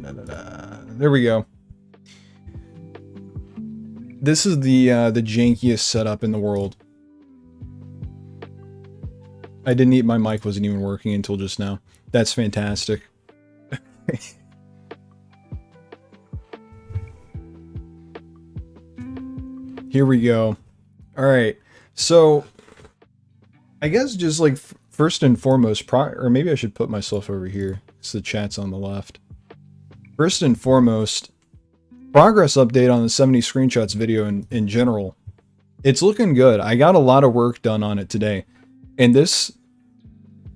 There we go. This is the jankiest setup in the world. I didn't eat, my mic wasn't even working until just now. That's fantastic. Here we go. All right. So I guess just like first and foremost, or maybe I should put myself over here because the chat's on the left. First and foremost, progress update on the 70 screenshots video in general. It's looking good. I got a lot of work done on it today. And this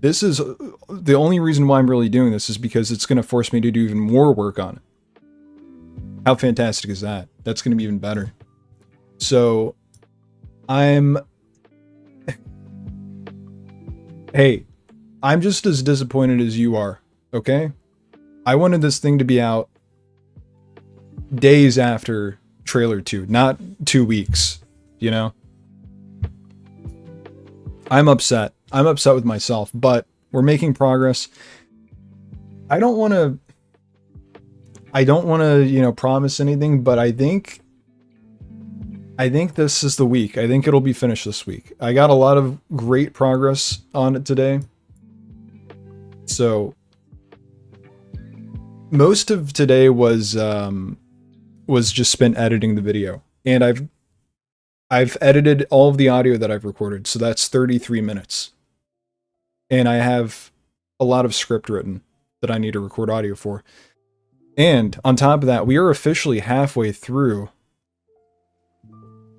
is the only reason why I'm really doing this is because it's going to force me to do even more work on it. How fantastic is that? That's going to be even better. So hey, I'm just as disappointed as you are, okay? I wanted this thing to be out days after trailer 2, not 2 weeks, you know? I'm upset. I'm upset with myself, but we're making progress. I don't want to, you know, promise anything, but I think this is the week. I think it'll be finished this week. I got a lot of great progress on it today. So most of today was just spent editing the video, and I've edited all of the audio that I've recorded. So that's 33 minutes. And I have a lot of script written that I need to record audio for. And on top of that, we are officially halfway through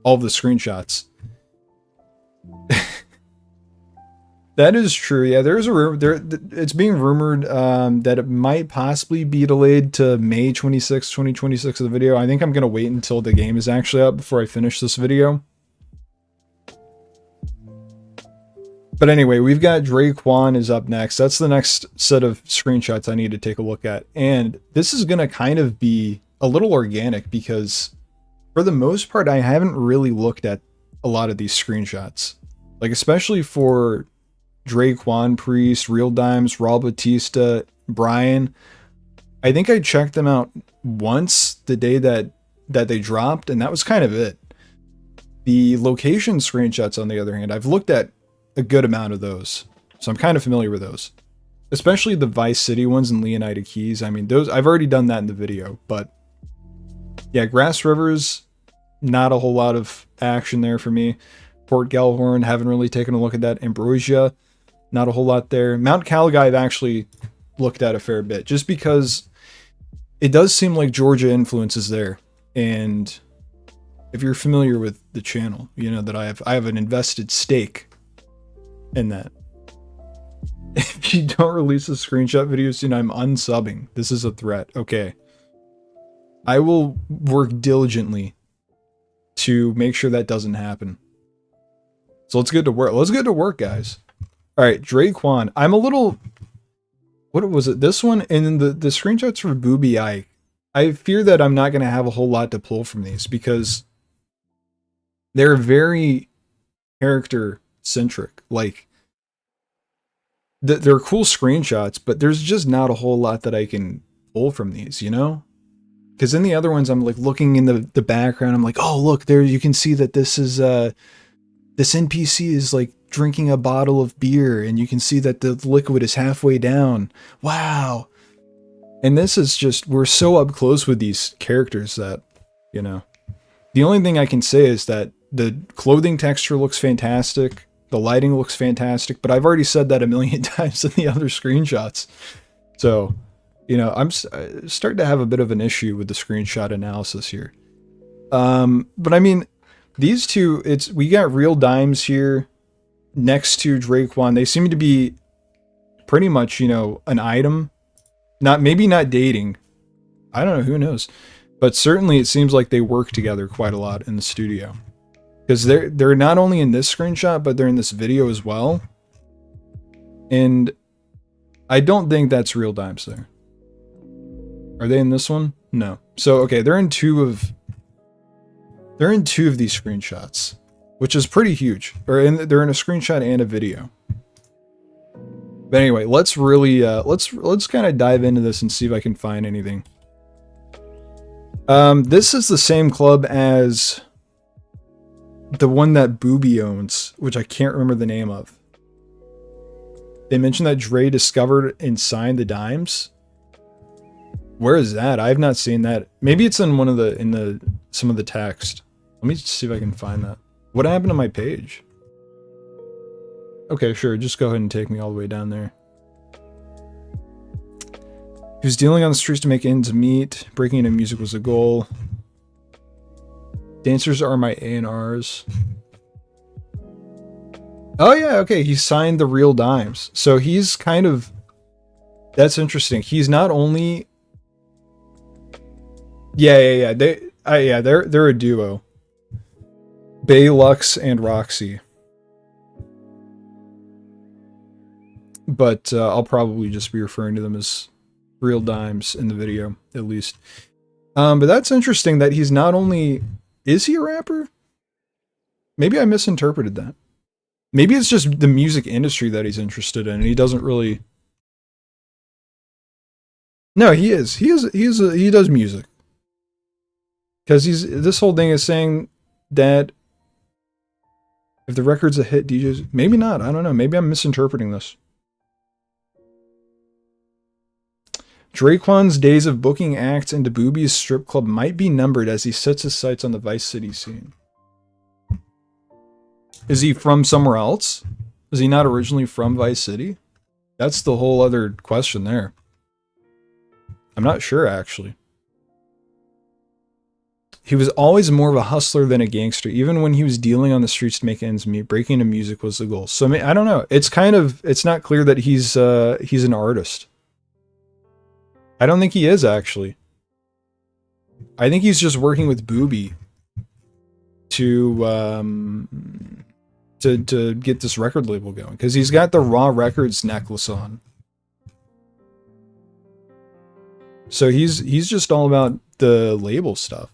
all of the screenshots. That is true. Yeah, there's a rumor. It's being rumored that it might possibly be delayed to May 26, 2026 of the video. I think I'm going to wait until the game is actually up before I finish this video. But anyway, we've got Draquan is up next. That's the next set of screenshots I need to take a look at. And this is going to kind of be a little organic because for the most part, I haven't really looked at a lot of these screenshots. Like, especially for Draquan, Priest, Real Dimes, Raul Batista, Brian. I think I checked them out once the day that they dropped, and that was kind of it. The location screenshots, on the other hand, I've looked at a good amount of those. So I'm kind of familiar with those. Especially the Vice City ones and Leonida Keys. I mean, those I've already done that in the video, but yeah, Grass Rivers, not a whole lot of action there for me. Port Gellhorn, haven't really taken a look at that. Ambrosia, not a whole lot there. Mount Caliga, I've actually looked at a fair bit, just because it does seem like Georgia influence is there. And if you're familiar with the channel, you know that I have an invested stake in that. If you don't release a screenshot video soon, I'm unsubbing. This is a threat. Okay. I will work diligently to make sure that doesn't happen. So let's get to work. Let's get to work, guys. All right, Draquan. I'm a little... What was it? This one? And then the screenshots for Booby Ike. I fear that I'm not going to have a whole lot to pull from these because they're very character-centric. Like, they're cool screenshots, but there's just not a whole lot that I can pull from these, you know? Because in the other ones, I'm like looking in the background. I'm like, oh, look, there you can see that this is this NPC is like drinking a bottle of beer, and you can see that the liquid is halfway down. Wow. And this is just, we're so up close with these characters that, you know, the only thing I can say is that the clothing texture looks fantastic. The lighting looks fantastic, but I've already said that a million times in the other screenshots. So, you know, I'm starting to have a bit of an issue with the screenshot analysis here. But I mean, these two, we got Real Dimes here next to Draquan. They seem to be pretty much, you know, an item. Maybe not dating. I don't know, who knows. But certainly it seems like they work together quite a lot in the studio. Because they're not only in this screenshot, but they're in this video as well. And I don't think that's Real Dimes there. Are they in this one? No. So okay, they're in two of these screenshots, which is pretty huge. They're in a screenshot and a video. But anyway, let's really let's kind of dive into this and see if I can find anything. This is the same club as the one that Booby owns, which I can't remember the name of. They mentioned that Dre discovered and signed the dimes. Where is that? I have not seen that. Maybe it's in one of the some of the text. Let me see if I can find that. What happened to my page? Okay, sure. Just go ahead and take me all the way down there. He was dealing on the streets to make ends meet. Breaking into music was a goal. Dancers are my A&Rs. Oh yeah, okay. He signed the real dimes. So he's kind of... That's interesting. He's not only... Yeah. They're a duo. Bay, Lux, and Roxy. But I'll probably just be referring to them as real dimes in the video, at least. But that's interesting that he's not only... Is he a rapper? Maybe I misinterpreted that. Maybe it's just the music industry that he's interested in, and he doesn't really... No, he is. He does music. Because this whole thing is saying that if the record's a hit, DJs... Maybe not. I don't know. Maybe I'm misinterpreting this. Draquan's days of booking acts into Booby's strip club might be numbered as he sets his sights on the Vice City scene. Is he from somewhere else? Is he not originally from Vice City? That's the whole other question there. I'm not sure, actually. He was always more of a hustler than a gangster. Even when he was dealing on the streets to make ends meet, breaking into music was the goal. So, I mean, I don't know. It's not clear that he's an artist. I don't think he is, actually. I think he's just working with Booby to get this record label going, because he's got the Raw Records necklace on. So he's just all about the label stuff.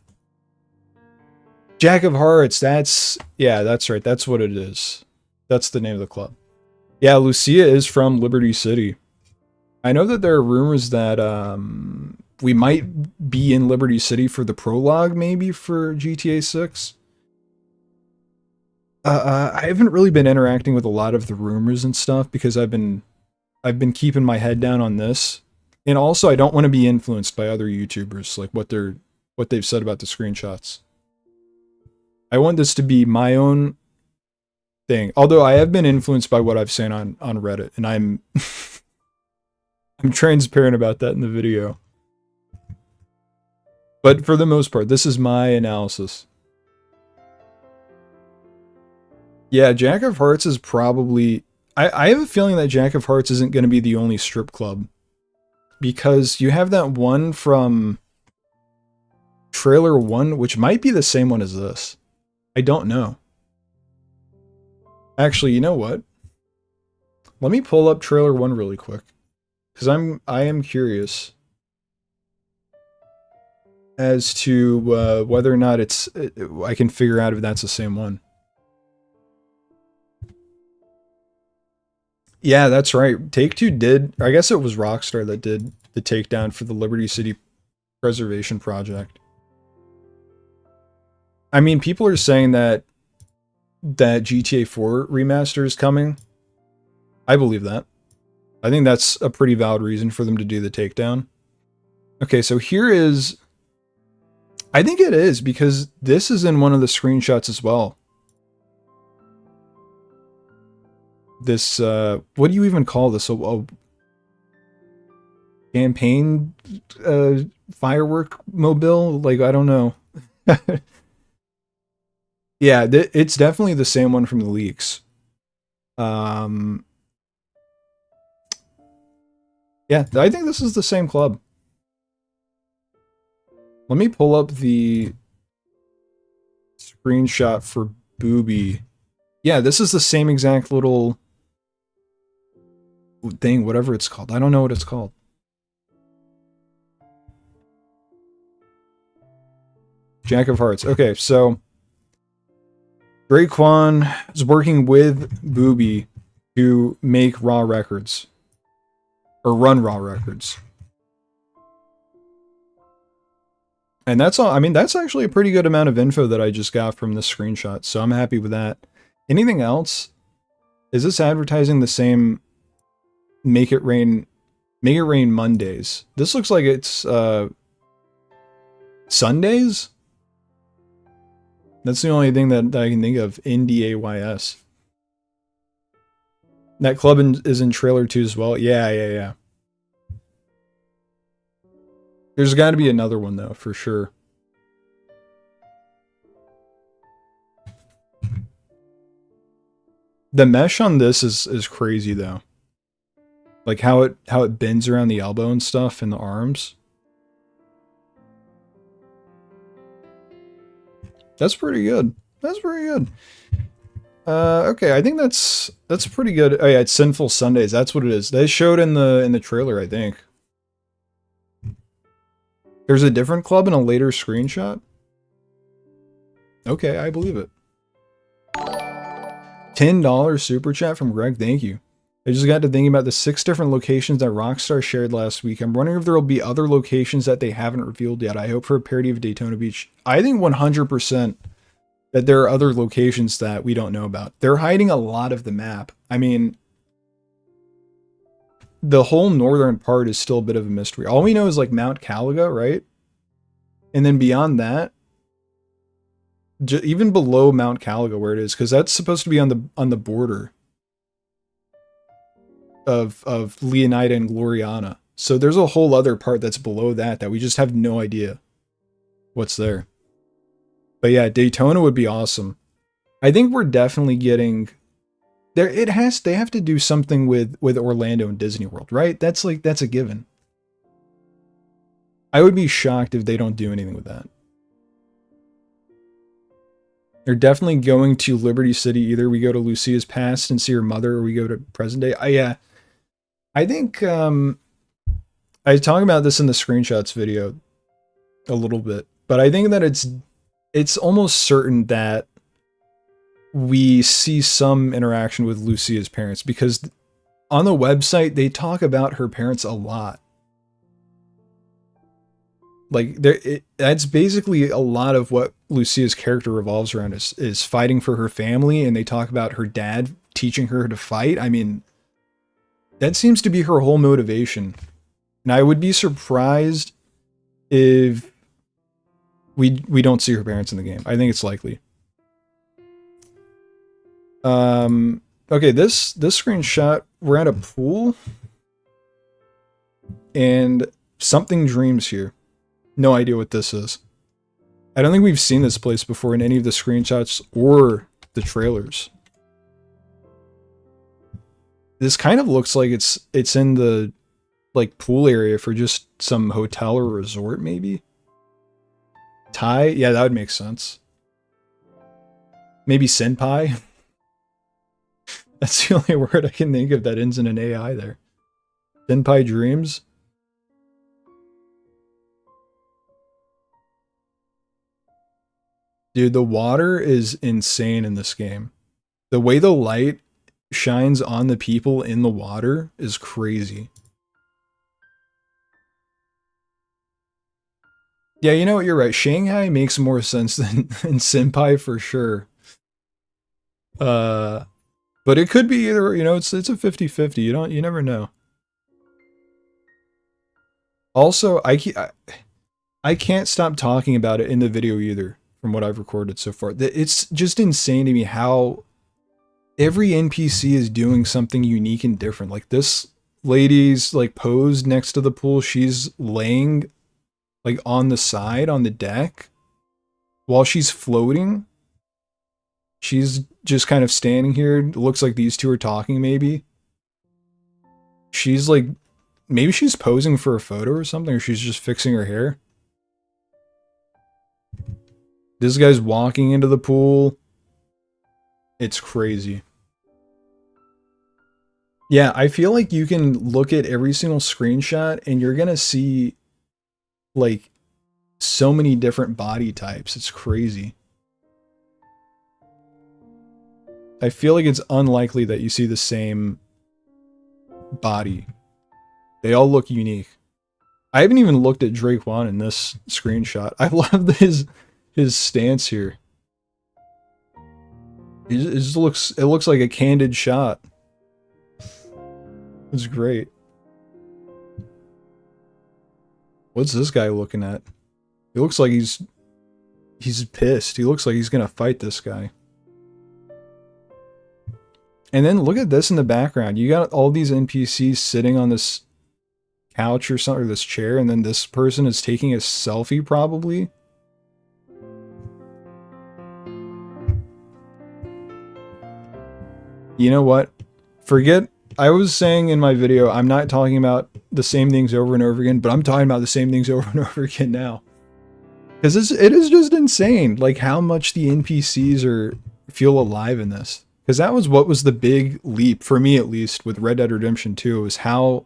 Jack of Hearts, that's right. That's what it is. That's the name of the club. Yeah, Lucia is from Liberty City. I know that there are rumors that we might be in Liberty City for the prologue, maybe, for GTA 6. I haven't really been interacting with a lot of the rumors and stuff because I've been keeping my head down on this. And also, I don't want to be influenced by other YouTubers, like what they've said about the screenshots. I want this to be my own thing. Although I have been influenced by what I've seen on Reddit, and I'm I'm transparent about that in the video. But for the most part, this is my analysis. Yeah, Jack of Hearts is probably... I have a feeling that Jack of Hearts isn't going to be the only strip club. Because you have that one from Trailer 1, which might be the same one as this. I don't know. Actually, you know what? Let me pull up Trailer 1 really quick. Because I am curious as to whether or not I can figure out if that's the same one. Yeah, that's right. Take-Two did, I guess it was Rockstar that did the takedown for the Liberty City Preservation Project. I mean, people are saying that GTA 4 remaster is coming. I believe that. I think that's a pretty valid reason for them to do the takedown. Okay, so here is... I think it is, because this is in one of the screenshots as well. This, what do you even call this? A campaign firework mobile? Like, I don't know. Yeah, it's definitely the same one from the leaks. Yeah, I think this is the same club. Let me pull up the screenshot for Booby. Yeah, this is the same exact little thing, whatever it's called. I don't know what it's called. Jack of Hearts. Okay, so Draquan is working with Booby to make Raw Records. or Run Raw Records. And that's all. I mean, that's actually a pretty good amount of info that I just got from this screenshot, so I'm happy with that. Anything else? Is this advertising the same Make It Rain Mondays? This looks like it's Sundays? That's the only thing that I can think of. NDAYS. That club is in trailer 2 as well. Yeah. There's got to be another one, though, for sure. The mesh on this is crazy, though. Like how it bends around the elbow and stuff and the arms. That's pretty good. That's pretty good. Okay, I think that's pretty good. Oh yeah, it's Sinful Sundays. That's what it is. They showed in the trailer, I think. There's a different club in a later screenshot? Okay, I believe it. $10 super chat from Greg, thank you. I just got to thinking about the 6 different locations that Rockstar shared last week. I'm wondering if there will be other locations that they haven't revealed yet. I hope for a parody of Daytona Beach. I think 100% that there are other locations that we don't know about. They're hiding a lot of the map. I mean, the whole northern part is still a bit of a mystery. All we know is like Mount Caliga, right? And then beyond that, even below Mount Caliga where it is, because that's supposed to be on the border of Leonida and Gloriana. So there's a whole other part that's below that we just have no idea what's there. But yeah, Daytona would be awesome. I think we're definitely getting there. They have to do something with Orlando and Disney World, right? That's a given. I would be shocked if they don't do anything with that. They're definitely going to Liberty City. Either we go to Lucia's past and see her mother, or we go to present day. Yeah. I think I talk about this in the screenshots video a little bit, but I think that it's almost certain that we see some interaction with Lucia's parents, because on the website they talk about her parents a lot. Like that's basically a lot of what Lucia's character revolves around is fighting for her family, and they talk about her dad teaching her to fight. I mean, that seems to be her whole motivation. And I would be surprised if we don't see her parents in the game. I think it's likely. Okay, this screenshot, we're at a pool and something dreams here. No idea what this is. I don't think we've seen this place before in any of the screenshots or the trailers. This kind of looks like it's in the like pool area for just some hotel or resort, maybe. Thai? Yeah, that would make sense. Maybe senpai? That's the only word I can think of that ends in an AI there. Senpai dreams? Dude, the water is insane in this game. The way the light shines on the people in the water is crazy. Yeah, you know what, you're right. Shanghai makes more sense than Senpai for sure. But it could be either, you know, it's a 50-50. You never know. Also, I can't stop talking about it in the video either, from what I've recorded so far. It's just insane to me how every NPC is doing something unique and different. Like this lady's like posed next to the pool. She's laying like on the side on the deck while she's floating. She's just kind of standing here. It looks like these two are talking maybe. She's like, maybe she's posing for a photo or something, or she's just fixing her hair. This guy's walking into the pool. It's crazy. Yeah, I feel like you can look at every single screenshot and you're gonna see like so many different body types. It's crazy. I feel like it's unlikely that you see the same body They all look unique. I haven't even looked at Draquan in this screenshot. I love his stance here. It just looks like a candid shot. It's great. What's this guy looking at? He looks like he's pissed. He looks like he's gonna fight this guy. And then look at this in the background. You got all these NPCs sitting on this couch or something, or this chair, and then this person is taking a selfie probably. You know what? Forget, I was saying in my video, I'm not talking about the same things over and over again, but I'm talking about the same things over and over again now. Because it is just insane, like how much the NPCs feel alive in this. Because that was what was the big leap, for me at least, with Red Dead Redemption 2, was how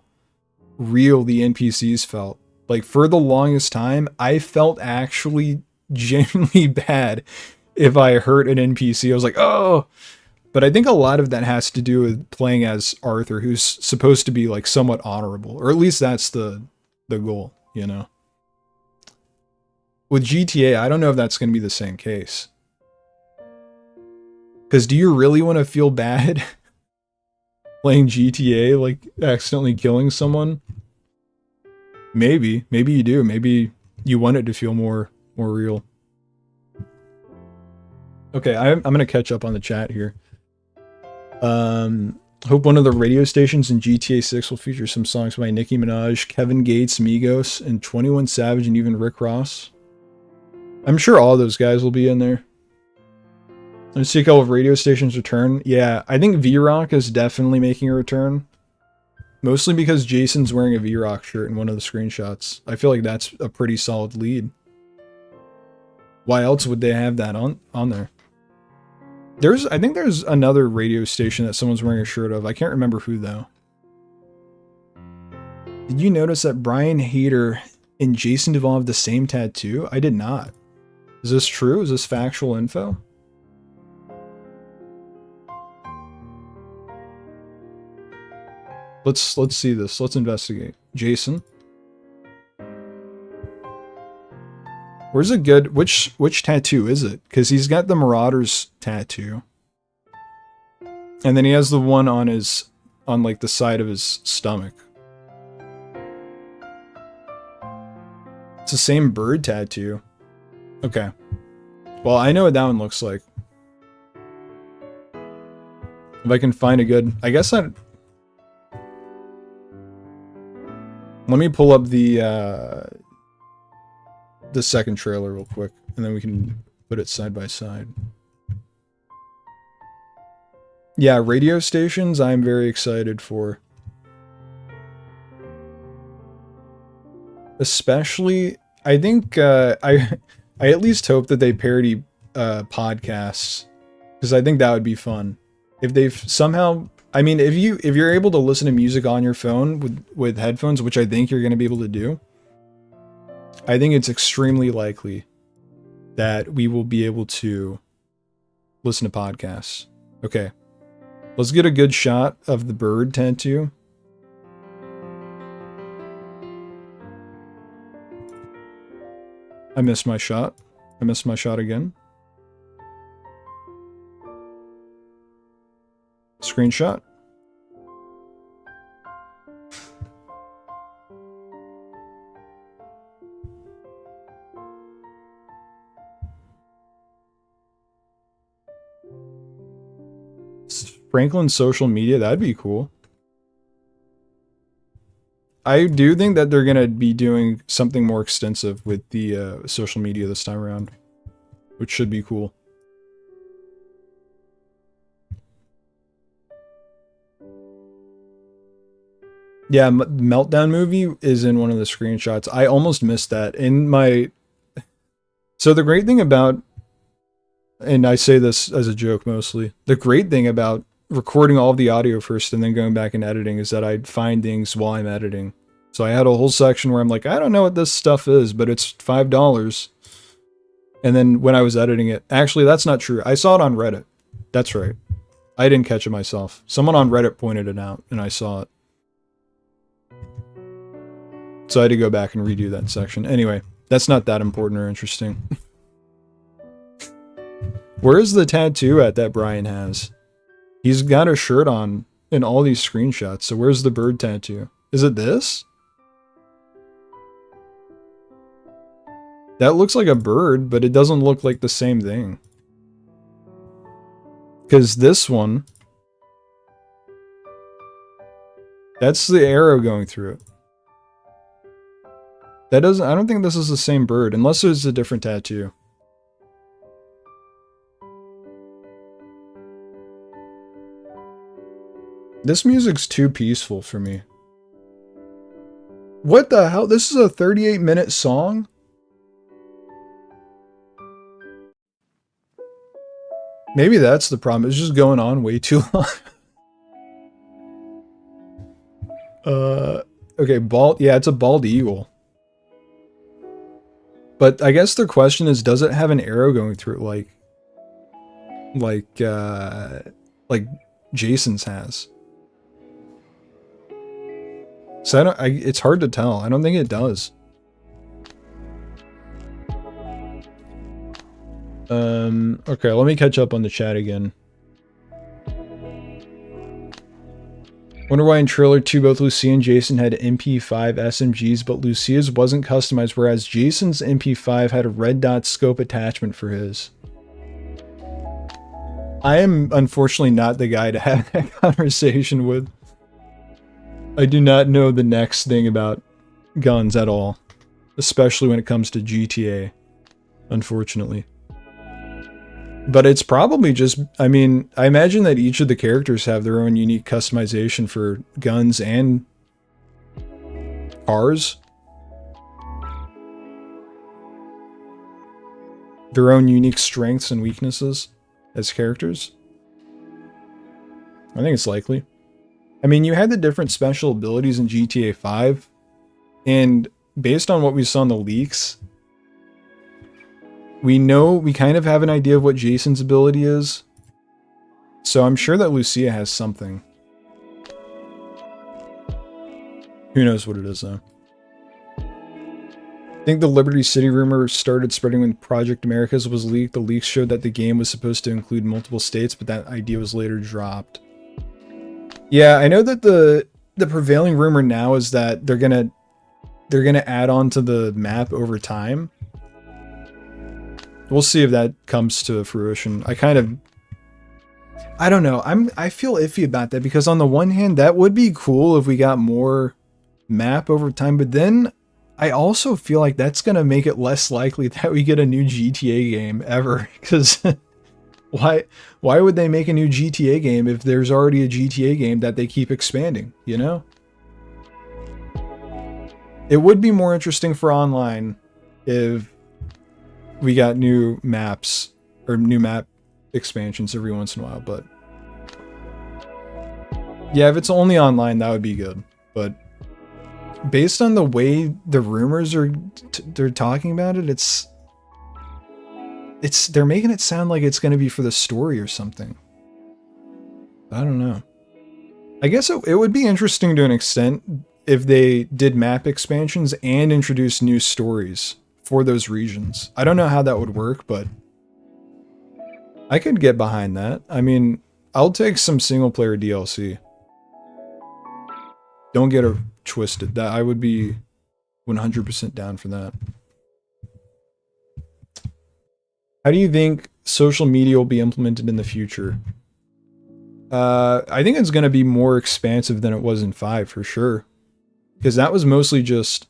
real the NPCs felt. Like, for the longest time, I felt actually genuinely bad if I hurt an NPC. I was like, oh! But I think a lot of that has to do with playing as Arthur, who's supposed to be, like, somewhat honorable. Or at least that's the goal, you know? With GTA, I don't know if that's going to be the same case. Because do you really want to feel bad playing GTA, like accidentally killing someone? Maybe you do. Maybe you want it to feel more real. Okay, I'm gonna catch up on the chat here. Hope one of the radio stations in GTA 6 will feature some songs by Nicki Minaj, Kevin Gates, Migos, and 21 Savage, and even Rick Ross. I'm sure all those guys will be in there. Let's see a couple of radio stations return. Yeah, I think V-Rock is definitely making a return. Mostly because Jason's wearing a V-Rock shirt in one of the screenshots. I feel like that's a pretty solid lead. Why else would they have that on there? I think there's another radio station that someone's wearing a shirt of. I can't remember who, though. Did you notice that Brian Hader and Jason Duval have the same tattoo? I did not. Is this true? Is this factual info? Let's see this. Let's investigate. Jason. Where's a good... Which tattoo is it? Because he's got the Marauders tattoo. And then he has the one on like the side of his stomach. It's the same bird tattoo. Okay. Well, I know what that one looks like. If I can find a good... I guess I'd... Let me pull up the second trailer real quick, and then we can put it side by side. Yeah, radio stations I'm very excited for. Especially, I think, I at least hope that they parody podcasts, because I think that would be fun. If they've somehow... I mean, if you're able to listen to music on your phone with headphones, which I think you're going to be able to do, I think it's extremely likely that we will be able to listen to podcasts. Okay. Let's get a good shot of the bird tattoo. I missed my shot. I missed my shot again. Screenshot. Franklin's social media, that'd be cool. I do think that they're going to be doing something more extensive with the social media this time around, which should be cool. Yeah, Meltdown movie is in one of the screenshots. I almost missed that. So the great thing about, and I say this as a joke mostly, the great thing about recording all of the audio first and then going back and editing is that I'd find things while I'm editing. So I had a whole section where I'm like, I don't know what this stuff is, but it's $5. And then when I was editing it, actually that's not true. I saw it on Reddit. That's right. I didn't catch it myself. Someone on Reddit pointed it out and I saw it. So I had to go back and redo that section. Anyway, that's not that important or interesting. Where is the tattoo at that Brian has? He's got a shirt on in all these screenshots, so where's the bird tattoo? Is it this? That looks like a bird, but it doesn't look like the same thing. Because this one... That's the arrow going through it. That doesn't... I don't think this is the same bird, unless it's a different tattoo. This music's too peaceful for me. What the hell? This is a 38-minute song? Maybe that's the problem. It's just going on way too long. Okay, bald. Yeah, it's a bald eagle. But I guess the question is, does it have an arrow going through it like Jason's has? So it's hard to tell. I don't think it does. Okay, let me catch up on the chat again. Wonder why in trailer 2 both Lucia and Jason had MP5 SMGs, but Lucia's wasn't customized, whereas Jason's MP5 had a red dot scope attachment for his. I am unfortunately not the guy to have that conversation with. I do not know the next thing about guns at all, especially when it comes to GTA, unfortunately. But it's probably just, I mean, I imagine that each of the characters have their own unique customization for guns and cars. Their own unique strengths and weaknesses as characters. I think it's likely. I mean, you had the different special abilities in GTA 5, and based on what we saw in the leaks, we kind of have an idea of what Jason's ability is. So I'm sure that Lucia has something. Who knows what it is, though. I think the Liberty City rumor started spreading when Project Americas was leaked. The leaks showed that the game was supposed to include multiple states, but that idea was later dropped. Yeah, I know that the prevailing rumor now is that they're gonna add on to the map over time. We'll see if that comes to fruition. I don't know. I feel iffy about that because on the one hand, that would be cool if we got more map over time, but then I also feel like that's going to make it less likely that we get a new GTA game ever, because why would they make a new GTA game if there's already a GTA game that they keep expanding, you know? It would be more interesting for online if we got new maps or new map expansions every once in a while, but yeah, if it's only online, that would be good. But based on the way the rumors they're talking about it, they're making it sound like it's going to be for the story or something. I don't know. I guess it would be interesting to an extent if they did map expansions and introduced new stories for those regions. I don't know how that would work, but I could get behind that. I mean, I'll take some single player DLC. Don't get it twisted. That I would be 100% down for that. How do you think social media will be implemented in the future? I think it's going to be more expansive than it was in 5 for sure. Because that was mostly just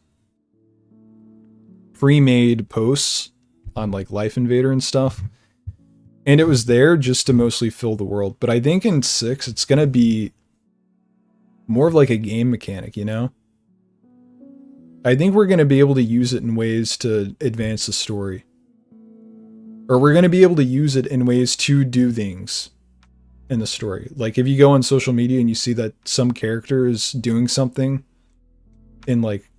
pre-made posts on like Life Invader and stuff. And it was there just to mostly fill the world. But I think in 6, it's going to be more of like a game mechanic, you know? I think we're going to be able to use it in ways to advance the story. Or we're going to be able to use it in ways to do things in the story. Like if you go on social media and you see that some character is doing something in like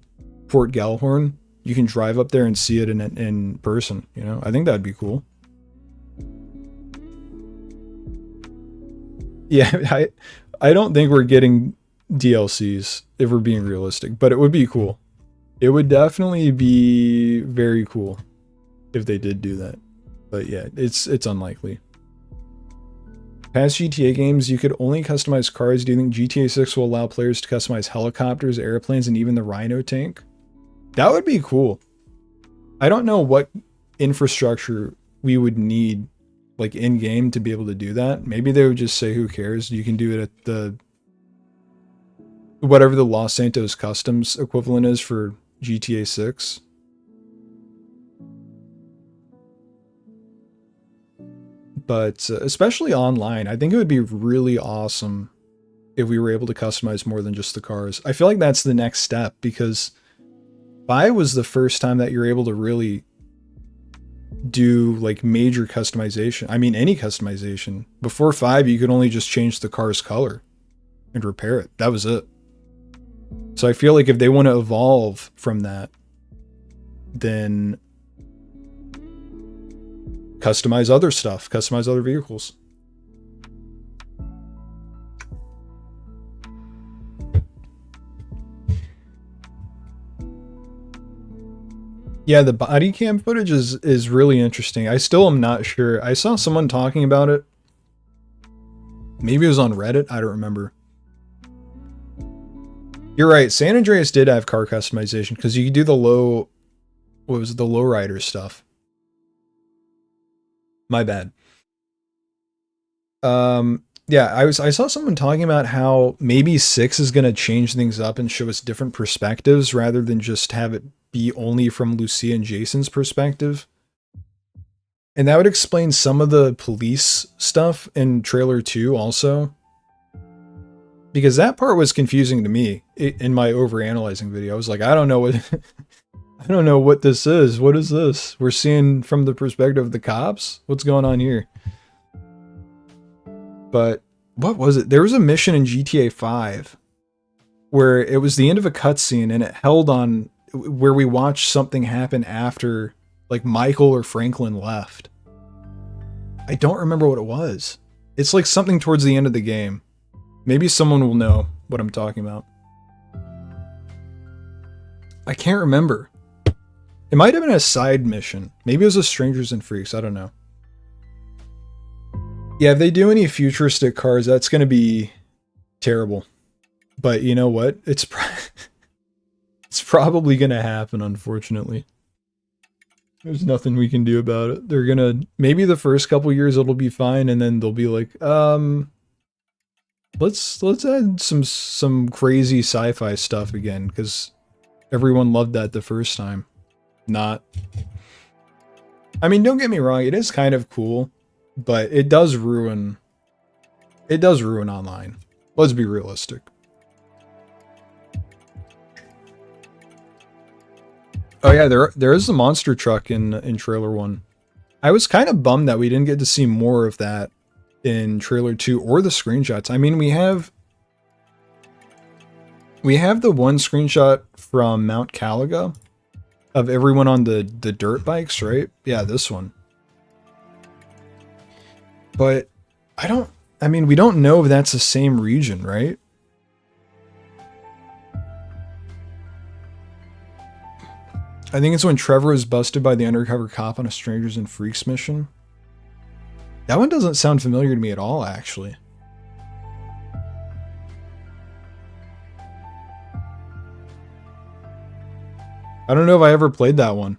Port Gallhorn, you can drive up there and see it in person, you know? I think that'd be cool. Yeah, I don't think we're getting DLCs if we're being realistic, but it would be cool. It would definitely be very cool if they did do that. But yeah, it's unlikely. Past GTA games, you could only customize cars. Do you think GTA 6 will allow players to customize helicopters, airplanes, and even the Rhino tank? That would be cool. I don't know what infrastructure we would need, like in-game, to be able to do that. Maybe they would just say, who cares? You can do it at the... whatever the Los Santos Customs equivalent is for GTA 6. But especially online, I think it would be really awesome if we were able to customize more than just the cars. I feel like that's the next step, because 5 was the first time that you're able to really do like major customization. I mean, any customization. Before 5, you could only just change the car's color and repair it. That was it. So I feel like if they want to evolve from that, then customize other stuff, customize other vehicles. Yeah, the body cam footage is really interesting. I still am not sure. I saw someone talking about it. Maybe it was on Reddit. I don't remember. You're right. San Andreas did have car customization because you could do the low... what was it? The lowrider stuff. My bad. Yeah, I saw someone talking about how maybe 6 is going to change things up and show us different perspectives rather than just have it be only from Lucia and Jason's perspective. And that would explain some of the police stuff in trailer 2 also. Because that part was confusing to me in my overanalyzing video. I was like, I don't know what I don't know what this is. What is this? We're seeing from the perspective of the cops? What's going on here? But what was it? There was a mission in GTA 5 where it was the end of a cutscene and it held on where we watched something happen after like Michael or Franklin left. I don't remember what it was. It's like something towards the end of the game. Maybe someone will know what I'm talking about. I can't remember. It might have been a side mission. Maybe it was a Strangers and Freaks. I don't know. Yeah, if they do any futuristic cars, that's going to be terrible. But you know what? It's probably going to happen, unfortunately. There's nothing we can do about it. They're going to... maybe the first couple years it'll be fine, and then they'll be like, let's add some crazy sci-fi stuff again, because everyone loved that the first time. Not. I mean, don't get me wrong, it is kind of cool, but it does ruin online. Let's be realistic. Oh yeah, there is a monster truck in trailer 1. I was kind of bummed that we didn't get to see more of that in trailer 2 or the screenshots. I mean, we have the one screenshot from Mount Caliga of everyone on the dirt bikes, right? Yeah, this one. But I mean, we don't know if that's the same region, right? I think it's when Trevor is busted by the undercover cop on a Strangers and Freaks mission. That one doesn't sound familiar to me at all, actually. I don't know if I ever played that one.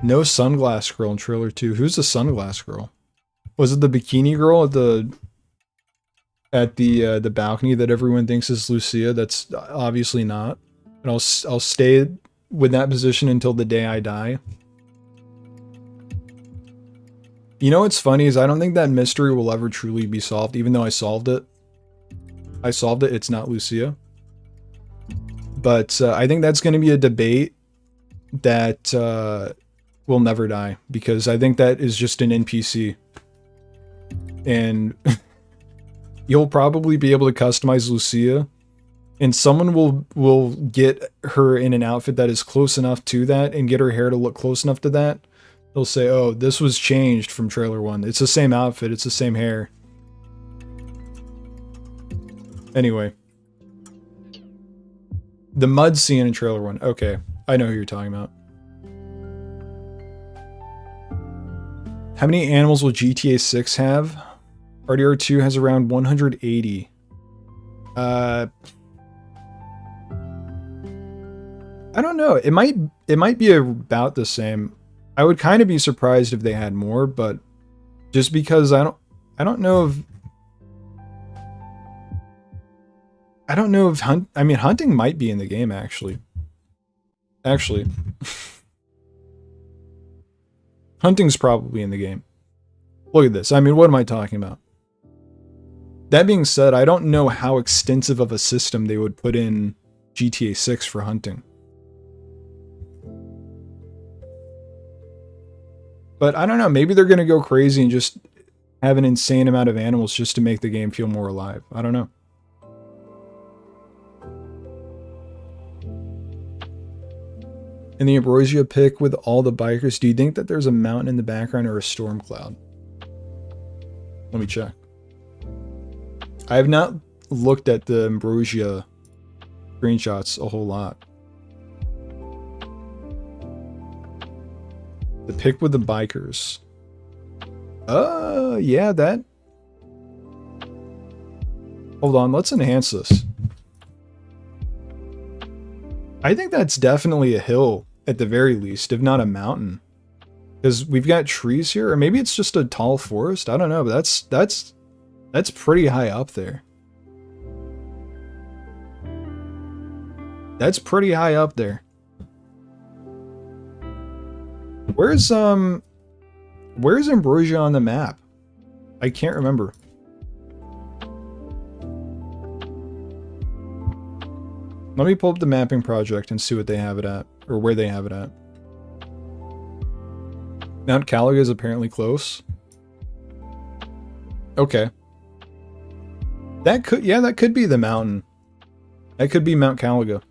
No sunglass girl in trailer 2. Who's the sunglass girl? Was it the bikini girl at the balcony that everyone thinks is Lucia? That's obviously not. And I'll stay with that position until the day I die. You know what's funny is I don't think that mystery will ever truly be solved, even though I solved it. It's not Lucia. But I think that's going to be a debate that will never die, because I think that is just an NPC. And you'll probably be able to customize Lucia, and someone will get her in an outfit that is close enough to that and get her hair to look close enough to that. They'll say, oh, this was changed from trailer 1. It's the same outfit, it's the same hair. Anyway. The mud scene in trailer 1. Okay, I know who you're talking about. How many animals will GTA 6 have? RDR2 has around 180. I don't know. It might be about the same. I would kind of be surprised if they had more, but just because I don't know if hunting might be in the game actually. Hunting's probably in the game. Look at this. I mean, what am I talking about? That being said, I don't know how extensive of a system they would put in GTA 6 for hunting. But I don't know, maybe they're going to go crazy and just have an insane amount of animals just to make the game feel more alive. I don't know. In the Ambrosia pic with all the bikers, do you think that there's a mountain in the background or a storm cloud? Let me check. I have not looked at the Ambrosia screenshots a whole lot. The pic with the bikers. Yeah, that. Hold on, let's enhance this. I think that's definitely a hill, at the very least, if not a mountain. Because we've got trees here, or maybe it's just a tall forest. I don't know, but that's pretty high up there. That's pretty high up there. Where's Ambrosia on the map? I can't remember. Let me pull up the mapping project and see what they have it at, or where they have it at. Mount Caliga is apparently close. Okay. That could be the mountain. That could be Mount Caliga.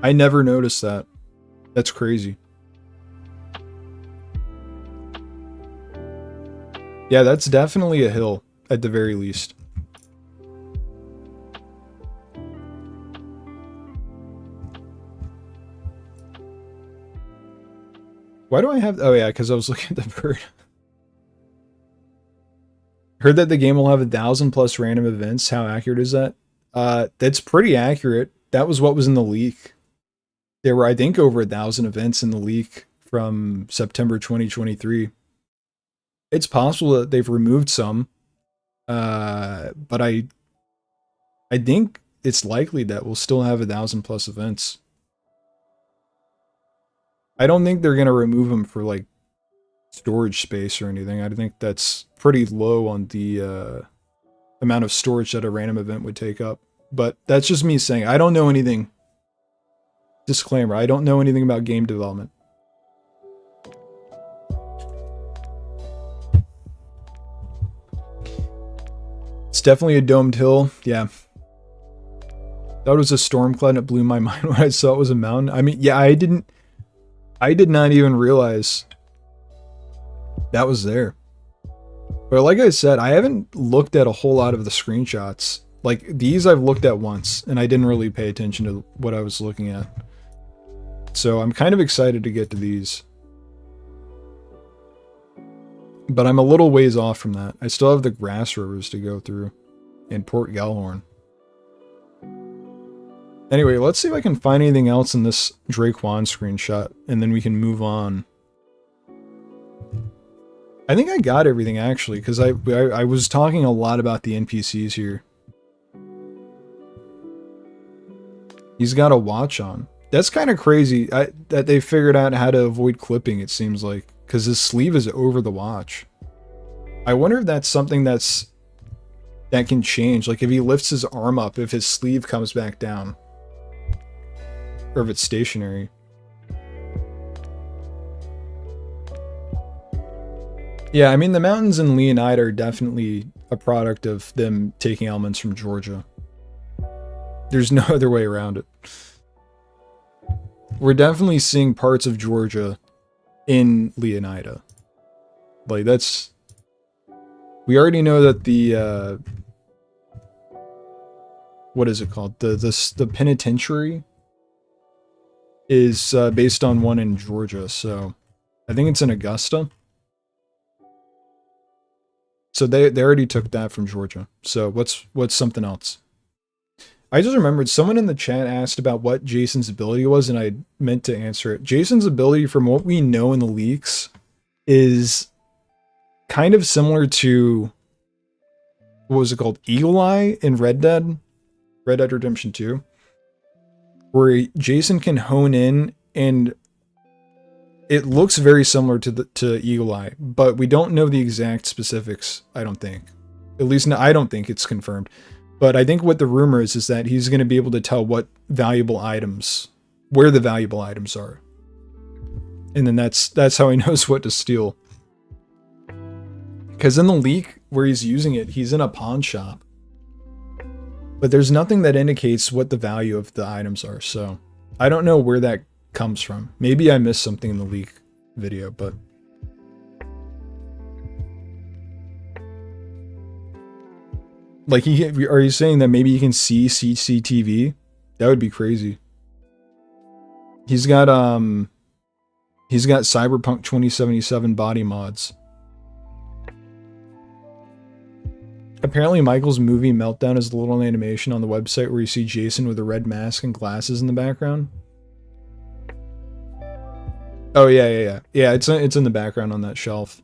I never noticed that. That's crazy. Yeah, that's definitely a hill, at the very least. Why do I have... Oh yeah, because I was looking at the bird. Heard that the game will have 1,000+ random events. How accurate is that? That's pretty accurate. That was what was in the leak. There were, I think, over 1,000 events in the leak from September 2023. It's possible that they've removed some, but I think it's likely that we'll still have 1,000+ events. I don't think they're gonna remove them for like storage space or anything. I think that's pretty low on the amount of storage that a random event would take up. But that's just me saying. I don't know anything. Disclaimer, I don't know anything about game development. It's definitely a domed hill. Yeah. Thought it was a storm cloud and it blew my mind when I saw it was a mountain. I mean, yeah, I did not even realize that was there. But like I said, I haven't looked at a whole lot of the screenshots. Like, these I've looked at once, and I didn't really pay attention to what I was looking at. So I'm kind of excited to get to these. But I'm a little ways off from that. I still have the grass rivers to go through in Port Gellhorn. Anyway, let's see if I can find anything else in this Drake Juan screenshot, and then we can move on. I think I got everything, actually, because I was talking a lot about the NPCs here. He's got a watch on. That's kind of crazy that they figured out how to avoid clipping, it seems like, because his sleeve is over the watch. I wonder if that's something that can change. Like, if he lifts his arm up, if his sleeve comes back down. Or if it's stationary. Yeah, I mean, the mountains in Leonida are definitely a product of them taking elements from Georgia. There's no other way around it. We're definitely seeing parts of Georgia in Leonida. Like, that's We already know that the what is it called? The penitentiary is based on one in Georgia, so I think it's in Augusta. So they already took that from Georgia. So what's something else? I just remembered someone in the chat asked about what Jason's ability was, and I meant to answer it. Jason's ability, from what we know in the leaks, is kind of similar to, what was it called? Eagle Eye in Red Dead Redemption 2, where Jason can hone in, and it looks very similar to Eagle Eye, but we don't know the exact specifics, I don't think. At least I don't think it's confirmed. But I think what the rumor is that he's going to be able to tell what valuable items, where the valuable items are. And then that's how he knows what to steal. Because in the leak where he's using it, he's in a pawn shop. But there's nothing that indicates what the value of the items are, so I don't know where that comes from. Maybe I missed something in the leak video, but like, are you saying that maybe he can see CCTV? That would be crazy. He's got Cyberpunk 2077 body mods. Apparently Michael's movie Meltdown is a little animation on the website where you see Jason with a red mask and glasses in the background. Oh yeah. Yeah, it's in the background on that shelf.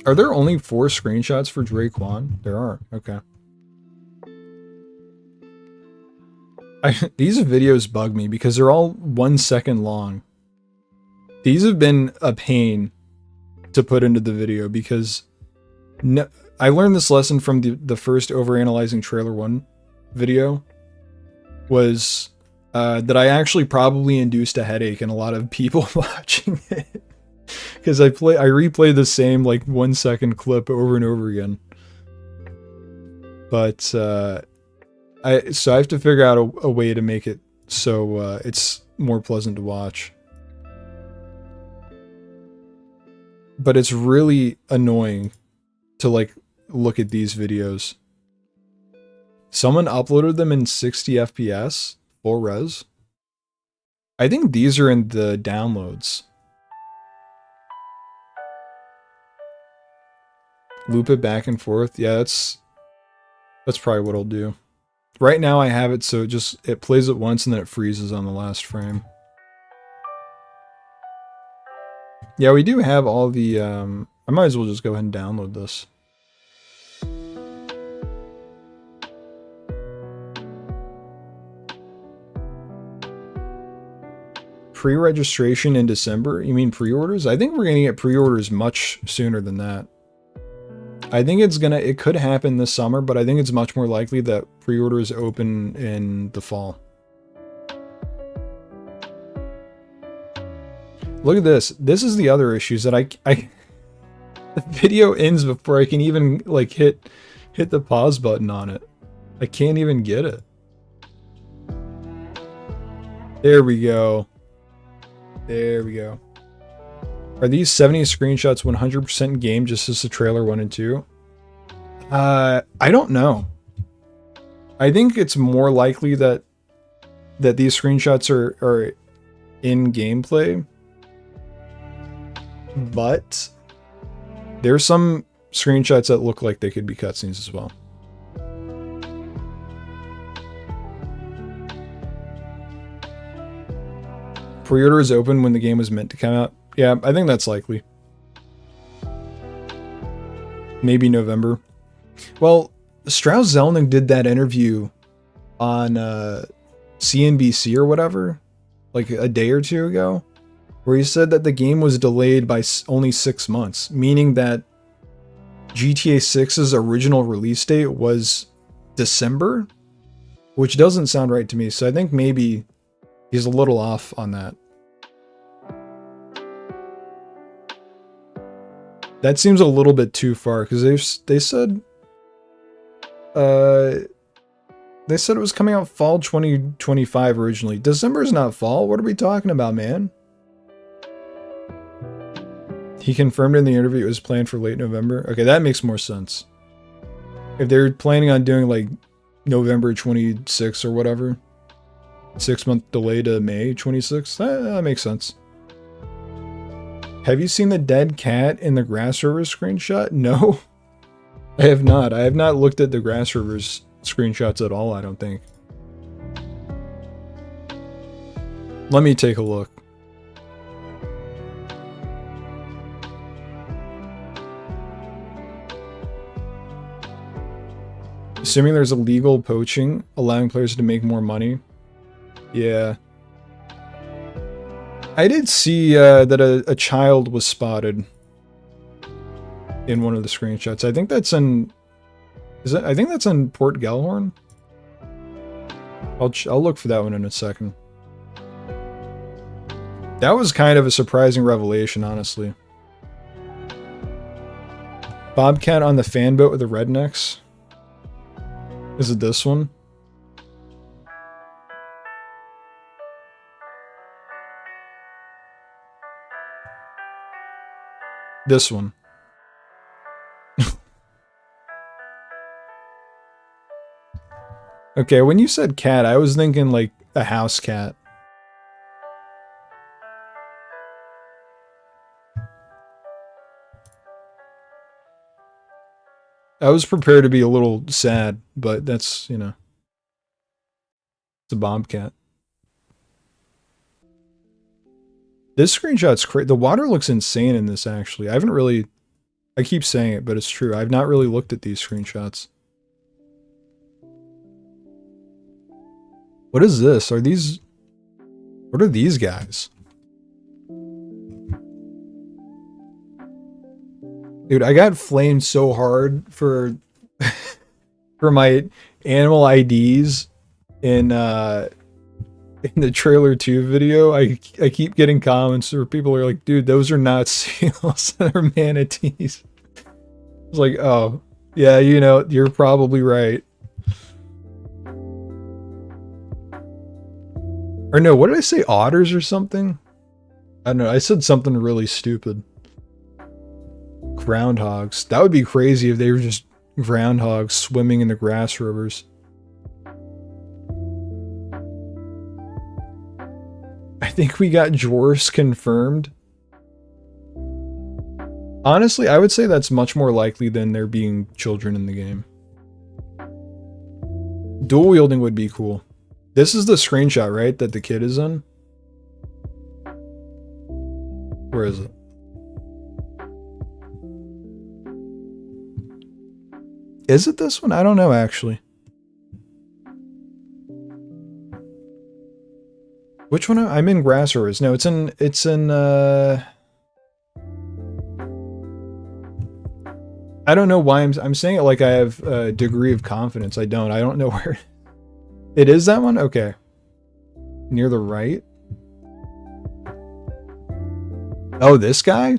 Are there only 4 screenshots for Draquan? There are. Okay. These videos bug me because they're all 1 second long. These have been a pain to put into the video because I learned this lesson from the first overanalyzing trailer 1 video, was that I actually probably induced a headache in a lot of people watching it. Because I replay the same like 1 second clip over and over again. But I have to figure out a way to make it so it's more pleasant to watch. But it's really annoying to like look at these videos. Someone uploaded them in 60 FPS, full res. I think these are in the downloads. Loop it back and forth. Yeah, that's probably what I'll do. Right now I have it so it plays it once and then it freezes on the last frame. Yeah, we do have all the I might as well just go ahead and download this. Pre-registration in December? You mean pre-orders? I think we're gonna get pre-orders much sooner than that. I think it could happen this summer, but I think it's much more likely that pre-orders open in the fall. Look at this. This is the other issues that the video ends before I can even like hit the pause button on it. I can't even get it. There we go. There we go. Are these 70 screenshots 100% game just as the trailer 1 and 2? I don't know. I think it's more likely that these screenshots are in gameplay. But there's some screenshots that look like they could be cutscenes as well. Pre-order is open when the game was meant to come out. Yeah, I think that's likely. Maybe November. Well, Strauss Zelnick did that interview on CNBC or whatever, like a day or 2 ago, where he said that the game was delayed by only 6 months, meaning that GTA 6's original release date was December, which doesn't sound right to me. So I think maybe he's a little off on that. That seems a little bit too far because they said it was coming out fall 2025 originally. December is not fall. What are we talking about, man? He confirmed in the interview it was planned for late November. Okay, that makes more sense. If they're planning on doing like November 26th or whatever, 6-month delay to May 26th, that makes sense. Have you seen the dead cat in the Grass Rivers screenshot? No, I have not. I have not looked at the Grass Rivers screenshots at all, I don't think. Let me take a look. Assuming there's illegal poaching, allowing players to make more money. Yeah. I did see that a child was spotted in one of the screenshots. I think that's in... I think that's in Port Gellhorn? I'll look for that one in a second. That was kind of a surprising revelation, honestly. Bobcat on the fan boat with the rednecks. Is it this one? This one. Okay, when you said cat, I was thinking like a house cat. I was prepared to be a little sad, but that's, you know, it's a bobcat. This screenshot's crazy. The water looks insane in this, actually. I haven't really... I keep saying it, but it's true. I've not really looked at these screenshots. What is this? Are these... What are these guys? Dude, I got flamed so hard for... for my animal IDs in the trailer 2 video. I keep getting comments where people are like, dude, those are not seals, they're manatees. It's like, oh, yeah, you know, you're probably right. Or no, what did I say? Otters or something? I don't know. I said something really stupid. Groundhogs. That would be crazy if they were just groundhogs swimming in the grass rivers. I think we got Jors confirmed. Honestly, I would say that's much more likely than there being children in the game. Dual wielding would be cool. This is the screenshot, right? That the kid is in? Where is it? Is it this one? I don't know, actually. Which one? I'm in Grass Rivers. No, it's in, I don't know why I'm saying it like I have a degree of confidence. I don't know where. It is that one? Okay. Near the right? Oh, this guy?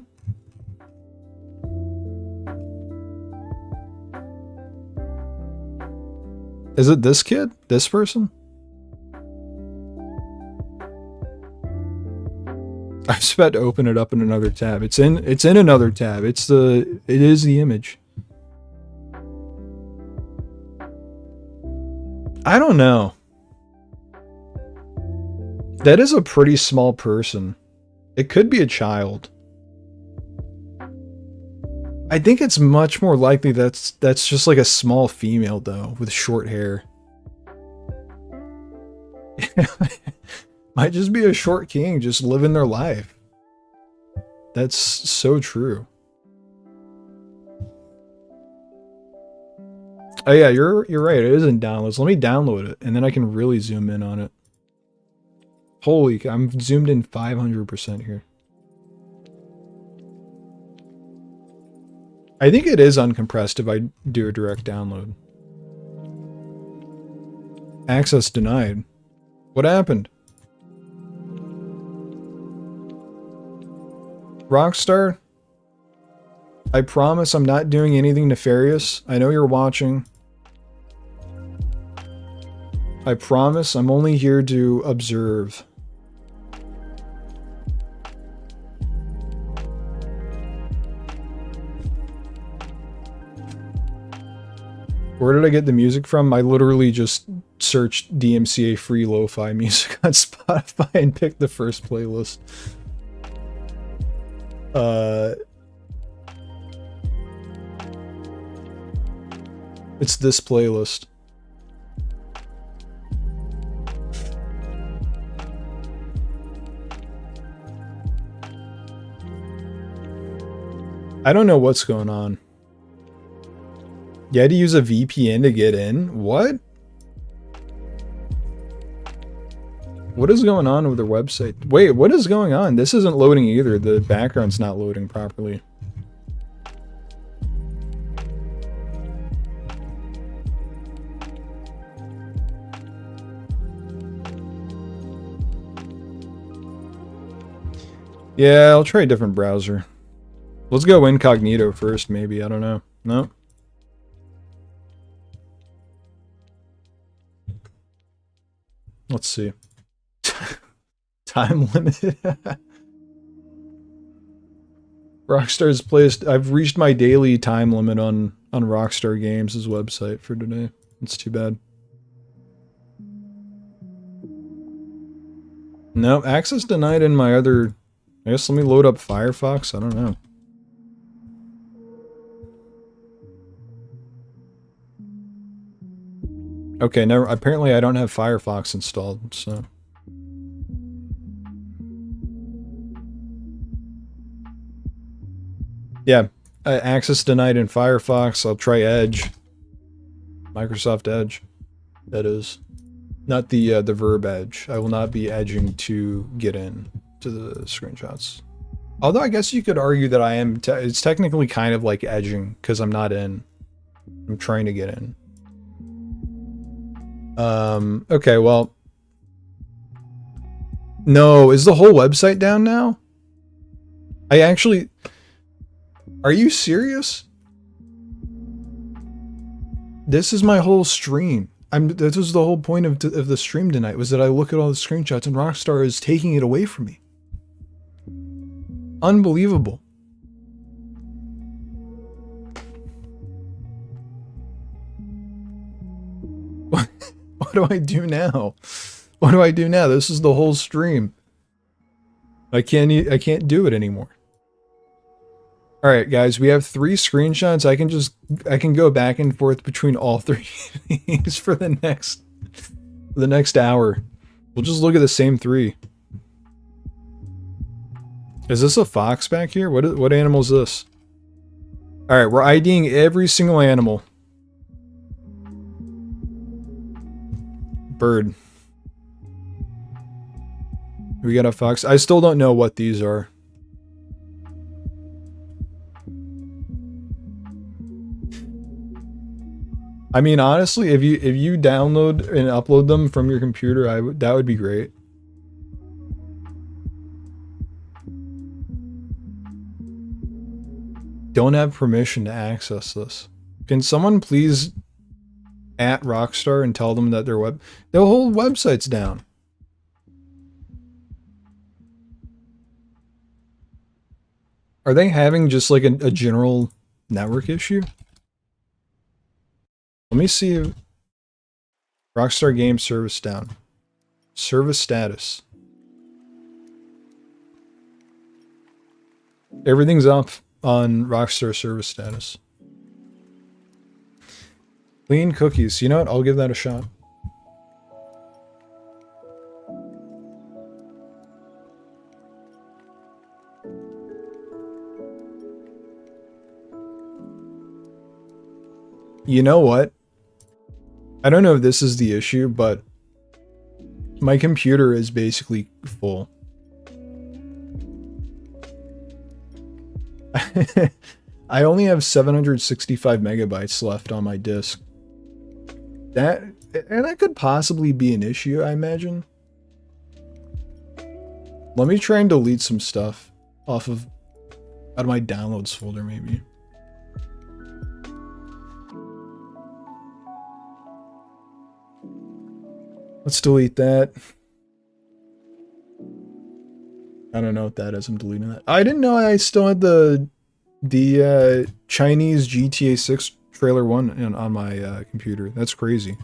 Is it this kid? This person? I was about to open it up in another tab. It's in another tab. It is the image. I don't know. That is a pretty small person. It could be a child. I think it's much more likely that's just like a small female though, with short hair. Might just be a short king just living their life. That's so true. Oh yeah, you're right. It is in downloads. Let me download it, and then I can really zoom in on it. Holy, I'm zoomed in 500% here. I think it is uncompressed if I do a direct download. Access denied. What happened? Rockstar? I promise I'm not doing anything nefarious. I know you're watching. I promise I'm only here to observe. Where did I get the music from? I literally just searched DMCA free lo-fi music on Spotify and picked the first playlist. It's this playlist. I don't know what's going on. You had to use a VPN to get in? What? What is going on with their website? Wait, what is going on? This isn't loading either. The background's not loading properly. Yeah, I'll try a different browser. Let's go incognito first, maybe. I don't know. No? Let's see. Time limit. Rockstar's placed. I've reached my daily time limit on Rockstar Games' website for today. It's too bad. No, access denied in my other... I guess let me load up Firefox. I don't know. Okay, no, apparently I don't have Firefox installed, so... Yeah, access denied in Firefox. I'll try Edge. Microsoft Edge. That is. Not the verb edge. I will not be edging to get in to the screenshots. Although I guess you could argue that I am... it's technically kind of like edging, because I'm not in. I'm trying to get in. Okay, well... No, is the whole website down now? I actually... Are you serious? This is my whole stream. This was the whole point of the stream tonight, was that I look at all the screenshots and Rockstar is taking it away from me. Unbelievable. What do I do now? What do I do now? This is the whole stream. I can't do it anymore. All right, guys, we have 3 screenshots. I can go back and forth between all 3 of these for the next hour. We'll just look at the same 3. Is this a fox back here? What animal is this? All right, we're IDing every single animal. Bird. We got a fox. I still don't know what these are. I mean, honestly, if you download and upload them from your computer, that would be great. Don't have permission to access this. Can someone please at Rockstar and tell them that their whole website's down? Are they having just like a general network issue? Let me see if Rockstar Games service down. Service status. Everything's up on Rockstar service status. Clean cookies. You know what? I'll give that a shot. You know what? I don't know if this is the issue, but my computer is basically full. I only have 765 megabytes left on my disk. That could possibly be an issue, I imagine. Let me try and delete some stuff out of my downloads folder, maybe. Let's delete that. I don't know what that is. I'm deleting that. I didn't know I still had the Chinese GTA 6 Trailer 1 on my computer. That's crazy.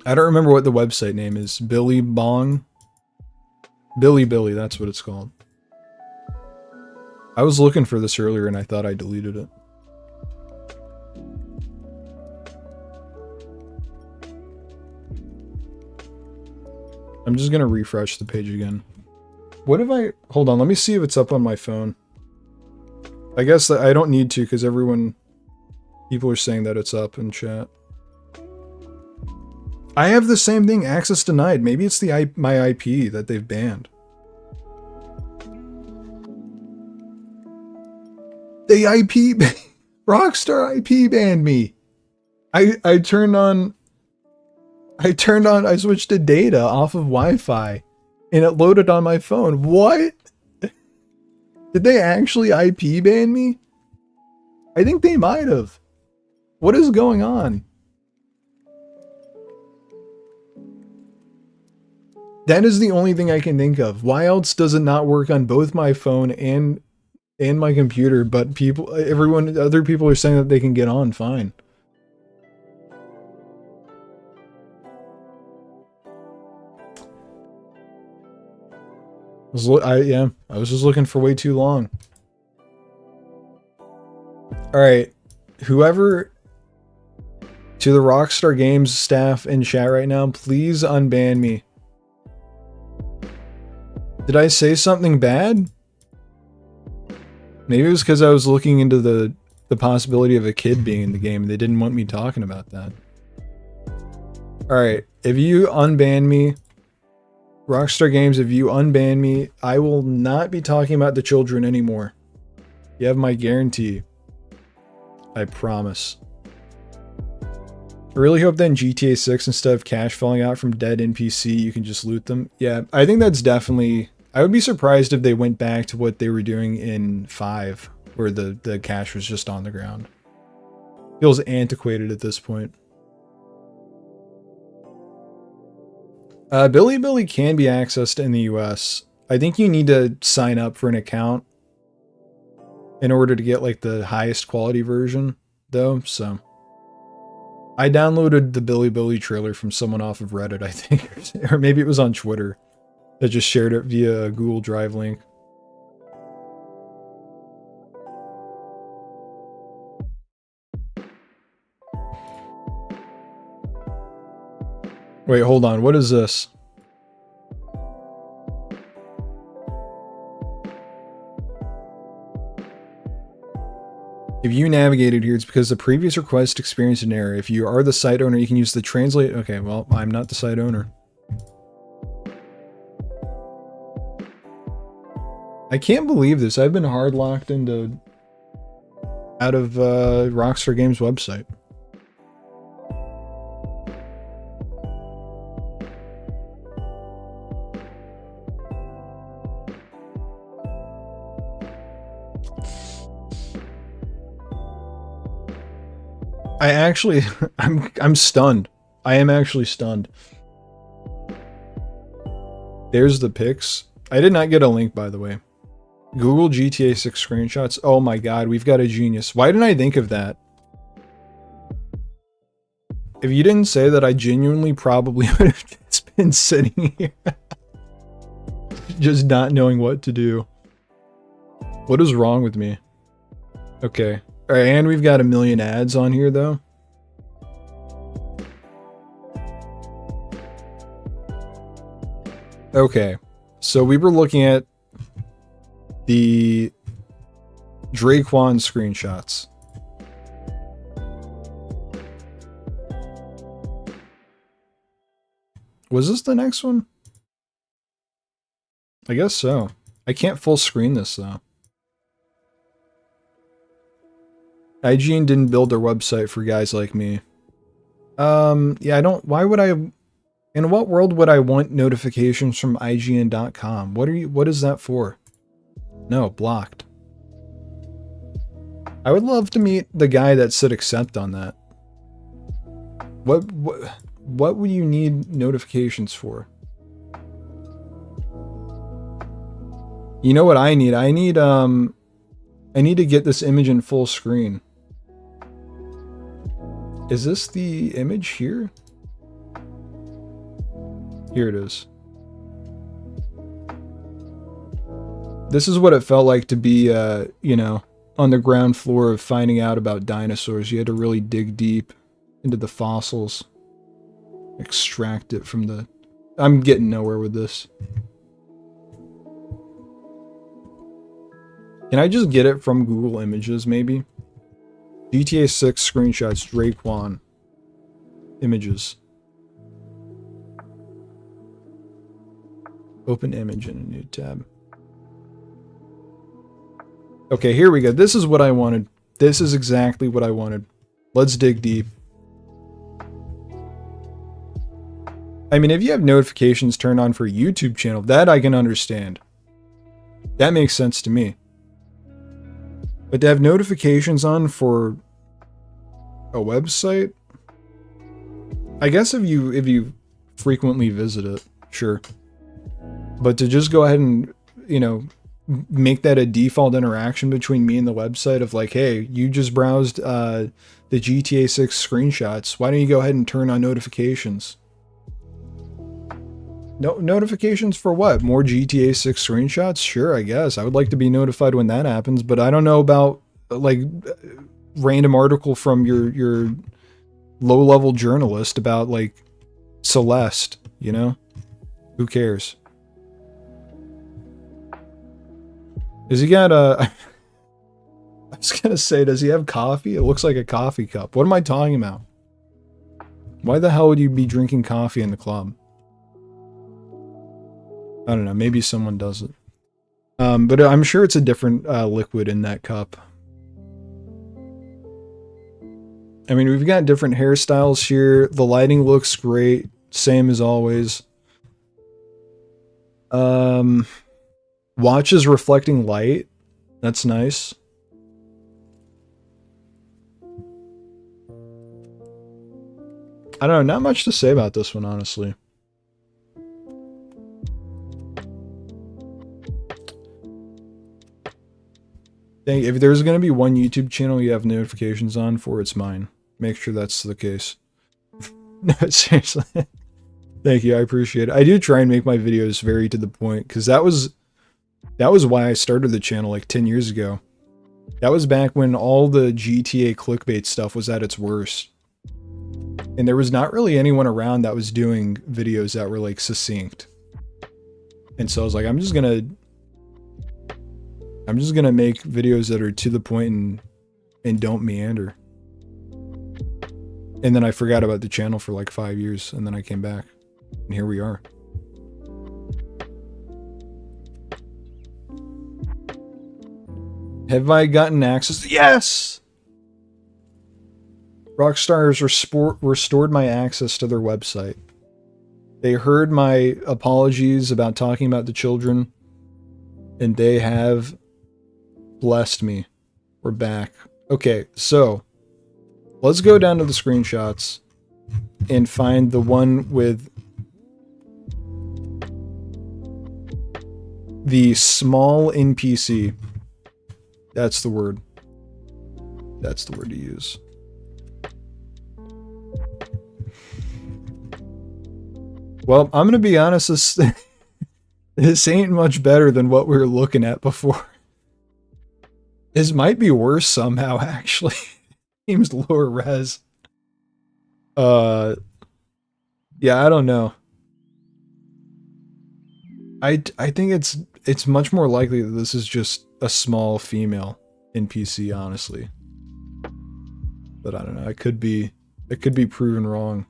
I don't remember what the website name is. Billy Bong? Billy, that's what it's called. I was looking for this earlier and I thought I deleted it. I'm just gonna refresh the page again. What if I... Hold on, let me see if it's up on my phone. I guess that I don't need to because people are saying that it's up in chat. I have the same thing, access denied. Maybe it's my IP that they've banned. They Rockstar IP banned me. I switched to data off of Wi-Fi and it loaded on my phone. What? Did they actually IP ban me? I think they might have. What is going on? That is the only thing I can think of. Why else does it not work on both my phone and my computer, but other people are saying that they can get on fine. I was just looking for way too long. Alright, whoever, to the Rockstar Games staff in chat right now, please unban me. Did I say something bad? Maybe it was because I was looking into the possibility of a kid being in the game and they didn't want me talking about that. Alright, if you unban me, Rockstar Games, if you unban me, I will not be talking about the children anymore. You have my guarantee. I promise. I really hope that in GTA 6, instead of cash falling out from dead NPC, you can just loot them. Yeah, I think that's definitely... I would be surprised if they went back to what they were doing in 5, where the cash was just on the ground. Feels antiquated at this point. Billy can be accessed in the US. I think you need to sign up for an account in order to get like the highest quality version, though, so... I downloaded the Billy trailer from someone off of Reddit, I think, or maybe it was on Twitter. That just shared it via a Google Drive link. Wait, hold on. What is this? If you navigated here, it's because the previous request experienced an error. If you are the site owner, you can use the translate. Okay, well, I'm not the site owner. I can't believe this. I've been hard locked out of Rockstar Games website. I'm stunned. I am actually stunned. There's the pics. I did not get a link, by the way. Google GTA 6 screenshots. Oh my god, we've got a genius. Why didn't I think of that? If you didn't say that, I genuinely probably would have just been sitting here. Just not knowing what to do. What is wrong with me? Okay. Alright, and we've got a million ads on here, though. Okay. So we were looking at the Draquan screenshots. Was this the next one? I guess so. I can't full screen this, though. IGN didn't build their website for guys like me. Yeah, I don't... Why would I... In what world would I want notifications from IGN.com? What is that for? No, blocked. I would love to meet the guy that said accept on that. What would you need notifications for? You know what I need? I need I need to get this image in full screen. Is this the image here? Here it is. This is what it felt like to be, you know, on the ground floor of finding out about dinosaurs. You had to really dig deep into the fossils. Extract it from the... I'm getting nowhere with this. Can I just get it from Google Images, maybe? GTA 6 screenshots, Draquan. Images. Open image in a new tab. Okay, here we go. This is what I wanted. This is exactly what I wanted. Let's dig deep. I mean, if you have notifications turned on for a YouTube channel, that I can understand. That makes sense to me. But to have notifications on for a website? I guess if you frequently visit it, sure. But to just go ahead and, you know, make that a default interaction between me and the website of like, hey, you just browsed the GTA 6 screenshots. Why don't you go ahead and turn on notifications? No notifications for what? More GTA 6 screenshots? Sure, I guess. I would like to be notified when that happens, but I don't know about like random article from your low-level journalist about like Celeste, you know? Who cares? Has he got a... I was gonna say, does he have coffee? It looks like a coffee cup. What am I talking about? Why the hell would you be drinking coffee in the club? I don't know. Maybe someone does it. But I'm sure it's a different liquid in that cup. I mean, we've got different hairstyles here. The lighting looks great. Same as always. Watch is reflecting light. That's nice. I don't know. Not much to say about this one, honestly. If there's going to be one YouTube channel you have notifications on for, it's mine. Make sure that's the case. No, seriously. Thank you, I appreciate it. I do try and make my videos very to the point, because that was why I started the channel like 10 years ago. That was back when all the GTA clickbait stuff was at its worst. And there was not really anyone around that was doing videos that were like succinct. And so I was like, I'm just gonna make videos that are to the point and don't meander. And then I forgot about the channel for like 5 years, and then I came back. And here we are. Have I gotten access? Yes! Rockstar has restored my access to their website. They heard my apologies about talking about the children, and they have blessed me. We're back. Okay, so let's go down to the screenshots and find the one with the small NPC. That's the word. That's the word to use. Well, I'm going to be honest, this ain't much better than what we were looking at before. This might be worse somehow, actually. Seems lower res. Yeah, I don't know. I think it's much more likely that this is just a small female NPC, honestly. But I don't know. It could be proven wrong.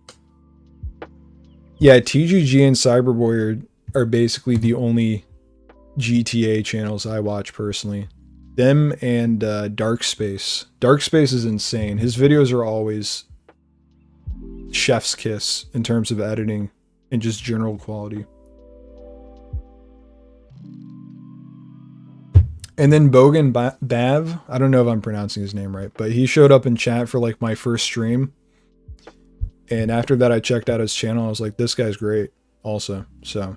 Yeah, TGG and Cyberboy are basically the only GTA channels I watch personally. Them and Darkspace. Darkspace is insane. His videos are always chef's kiss in terms of editing and just general quality. And then Bogan Bav, I don't know if I'm pronouncing his name right, but he showed up in chat for like my first stream. And after that, I checked out his channel. I was like, this guy's great also. So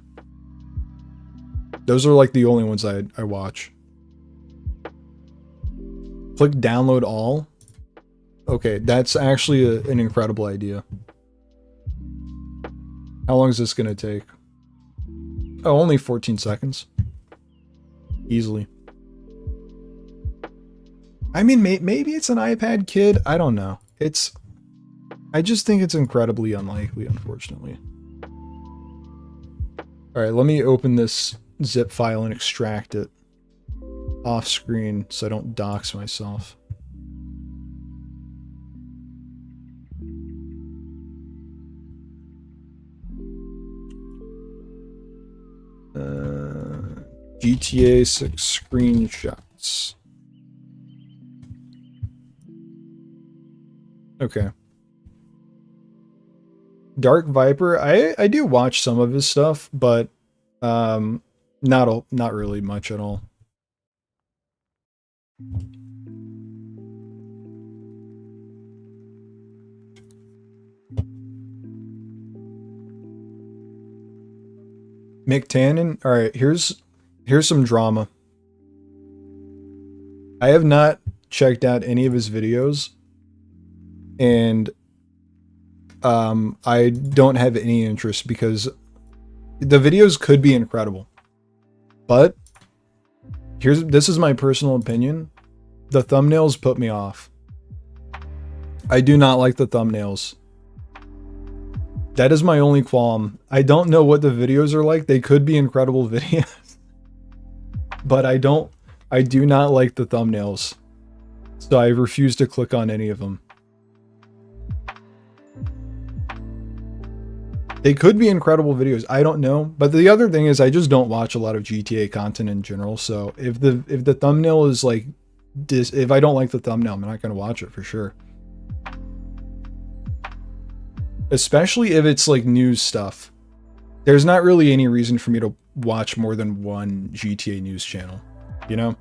those are like the only ones I watch. Click download all. Okay, that's actually an incredible idea. How long is this going to take? Oh, only 14 seconds. Easily. I mean, maybe it's an iPad kid. I don't know. I just think it's incredibly unlikely, unfortunately. All right, let me open this zip file and extract it off screen so I don't dox myself. GTA 6 screenshots. Okay. Dark Viper, I do watch some of his stuff, but not really much at all. McTannen, all right, here's some drama. I have not checked out any of his videos, and I don't have any interest because the videos could be incredible, but this is my personal opinion. The thumbnails put me off. I do not like the thumbnails. That is my only qualm. I don't know what the videos are like. They could be incredible videos, but I do not like the thumbnails. So I refuse to click on any of them. They could be incredible videos. I don't know. But the other thing is I just don't watch a lot of GTA content in general. So if the thumbnail is like this, if I don't like the thumbnail, I'm not going to watch it for sure. Especially if it's like news stuff. There's not really any reason for me to watch more than one GTA news channel, you know?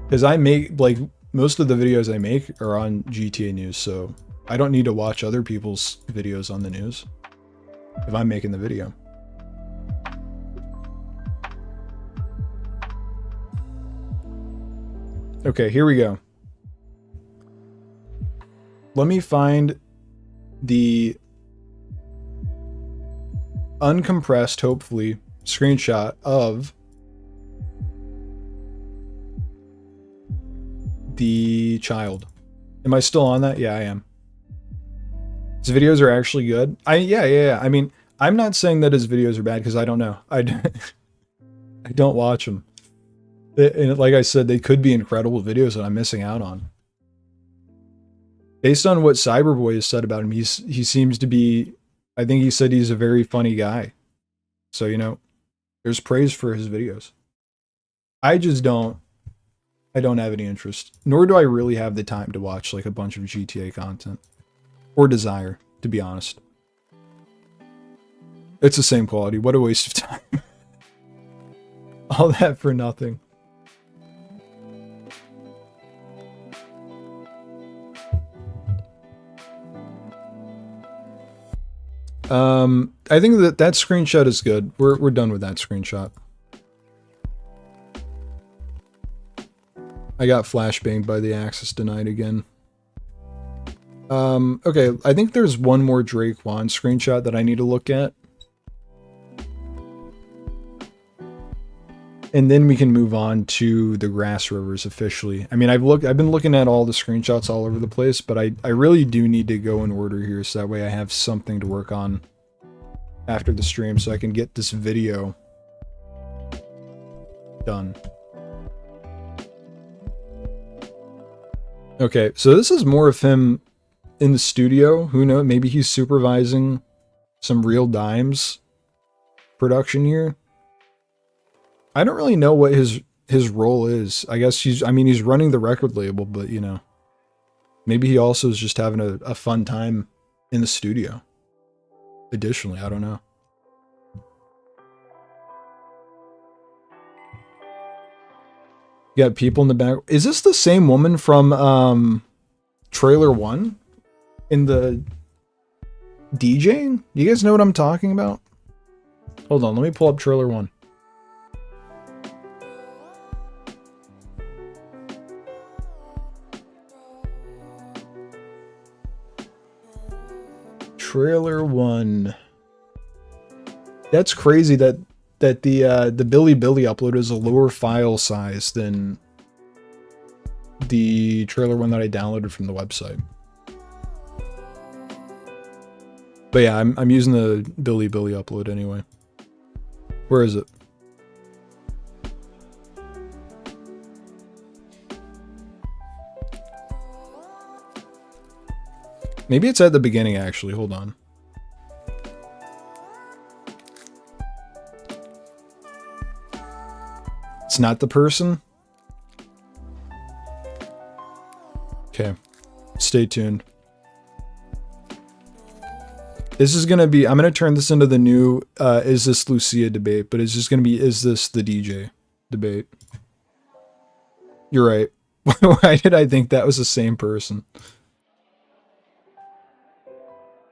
Because I make, like, most of the videos I make are on GTA news, so I don't need to watch other people's videos on the news if I'm making the video. Okay, here we go. Let me find the uncompressed, hopefully, screenshot of the child. Am I still on that? Yeah, I am. His videos are actually good. Yeah. I mean, I'm not saying that his videos are bad because I don't know. I don't watch them. And like I said, they could be incredible videos that I'm missing out on. Based on what Cyberboy has said about him, he seems to be, I think he said he's a very funny guy. So, you know, there's praise for his videos. I don't have any interest. Nor do I really have the time to watch like a bunch of GTA content. Or desire, to be honest. It's the same quality. What a waste of time. All that for nothing. I think that screenshot is good. We're done with that screenshot. I got flashbanged by the access denied again. Okay, I think there's one more Draquan screenshot that I need to look at. And then we can move on to the Grass Rivers officially. I mean, I've been looking at all the screenshots all over the place, but I really do need to go in order here so that way I have something to work on after the stream so I can get this video done. Okay, so this is more of him in the studio. Who knows? Maybe he's supervising some Real Dimes production here. I don't really know what his role is. I guess he's running the record label, but you know, maybe he also is just having a fun time in the studio. Additionally, I don't know. You got people in the back. Is this the same woman from trailer 1 in the DJing? You guys know what I'm talking about? Hold on, let me pull up trailer 1. Trailer 1. That's crazy that the Billy upload is a lower file size than the trailer 1 that I downloaded from the website. But yeah, I'm using the Billy upload anyway. Where is it? Maybe it's at the beginning, actually. Hold on. It's not the person? Okay. Stay tuned. This is going to be... I'm going to turn this into the new Is This Lucia debate, but it's just going to be Is This the DJ debate. You're right. Why did I think that was the same person?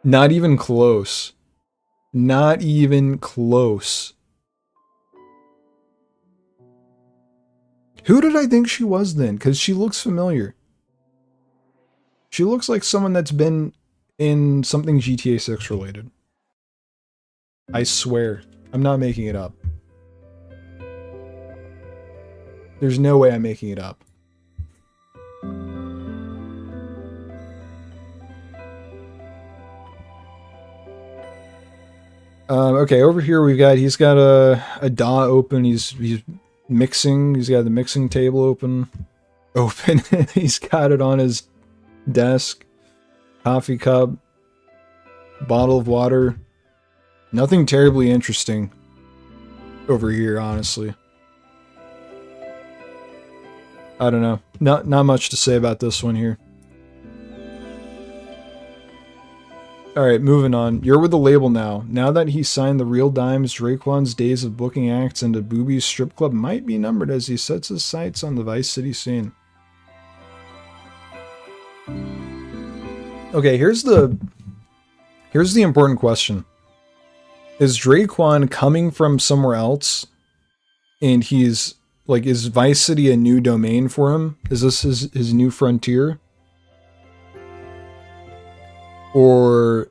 Not even close. Not even close. Who did I think she was then? Because she looks familiar. She looks like someone that's been in something GTA 6 related. I swear. I'm not making it up. There's no way I'm making it up. Okay, over here he's got a DAW open. He's mixing. He's got the mixing table open. He's got it on his desk. Coffee cup. Bottle of water. Nothing terribly interesting over here, honestly. I don't know. Not much to say about this one here. Alright, moving on. You're with the label now. Now that he signed the Real Dimes, Draquan's days of booking acts into Booby's strip club might be numbered as he sets his sights on the Vice City scene. Okay, here's the important question. Is Draquan coming from somewhere else? And he's, like, is Vice City a new domain for him? Is this his new frontier? Or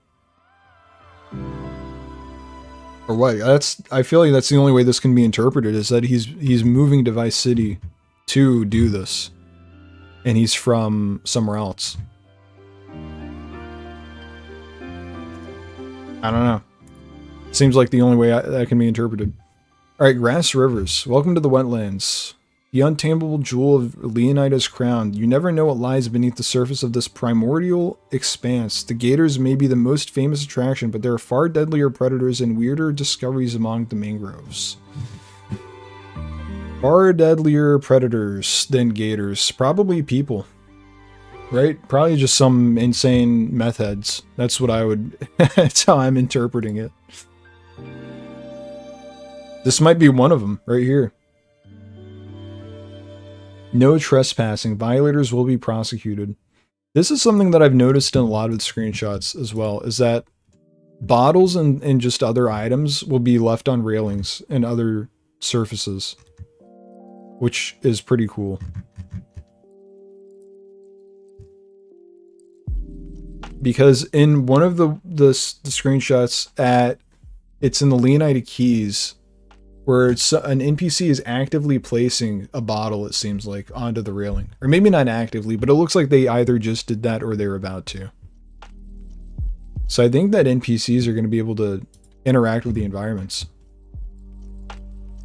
what? I feel like that's the only way this can be interpreted, is that he's moving to Vice City to do this, and he's from somewhere else. I don't know. Seems like the only way that can be interpreted. All right, Grass Rivers. Welcome to the wetlands. The untamable jewel of Leonida's crown. You never know what lies beneath the surface of this primordial expanse. The gators may be the most famous attraction, but there are far deadlier predators and weirder discoveries among the mangroves. Far deadlier predators than gators. Probably people. Right? Probably just some insane meth heads. That's what I would... That's how I'm interpreting it. This might be one of them, right here. No trespassing. Violators will be prosecuted. This is something that I've noticed in a lot of the screenshots as well, is that bottles and just other items will be left on railings and other surfaces, which is pretty cool. Because in one of the screenshots it's in the Leonida Keys, where an NPC is actively placing a bottle, it seems like, onto the railing. Or maybe not actively, but it looks like they either just did that or they're about to. So I think that NPCs are going to be able to interact with the environments.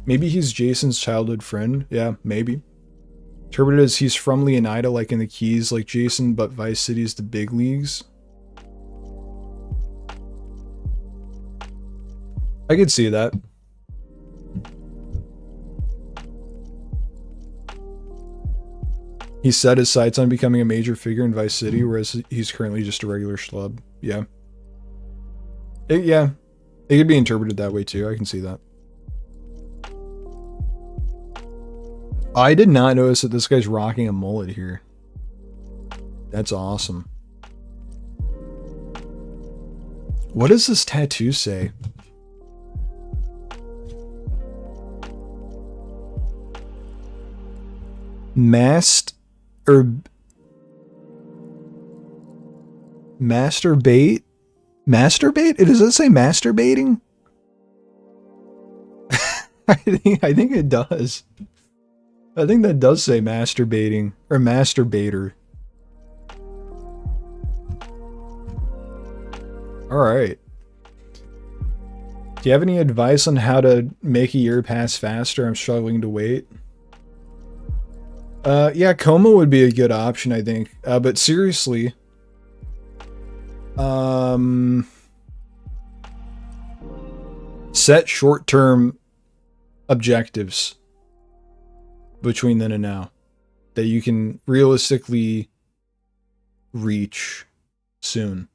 Maybe he's Jason's childhood friend. Yeah, maybe. Interpreted as he's from Leonida, like in the Keys, like Jason, but Vice City's the big leagues. I could see that. He set his sights on becoming a major figure in Vice City, whereas he's currently just a regular schlub. Yeah. Yeah. It could be interpreted that way too. I can see that. I did not notice that this guy's rocking a mullet here. That's awesome. What does this tattoo say? Masturbate Masturbate? Does it say masturbating? I think it does. I think that does say masturbating or masturbator. All right. Do you have any advice on how to make a year pass faster? I'm struggling to wait. Yeah, coma would be a good option, I think. But seriously, set short-term objectives between then and now that you can realistically reach soon.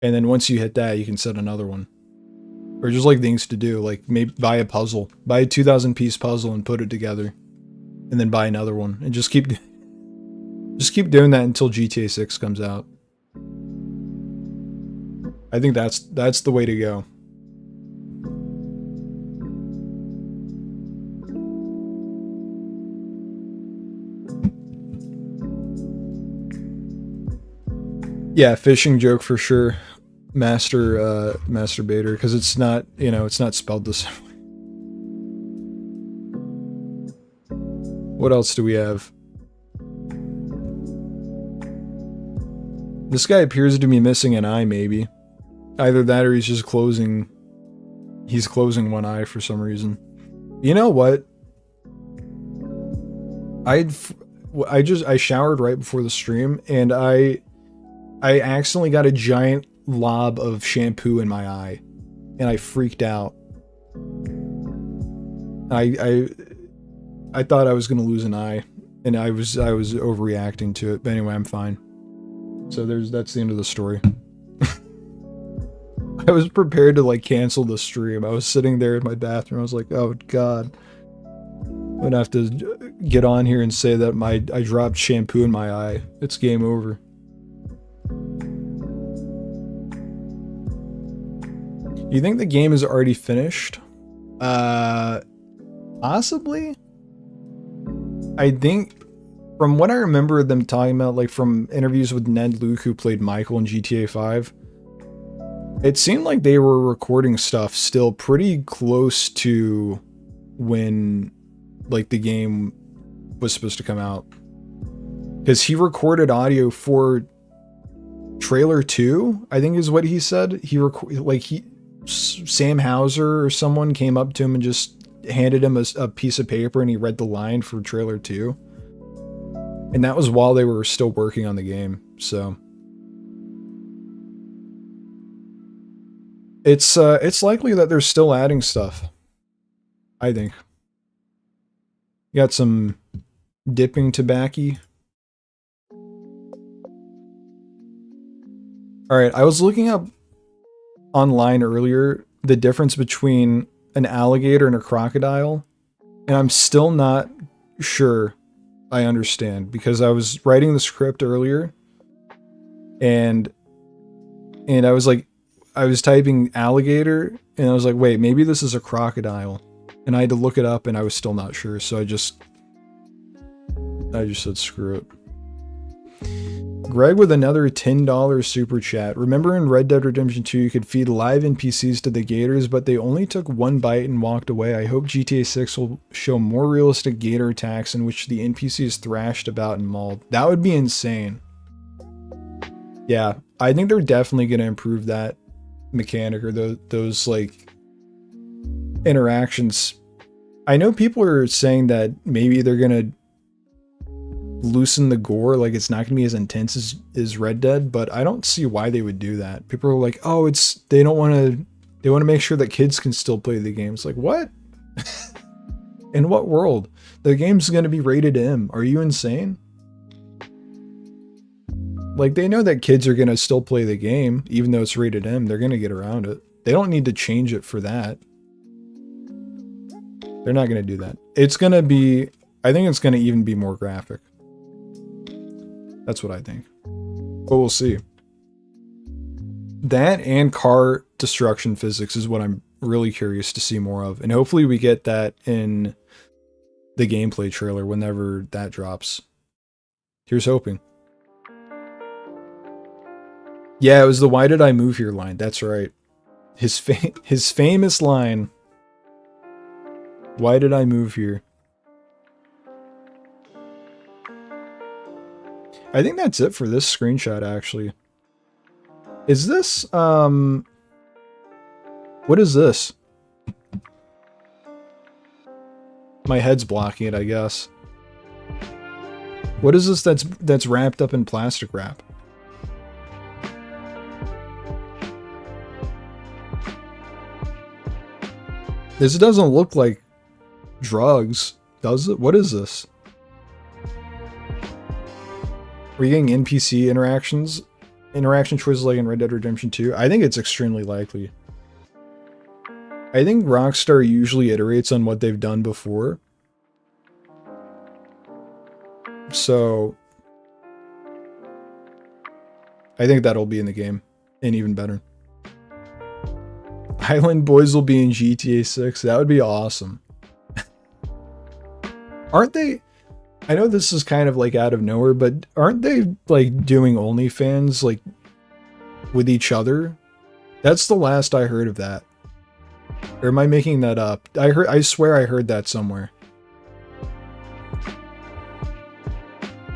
And then once you hit that, you can set another one. Or just like things to do, like maybe buy a puzzle. Buy a 2,000 piece puzzle and put it together. And then buy another one. And just keep doing that until GTA 6 comes out. I think that's the way to go. Yeah, fishing joke for sure. Masturbator, because it's not, you know, it's not spelled the same way. What else do we have? This guy appears to be missing an eye, maybe. Either that or he's just closing. He's closing one eye for some reason. You know what? I showered right before the stream, and I accidentally got a giant lob of shampoo in my eye, and I freaked out. I thought I was gonna lose an eye, and I was overreacting to it. But anyway, I'm fine. So that's the end of the story. I was prepared to like cancel the stream. I was sitting there in my bathroom. I was like, oh god, I'm gonna have to get on here and say that I dropped shampoo in my eye. It's game over. You think the game is already finished? Possibly. I think, from what I remember them talking about, like from interviews with Ned Luke, who played Michael in GTA 5, it seemed like they were recording stuff still pretty close to when, like, the game was supposed to come out. Because he recorded audio for trailer 2, I think is what he said. Sam Hauser or someone came up to him and just handed him a piece of paper, and he read the line for trailer 2. And that was while they were still working on the game, so it's likely that they're still adding stuff, I think. You got some dipping tobacco. Alright, I was looking up online earlier the difference between an alligator and a crocodile, and I'm still not sure I understand, because I was writing the script earlier and I was like, I was typing alligator and I was like, wait, maybe this is a crocodile, and I had to look it up and I was still not sure, so I just said screw it. Greg with another $10 super chat. Remember in Red Dead Redemption 2 you could feed live NPCs to the gators, but they only took one bite and walked away. I hope GTA 6 will show more realistic gator attacks in which the NPCs thrashed about and mauled. That would be insane. Yeah, I think they're definitely going to improve that mechanic, or those like interactions. I know people are saying that maybe they're going to loosen the gore, like it's not going to be as intense as Red Dead, but I don't see why they would do that. People are like, oh, they want to make sure that kids can still play the game. It's like, what? In what world? The game's going to be rated M. Are you insane? Like, they know that kids are going to still play the game, even though it's rated M. They're going to get around it. They don't need to change it for that. They're not going to do that. It's going to be, I think it's going to even be more graphic. That's what I think. But we'll see. That and car destruction physics is what I'm really curious to see more of. And hopefully we get that in the gameplay trailer, whenever that drops. Here's hoping. Yeah, it was the "Why did I move here" line. That's right. His famous line. Why did I move here? I think that's it for this screenshot, actually. Is this, what is this? My head's blocking it, I guess. What is this that's wrapped up in plastic wrap? This doesn't look like drugs, does it? What is this? Are you getting NPC interaction choices like in Red Dead Redemption 2? I think it's extremely likely. I think Rockstar usually iterates on what they've done before. So I think that'll be in the game, and even better. Island Boys will be in GTA 6. That would be awesome. Aren't they? I know this is kind of like out of nowhere, but aren't they like doing OnlyFans like with each other? That's the last I heard of that. Or am I making that up? I swear I heard that somewhere.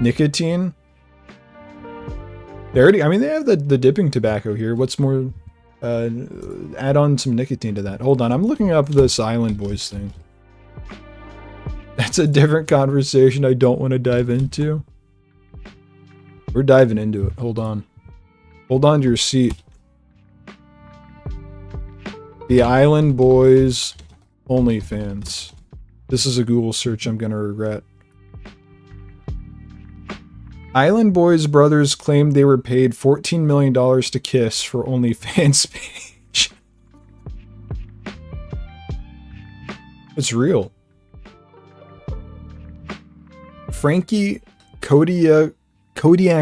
Nicotine? They already, I mean, they have the dipping tobacco here. What's more, add on some nicotine to that. Hold on, I'm looking up this Island Boys thing. That's a different conversation I don't want to dive into. We're diving into it. Hold on. Hold on to your seat. The Island Boys OnlyFans. This is a Google search I'm going to regret. Island Boys brothers claimed they were paid $14 million to kiss for OnlyFans page. It's real. Frankie Kodiak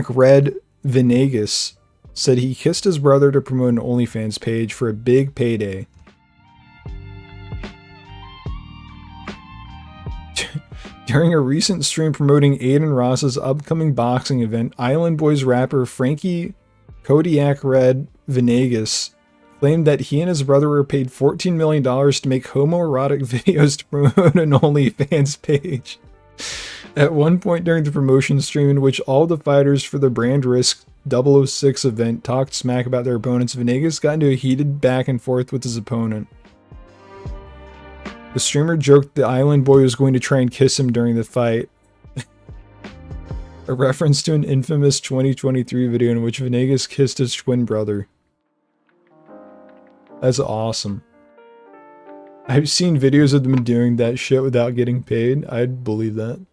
Red Venegas said he kissed his brother to promote an OnlyFans page for a big payday. During a recent stream promoting Aiden Ross's upcoming boxing event, Island Boys rapper Frankie Kodiak Red Venegas claimed that he and his brother were paid $14 million to make homoerotic videos to promote an OnlyFans page. At one point during the promotion stream in which all the fighters for the Brand Risk 006 event talked smack about their opponents, Venegas got into a heated back and forth with his opponent. The streamer joked the Island Boy was going to try and kiss him during the fight. A reference to an infamous 2023 video in which Venegas kissed his twin brother. That's awesome. I've seen videos of them doing that shit without getting paid. I'd believe that.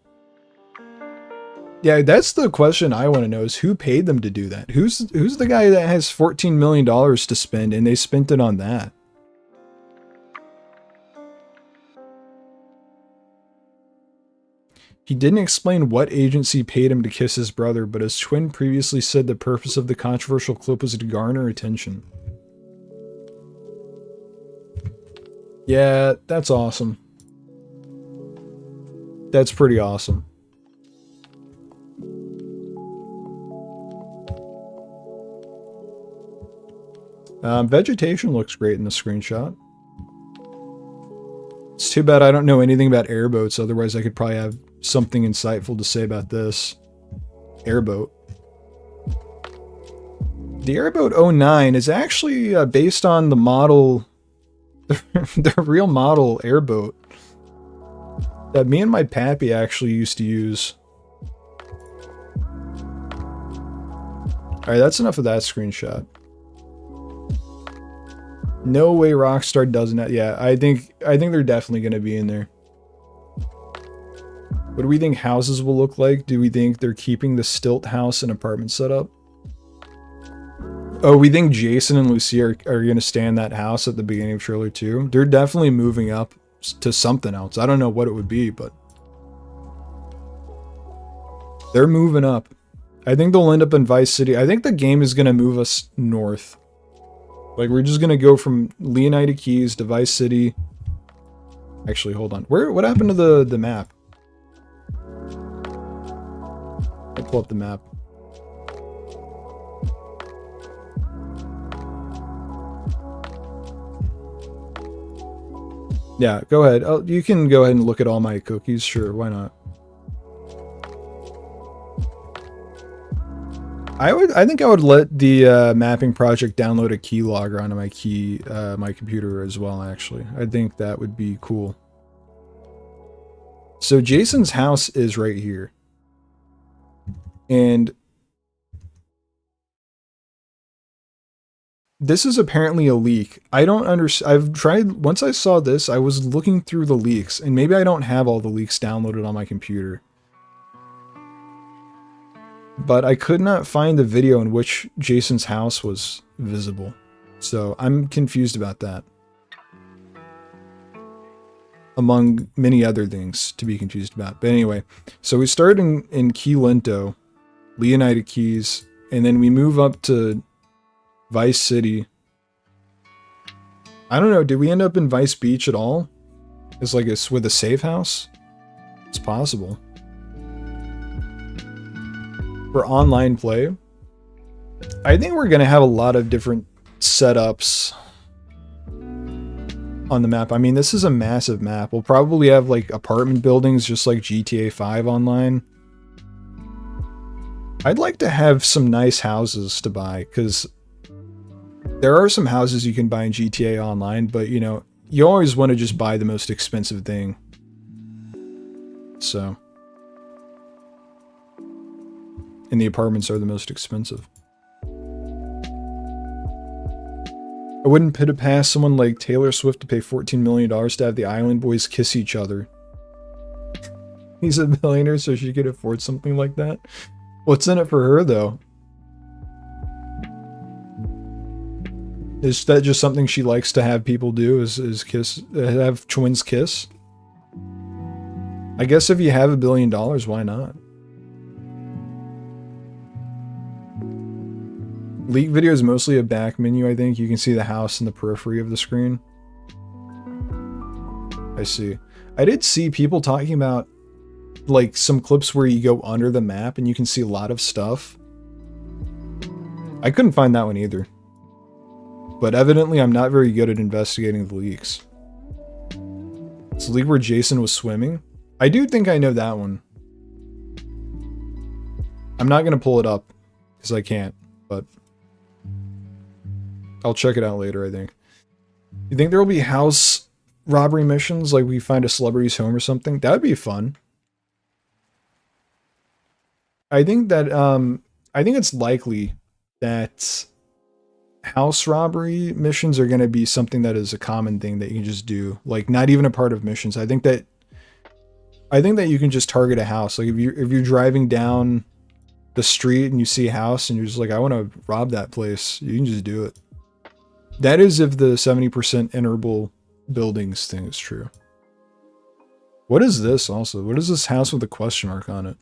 Yeah, that's the question I want to know is who paid them to do that? Who's the guy that has $14 million to spend and they spent it on that? He didn't explain what agency paid him to kiss his brother, but his twin previously said the purpose of the controversial clip was to garner attention. Yeah, that's awesome. That's pretty awesome. Vegetation looks great in the screenshot. It's too bad I don't know anything about airboats, otherwise I could probably have something insightful to say about this. Airboat. The Airboat 09 is actually based on the model, the real model airboat that me and my pappy actually used to use. Alright, that's enough of that screenshot. No way Rockstar doesn't have, yeah, I think they're definitely going to be in there. What do we think houses will look like? Do we think they're keeping the stilt house and apartment setup? Oh, we think Jason and Lucy are going to stay in that house at the beginning of trailer 2. They're definitely moving up to something else. I don't know what it would be, but they're moving up. I think they'll end up in Vice City. I think the game is going to move us north. Like, we're just going to go from Leonida Keys to Vice City. Actually, hold on. What happened to the map? I'll pull up the map. Yeah, go ahead. Oh, you can go ahead and look at all my cookies. Sure, why not? I think I would let the mapping project download a keylogger onto my computer as well, actually. I think that would be cool. So Jason's house is right here. And this is apparently a leak. I don't understand. I've tried, once I saw this, I was looking through the leaks, and maybe I don't have all the leaks downloaded on my computer. But I could not find the video in which Jason's house was visible. So I'm confused about that. Among many other things to be confused about. But anyway, so we start in Key Linto, Leonida Keys, and then we move up to Vice City. I don't know, did we end up in Vice Beach at all? It's like with a safe house? It's possible. For online play, I think we're gonna have a lot of different setups on the map. I mean, this is a massive map. We'll probably have like apartment buildings just like GTA 5 online. I'd like to have some nice houses to buy, because there are some houses you can buy in GTA Online, but you know, you always want to just buy the most expensive thing. So. And the apartments are the most expensive. I wouldn't put it past someone like Taylor Swift to pay $14 million to have the Island Boys kiss each other. He's a billionaire, so she could afford something like that. What's in it for her, though? Is that just something she likes to have people do? Is kiss, have twins kiss? I guess if you have $1 billion, why not? Leak video is mostly a back menu, I think. You can see the house in the periphery of the screen. I see. I did see people talking about like some clips where you go under the map and you can see a lot of stuff. I couldn't find that one either. But evidently I'm not very good at investigating the leaks. It's a leak where Jason was swimming. I do think I know that one. I'm not going to pull it up because I can't, but I'll check it out later, I think. You think there will be house robbery missions, like we find a celebrity's home or something? That would be fun. I think that, I think it's likely that house robbery missions are going to be something that is a common thing that you can just do. Like, not even a part of missions. I think that you can just target a house. Like, if you're driving down the street and you see a house and you're just like, I want to rob that place, you can just do it. That is if the 70% interval buildings thing is true. What is this also? What is this house with a question mark on it?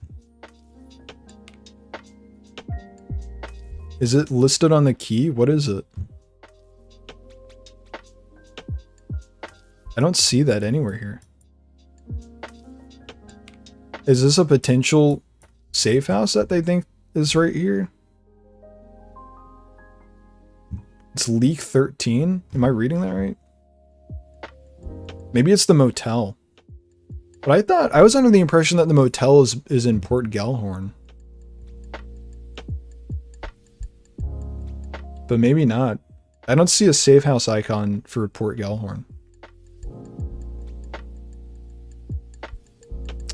Is it listed on the key? What is it? I don't see that anywhere here. Is this a potential safe house that they think is right here? It's leak 13. Am I reading that right? Maybe it's the motel. But I was under the impression that the motel is in Port Gellhorn. But maybe not. I don't see a safe house icon for Port Gellhorn.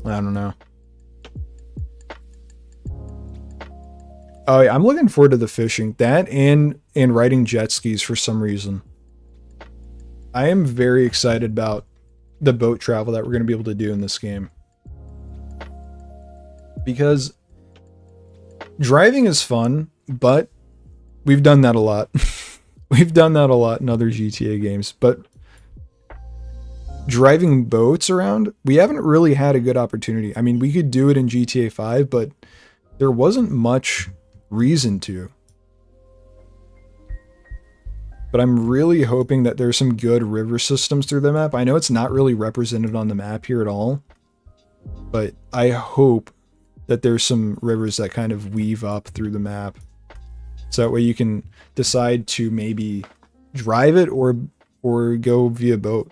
I don't know. Oh yeah, I'm looking forward to the fishing. That and riding jet skis for some reason. I am very excited about the boat travel that we're going to be able to do in this game. Because driving is fun, but we've done that a lot. We've done that a lot in other GTA games, but driving boats around, we haven't really had a good opportunity. I mean, we could do it in GTA 5, but there wasn't much reason to. But I'm really hoping that there's some good river systems through the map. I know it's not really represented on the map here at all, but I hope that there's some rivers that kind of weave up through the map. So that way you can decide to maybe drive it or go via boat.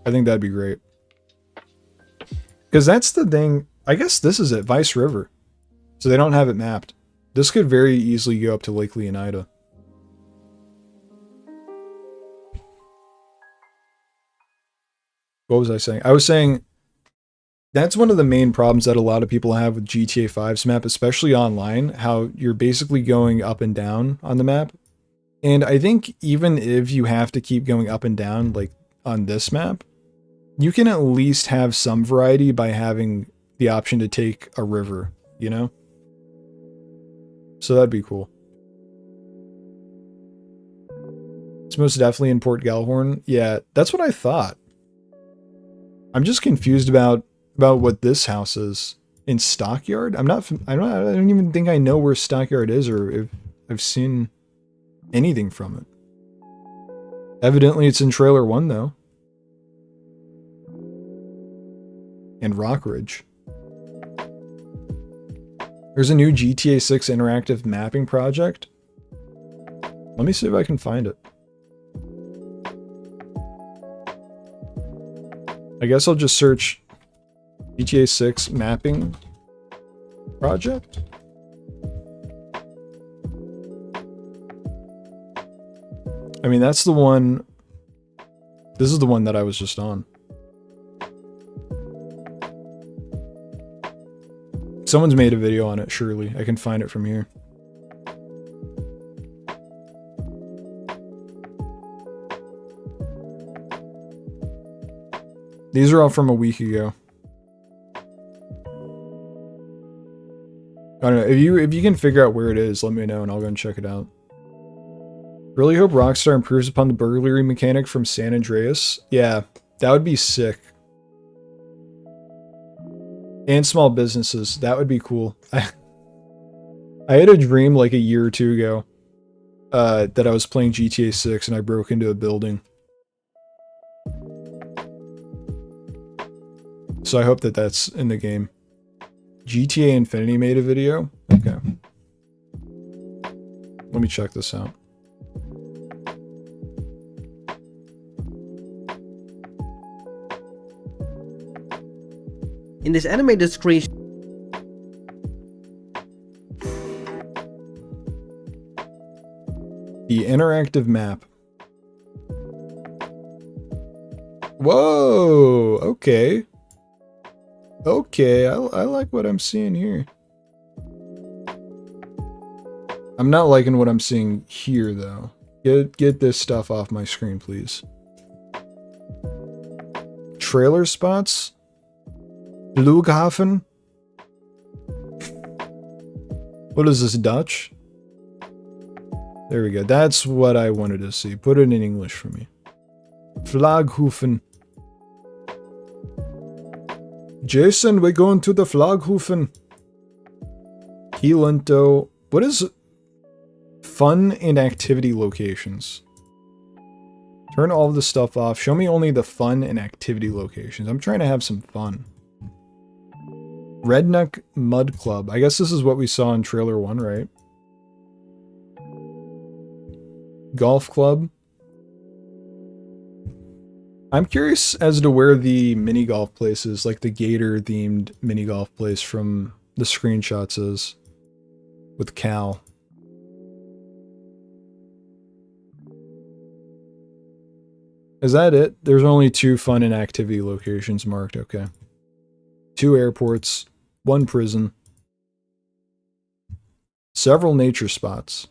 I think that'd be great. Because that's the thing. I guess this is it, Vice River. So they don't have it mapped. This could very easily go up to Lake Leonida. What was I saying? I was saying that's one of the main problems that a lot of people have with GTA 5's map, especially online, how you're basically going up and down on the map. And I think even if you have to keep going up and down, like on this map, you can at least have some variety by having the option to take a river, you know? So that'd be cool. It's most definitely in Port Gellhorn. Yeah, that's what I thought. I'm just confused about what this house is in Stockyard. I don't even think I know where Stockyard is or if I've seen anything from it. Evidently it's in Trailer 1 though. And Rockridge. There's a new GTA 6 interactive mapping project. Let me see if I can find it. I guess I'll just search GTA 6 mapping project. I mean, that's the one. This is the one that I was just on. Someone's made a video on it, surely. I can find it from here. These are all from a week ago. I don't know. If you can figure out where it is, let me know and I'll go and check it out. Really hope Rockstar improves upon the burglary mechanic from San Andreas. Yeah, that would be sick. And small businesses. That would be cool. I had a dream like a year or two ago that I was playing GTA 6 and I broke into a building. So I hope that that's in the game. GTA Infinity made a video? Okay. Let me check this out. In this animated screenshot, the interactive map. Whoa, okay. Okay, I like what I'm seeing here. I'm not liking what I'm seeing here, though. Get this stuff off my screen, please. Trailer spots? Flughafen? What is this, Dutch? There we go. That's what I wanted to see. Put it in English for me. Flaghofen. Jason, we're going to the Flaghofen. Kielento. What is fun and activity locations? Turn all of the stuff off. Show me only the fun and activity locations. I'm trying to have some fun. Redneck Mud Club. I guess this is what we saw in Trailer 1, right? Golf Club. I'm curious as to where the mini golf place is, like the gator themed mini golf place from the screenshots is with Cal. Is that it? There's only 2 fun and activity locations marked. Okay. 2 airports, 1 prison, several nature spots,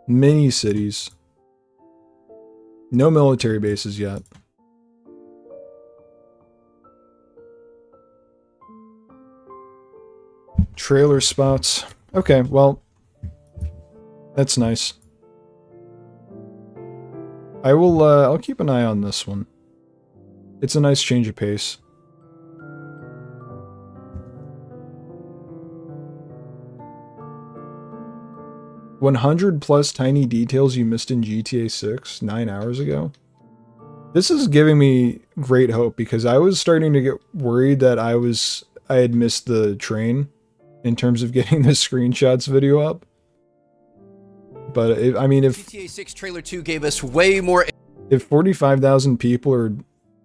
mini cities. No military bases yet. Trailer spots. Okay, well, that's nice. I'll keep an eye on this one. It's a nice change of pace. +100 tiny details you missed in GTA 6 9 hours ago. This is giving me great hope because I was starting to get worried that I had missed the train in terms of getting the screenshots video up. But I mean, if GTA 6 Trailer 2 gave us way more If 45,000 people are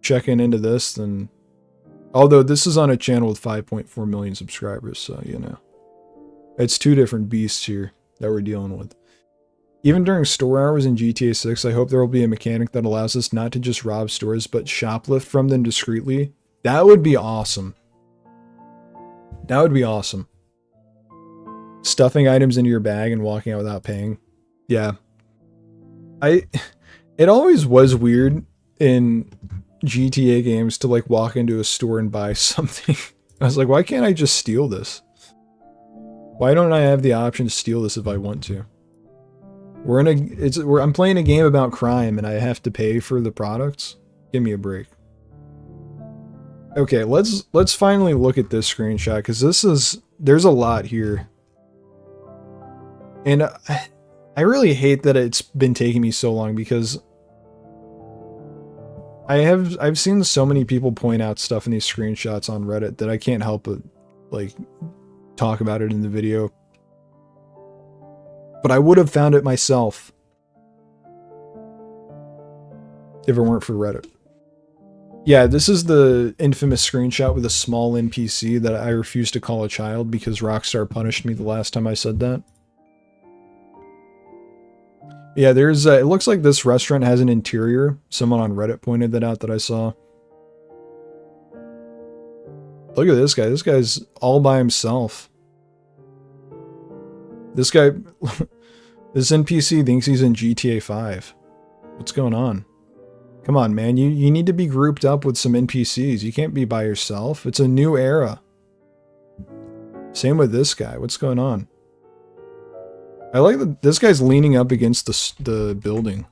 checking into this, then... Although this is on a channel with 5.4 million subscribers, so, you know. It's two different beasts here that we're dealing with. Even during store hours in GTA 6, I hope there will be a mechanic that allows us not to just rob stores, but shoplift from them discreetly. That would be awesome. That would be awesome. Stuffing items into your bag and walking out without paying. Yeah. It always was weird in GTA games to like walk into a store and buy something. I was like, why can't I just steal this? Why don't I have the option to steal this if I want to? I'm playing a game about crime and I have to pay for the products? Give me a break. Okay, let's finally look at this screenshot, because there's a lot here. And I really hate that it's been taking me so long, because I've seen so many people point out stuff in these screenshots on Reddit that I can't help but like talk about it in the video. But I would have found it myself if it weren't for Reddit. Yeah, this is the infamous screenshot with a small NPC that I refused to call a child because Rockstar punished me the last time I said that. Yeah, there's it looks like this restaurant has an interior. Someone on Reddit pointed that out that I saw. Look at this guy. This guy's all by himself. This guy, this NPC thinks he's in GTA 5. What's going on? Come on, man. You need to be grouped up with some NPCs. You can't be by yourself. It's a new era. Same with this guy. What's going on? I like that this guy's leaning up against the building.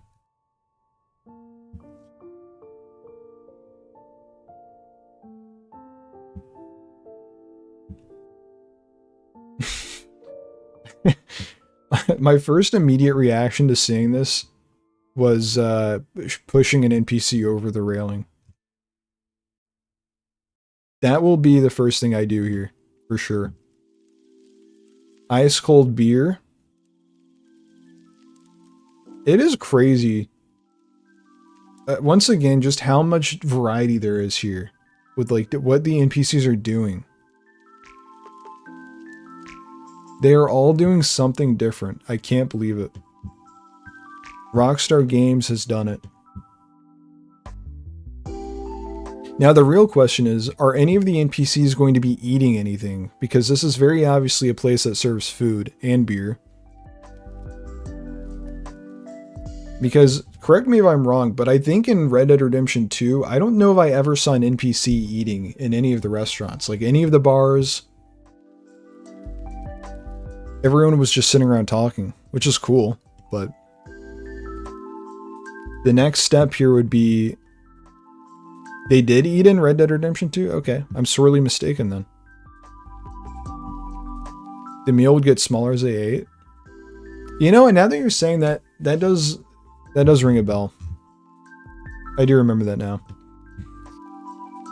My first immediate reaction to seeing this was pushing an NPC over the railing. That will be the first thing I do here, for sure. Ice cold beer. It is crazy. Once again, just how much variety there is here with like what the NPCs are doing. They are all doing something different. I can't believe it. Rockstar Games has done it. Now the real question is, are any of the NPCs going to be eating anything? Because this is very obviously a place that serves food and beer. Because, correct me if I'm wrong, but I think in Red Dead Redemption 2, I don't know if I ever saw an NPC eating in any of the restaurants. Like any of the bars. Everyone was just sitting around talking, which is cool, but the next step here would be they did eat in Red Dead Redemption 2? Okay, I'm sorely mistaken then. The meal would get smaller as they ate. You know, and now that you're saying that, that does ring a bell. I do remember that now.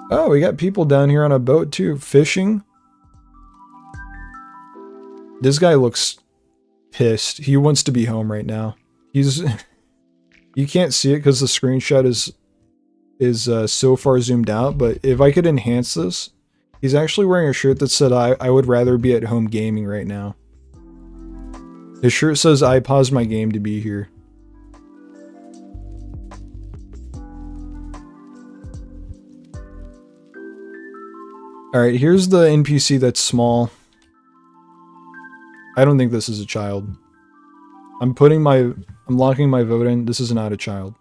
Oh, we got people down here on a boat too, fishing. This guy looks pissed. He wants to be home right now. He's... You can't see it because the screenshot is so far zoomed out, but if I could enhance this, he's actually wearing a shirt that said, I would rather be at home gaming right now. His shirt says, I paused my game to be here. Alright, here's the NPC that's small. I don't think this is a child. I'm locking my vote in. This is not a child.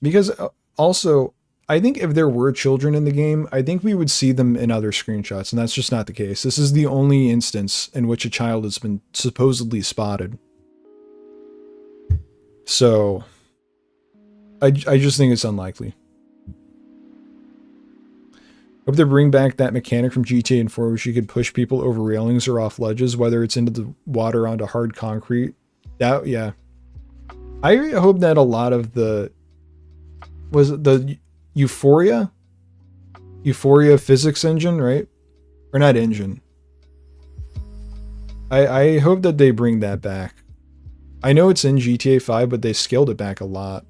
Because also, I think if there were children in the game, I think we would see them in other screenshots, and that's just not the case. This is the only instance in which a child has been supposedly spotted. So, I just think it's unlikely. Hope they bring back that mechanic from GTA 4 where she could push people over railings or off ledges, whether it's into the water onto hard concrete. That, yeah. I hope that a lot of the... Was it the Euphoria physics engine, right? Or not engine. I hope that they bring that back. I know it's in GTA 5, but they scaled it back a lot.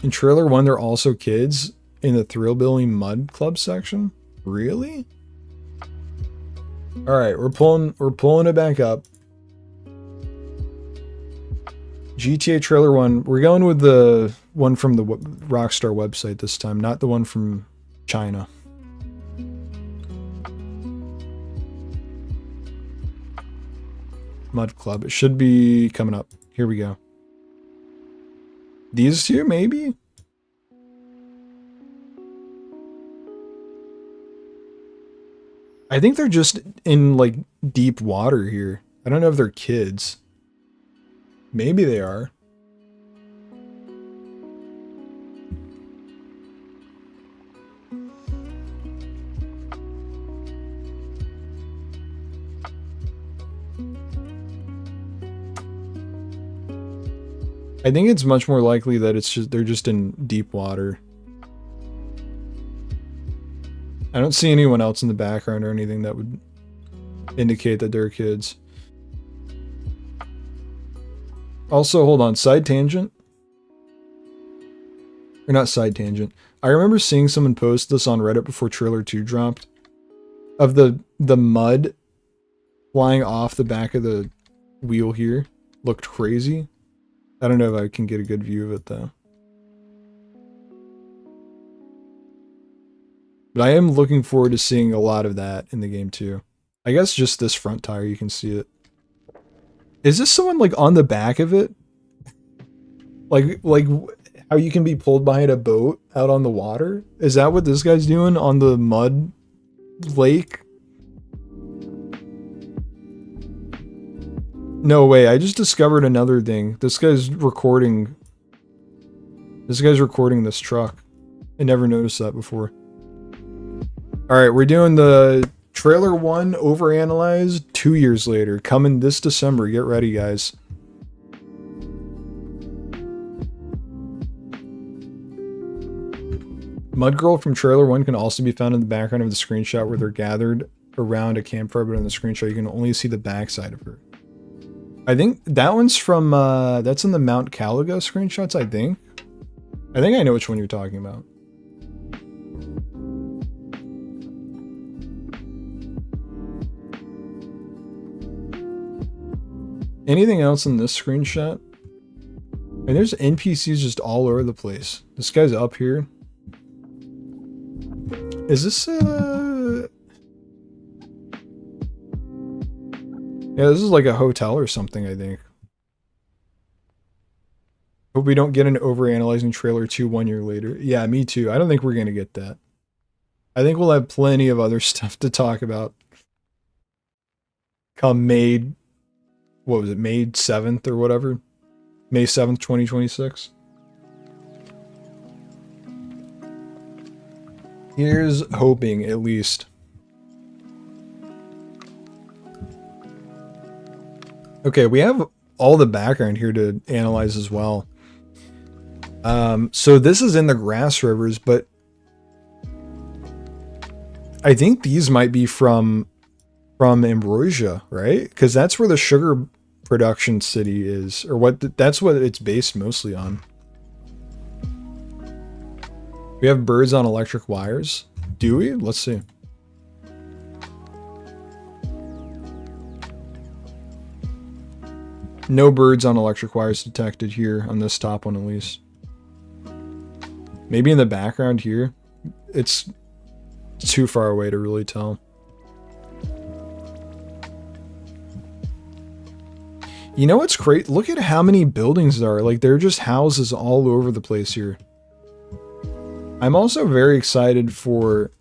In trailer 1, they're also kids in the Thrill Building Mud Club section. Really? All right, we're pulling it back up. GTA trailer 1. We're going with the one from the Rockstar website this time, not the one from China. Mud Club. It should be coming up. Here we go. These two, maybe? I think they're just in, like, deep water here. I don't know if they're kids. Maybe they are. I think it's much more likely that they're just in deep water. I don't see anyone else in the background or anything that would indicate that they're kids. Also, hold on, side tangent? Or not side tangent. I remember seeing someone post this on Reddit before trailer 2 dropped. Of the mud flying off the back of the wheel here. Looked crazy. I don't know if I can get a good view of it though. But I am looking forward to seeing a lot of that in the game too. I guess just this front tire, you can see it. Is this someone like on the back of it? Like how you can be pulled behind a boat out on the water? Is that what this guy's doing on the mud lake? No way, I just discovered another thing. This guy's recording this truck. I never noticed that before. Alright, we're doing the trailer 1 overanalyzed 2 years later. Coming this December. Get ready, guys. Mud Girl from trailer 1 can also be found in the background of the screenshot where they're gathered around a campfire, but in the screenshot you can only see the backside of her. I think that one's from, that's in the Mount Caliga screenshots, I think. I think I know which one you're talking about. Anything else in this screenshot? And there's NPCs just all over the place. This guy's up here. Is this, yeah, this is like a hotel or something, I think. Hope we don't get an overanalyzing trailer 2 1 year later. Yeah, me too. I don't think we're gonna get that. I think we'll have plenty of other stuff to talk about. Come May, what was it, May 7th or whatever? May 7th, 2026. Here's hoping, at least. Okay, we have all the background here to analyze as well. So this is in the grass rivers, but I think these might be from Ambrosia, right? Because that's where the sugar production city is, or that's what it's based mostly on. We have birds on electric wires. Do we? Let's see. No birds on electric wires detected here on this top one, at least. Maybe in the background here. It's too far away to really tell. You know what's great? Look at how many buildings there are. Like, they're just houses all over the place here. I'm also very excited for...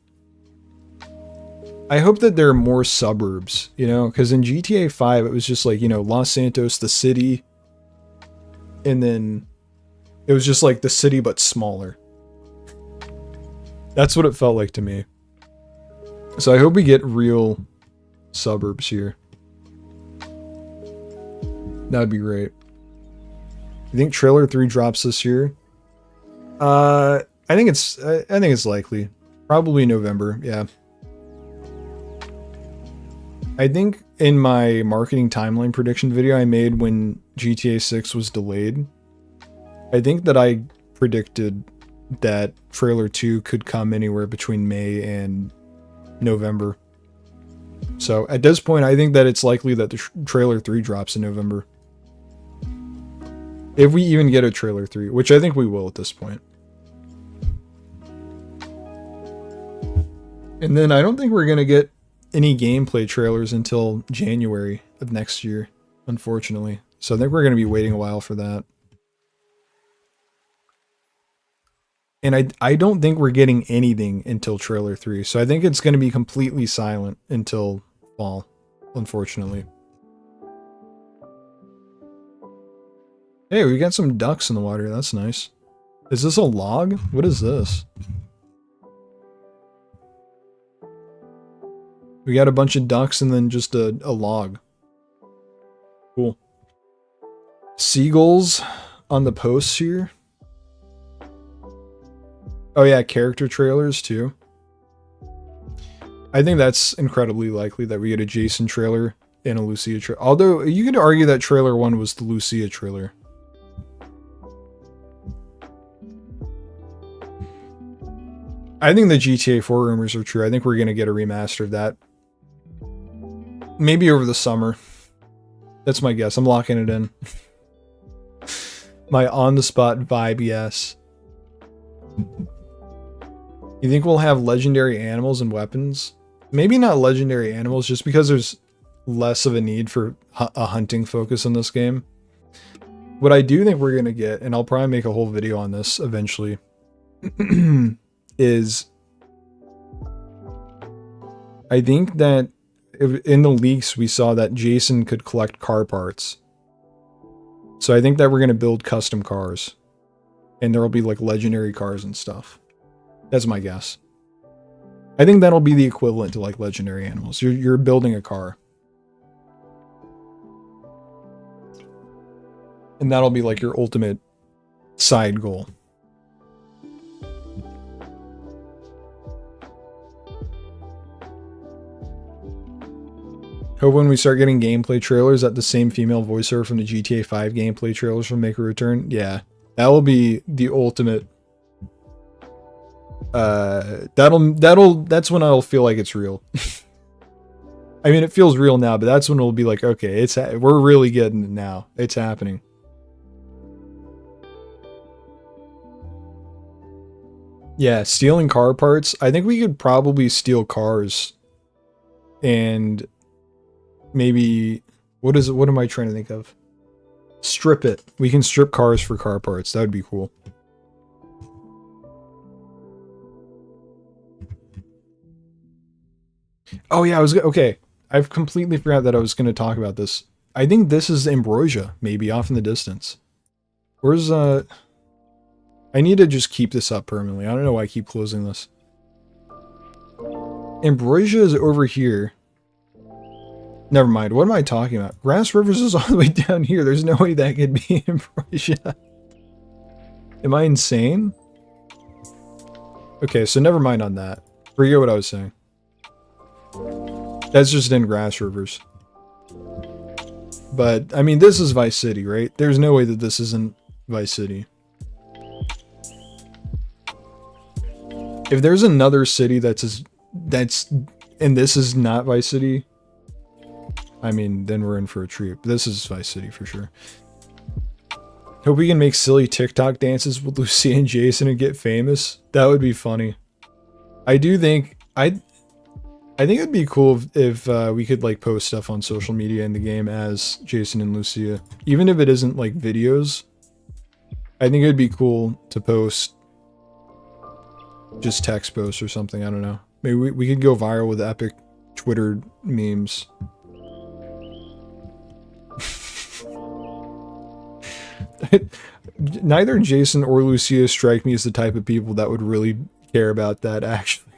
I hope that there are more suburbs, you know? Because in GTA 5, it was just like, you know, Los Santos, the city. And then it was just like the city, but smaller. That's what it felt like to me. So I hope we get real suburbs here. That'd be great. You think trailer 3 drops this year? I think it's likely. Probably November, yeah. I think in my marketing timeline prediction video I made when GTA 6 was delayed, I think that I predicted that trailer 2 could come anywhere between May and November. So at this point, I think that it's likely that the trailer 3 drops in November. If we even get a trailer 3, which I think we will at this point. And then I don't think we're going to get any gameplay trailers until January of next year, unfortunately. So I think we're going to be waiting a while for that. And I don't think we're getting anything until trailer 3. So I think it's going to be completely silent until fall, unfortunately. Hey, we got some ducks in the water. That's nice. Is this a log? What is this? We got a bunch of ducks and then just a log. Cool. Seagulls on the posts here. Oh yeah, character trailers too. I think that's incredibly likely that we get a Jason trailer and a Lucia trailer. Although, you could argue that trailer 1 was the Lucia trailer. I think the GTA 4 rumors are true. I think we're going to get a remaster of that. Maybe over the summer. That's my guess. I'm locking it in. My on-the-spot vibe, yes. You think we'll have legendary animals and weapons? Maybe not legendary animals, just because there's less of a need for a hunting focus in this game. What I do think we're going to get, and I'll probably make a whole video on this eventually, is I think that in the leaks we saw that Jason could collect car parts. So I think that we're going to build custom cars. And there will be like legendary cars and stuff. That's my guess. I think that'll be the equivalent to like legendary animals. You're building a car. And that'll be like your ultimate side goal. Hope when we start getting gameplay trailers that the same female voiceover from the GTA 5 gameplay trailers will make a return. Yeah, that will be the ultimate. That's when I'll feel like it's real. I mean, it feels real now, but that's when it'll be like, okay, we're really getting it now. It's happening. Yeah, stealing car parts. I think we could probably steal cars and maybe what am I trying to think of? Strip it. We can strip cars for car parts. That would be cool. Oh yeah, okay. I've completely forgot that I was going to talk about this. I think this is Ambrosia, maybe off in the distance. Where's I need to just keep this up permanently. I don't know why I keep closing this. Ambrosia is over here. Never mind. What am I talking about? Grass Rivers is all the way down here. There's no way that could be Ambrosia. Am I insane? Okay, so never mind on that. Forget what I was saying. That's just in Grass Rivers. But, I mean, this is Vice City, right? There's no way that this isn't Vice City. If there's another city and this is not Vice City, I mean, then we're in for a treat. But this is Vice City for sure. Hope we can make silly TikTok dances with Lucia and Jason and get famous. That would be funny. I do think I think it'd be cool if we could like post stuff on social media in the game as Jason and Lucia, even if it isn't like videos. I think it'd be cool to post just text posts or something. I don't know. Maybe we could go viral with epic Twitter memes. Neither Jason or Lucia strike me as the type of people that would really care about that, actually.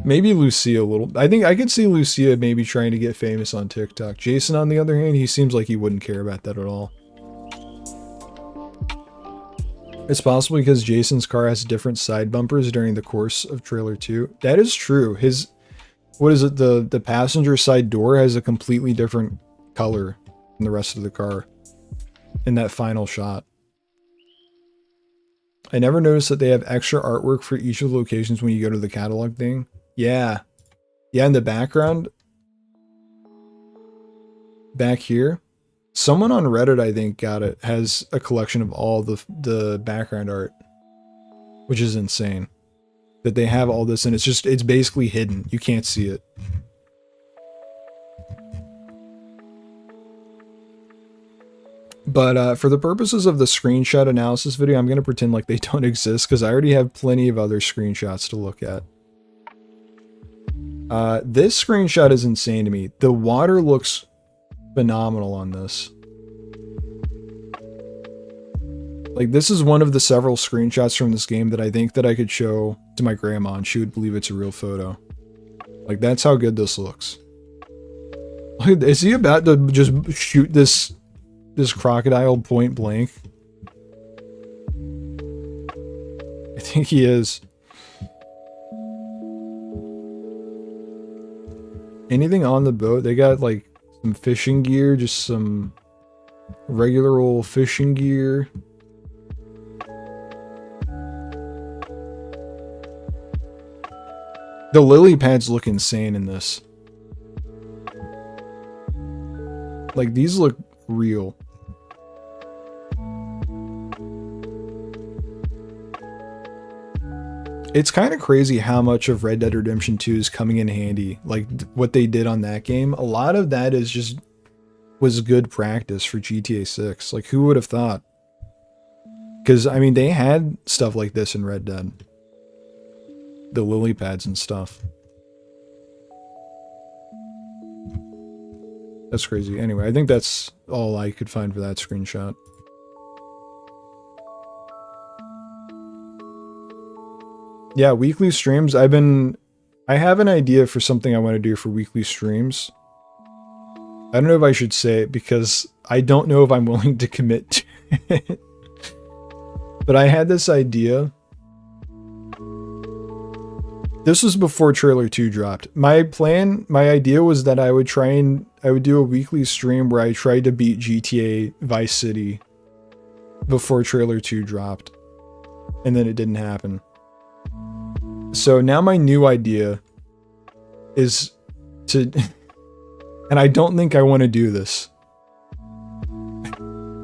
Maybe Lucia a little. I think I could see Lucia maybe trying to get famous on TikTok. Jason, on the other hand, he seems like he wouldn't care about that at all. It's possible because Jason's car has different side bumpers during the course of trailer 2. That is true. what is it? The passenger side door has a completely different color than the rest of the car in that final shot. I never noticed that they have extra artwork for each of the locations when you go to the catalog thing. Yeah. Yeah, in the background. Back here. Someone on Reddit, I think, got it, has a collection of all the background art. Which is insane. That they have all this and it's basically hidden. You can't see it. But for the purposes of the screenshot analysis video, I'm going to pretend like they don't exist because I already have plenty of other screenshots to look at. This screenshot is insane to me. The water looks phenomenal on this. Like, this is one of the several screenshots from this game that I think that I could show to my grandma and she would believe it's a real photo. Like, that's how good this looks. Like, is he about to just shoot this crocodile point blank? I think he is. Anything on the boat? They got like some fishing gear, just some regular old fishing gear. The lily pads look insane in this. Like, these look real. It's kind of crazy how much of Red Dead Redemption 2 is coming in handy. Like, what they did on that game. A lot of that was good practice for GTA 6. Like, who would have thought? Because, I mean, they had stuff like this in Red Dead. The lily pads and stuff. That's crazy. Anyway, I think that's all I could find for that screenshot. Yeah, weekly streams. I have an idea for something I want to do for weekly streams. I don't know if I should say it because I don't know if I'm willing to commit to it. But I had this idea. This was before trailer 2 dropped. My idea was that I would do a weekly stream where I tried to beat GTA Vice City before trailer 2 dropped. And then it didn't happen. So now my new idea is to, and I don't think I want to do this,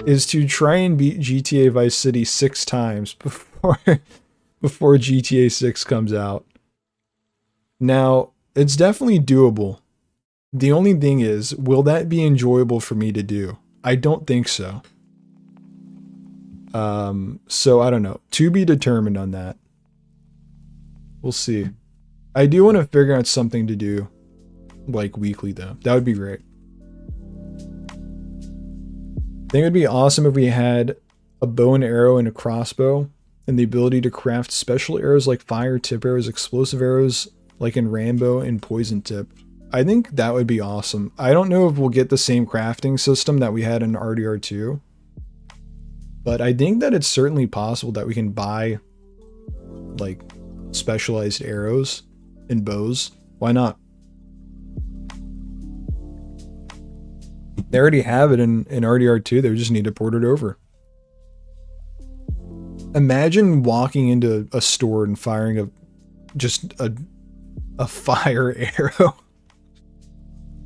is to try and beat GTA Vice City 6 times before GTA 6 comes out. Now, it's definitely doable. The only thing is, will that be enjoyable for me to do? I don't think so. So I don't know. To be determined on that. We'll see. I do want to figure out something to do, like, weekly, though. That would be great. I think it would be awesome if we had a bow and arrow and a crossbow, and the ability to craft special arrows like fire tip arrows, explosive arrows, like in Rambo and Poison Tip. I think that would be awesome. I don't know if we'll get the same crafting system that we had in RDR2. But I think that it's certainly possible that we can buy, like, specialized arrows and bows. Why not? They already have it in RDR2. They just need to port it over. Imagine walking into a store and firing just a fire arrow.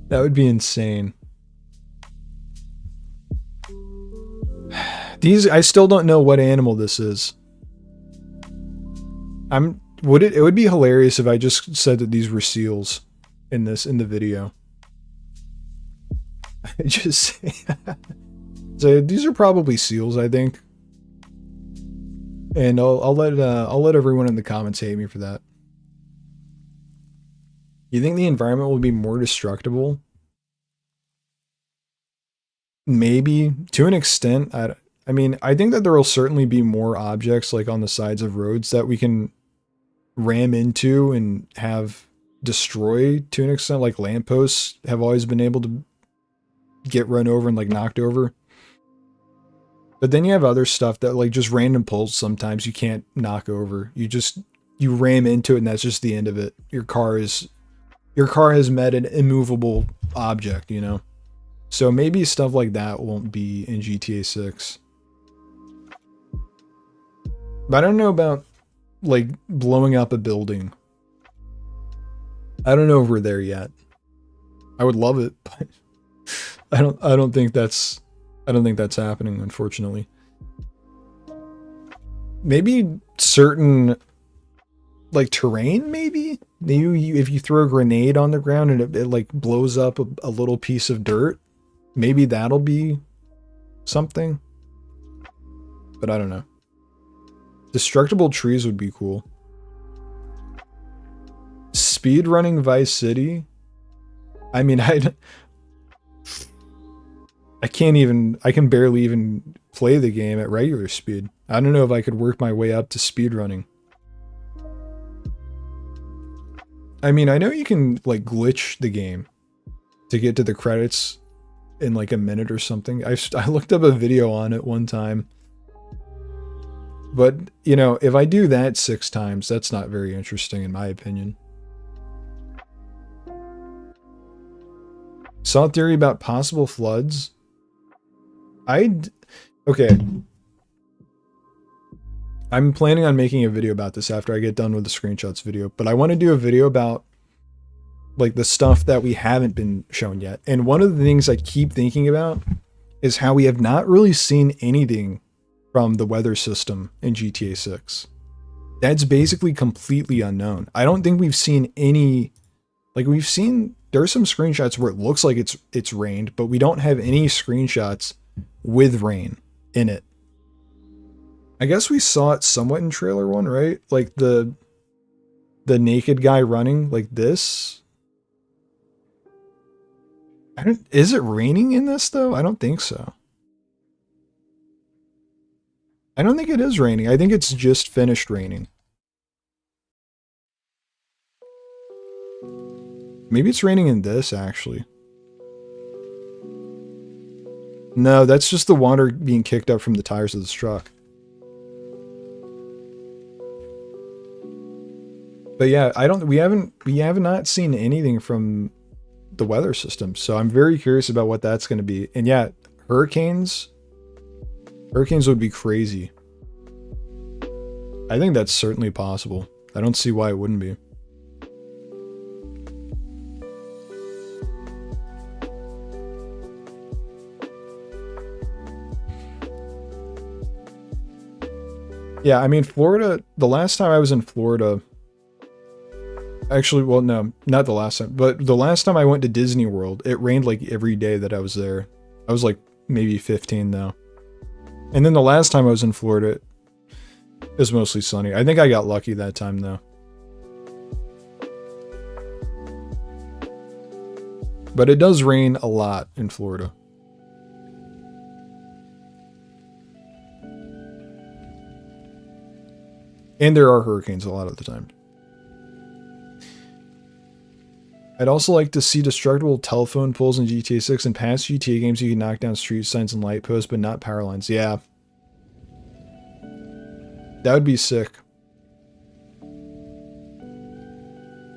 That would be insane. I still don't know what animal this is. It would be hilarious if I just said that these were seals in the video. So these are probably seals, I think. And I'll let everyone in the comments hate me for that. You think the environment will be more destructible? Maybe, to an extent. I mean, I think that there will certainly be more objects like on the sides of roads that we can ram into and have destroy to an extent. Like lampposts have always been able to get run over and like knocked over. But then you have other stuff that like just random poles sometimes you can't knock over. You ram into it and that's just the end of it. Your car is your car has met an immovable object, you know? So maybe stuff like that won't be in GTA 6. But I don't know about, like, blowing up a building. I don't know if we're there yet. I would love it, but I don't think that's happening, unfortunately. Maybe certain, like, terrain, maybe if you throw a grenade on the ground and it like blows up a little piece of dirt, maybe that'll be something. But I don't know. Destructible trees would be cool. Speed running Vice City. I mean, I can barely even play the game at regular speed. I don't know if I could work my way up to speed running. I mean, I know you can like glitch the game to get to the credits in like a minute or something. I looked up a video on it one time. But, you know, if I do that 6 times, that's not very interesting in my opinion. Saw a theory about possible floods. Okay. I'm planning on making a video about this after I get done with the screenshots video, but I want to do a video about like the stuff that we haven't been shown yet. And one of the things I keep thinking about is how we have not really seen anything from the weather system in GTA 6. That's basically completely unknown. I don't think we've seen any, like we've seen, there are some screenshots where it looks like it's rained, but we don't have any screenshots with rain in it. I guess we saw it somewhat in trailer 1, right? Like the naked guy running like this. Is it raining in this though? I don't think so. I don't think it is raining. I think it's just finished raining. Maybe it's raining in this, actually. No, that's just the water being kicked up from the tires of this truck. But yeah, we have not seen anything from the weather system, so I'm very curious about what that's going to be. And yeah, hurricanes would be crazy. I think that's certainly possible. I don't see why it wouldn't be. Yeah, I mean, Florida, the last time I was in Florida, actually, well, no, not the last time, but the last time I went to Disney World, it rained like every day that I was there. I was like maybe 15 though. And then the last time I was in Florida, it was mostly sunny. I think I got lucky that time though. But it does rain a lot in Florida. And there are hurricanes a lot of the time. I'd also like to see destructible telephone poles in GTA 6. In past GTA games, you can knock down street signs and light posts, but not power lines. Yeah. That would be sick.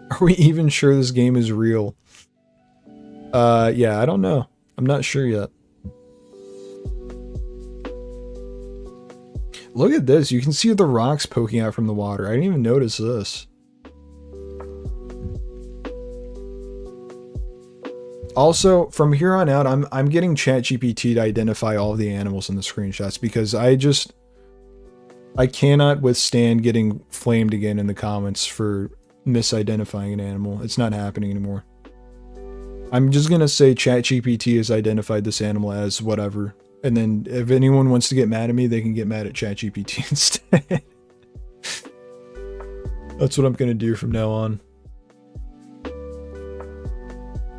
Are we even sure this game is real? Yeah, I don't know. I'm not sure yet. Look at this. You can see the rocks poking out from the water. I didn't even notice this. Also, from here on out, I'm getting ChatGPT to identify all of the animals in the screenshots because I cannot withstand getting flamed again in the comments for misidentifying an animal. It's not happening anymore. I'm just gonna say ChatGPT has identified this animal as whatever. And then if anyone wants to get mad at me, they can get mad at ChatGPT instead. That's what I'm going to do from now on.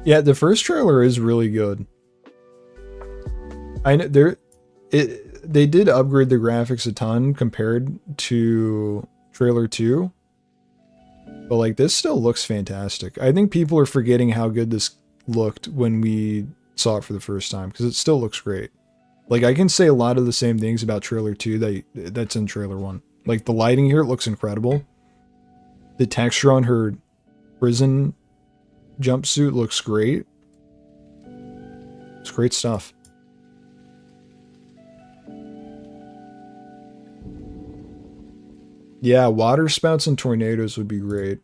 Yeah, the first trailer is really good. I know they did upgrade the graphics a ton compared to trailer 2. But like this still looks fantastic. I think people are forgetting how good this looked when we saw it for the first time because it still looks great. Like, I can say a lot of the same things about trailer 2 that's in trailer 1. Like, the lighting here looks incredible. The texture on her prison jumpsuit looks great. It's great stuff. Yeah, water spouts and tornadoes would be great.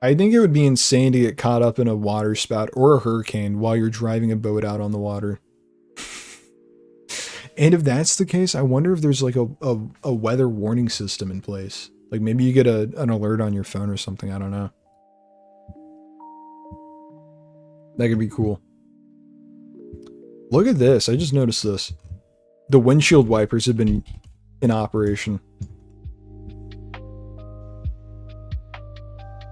I think it would be insane to get caught up in a water spout or a hurricane while you're driving a boat out on the water. And if that's the case, I wonder if there's like a weather warning system in place. Like maybe you get an alert on your phone or something. I don't know. That could be cool. Look at this. I just noticed this. The windshield wipers have been in operation.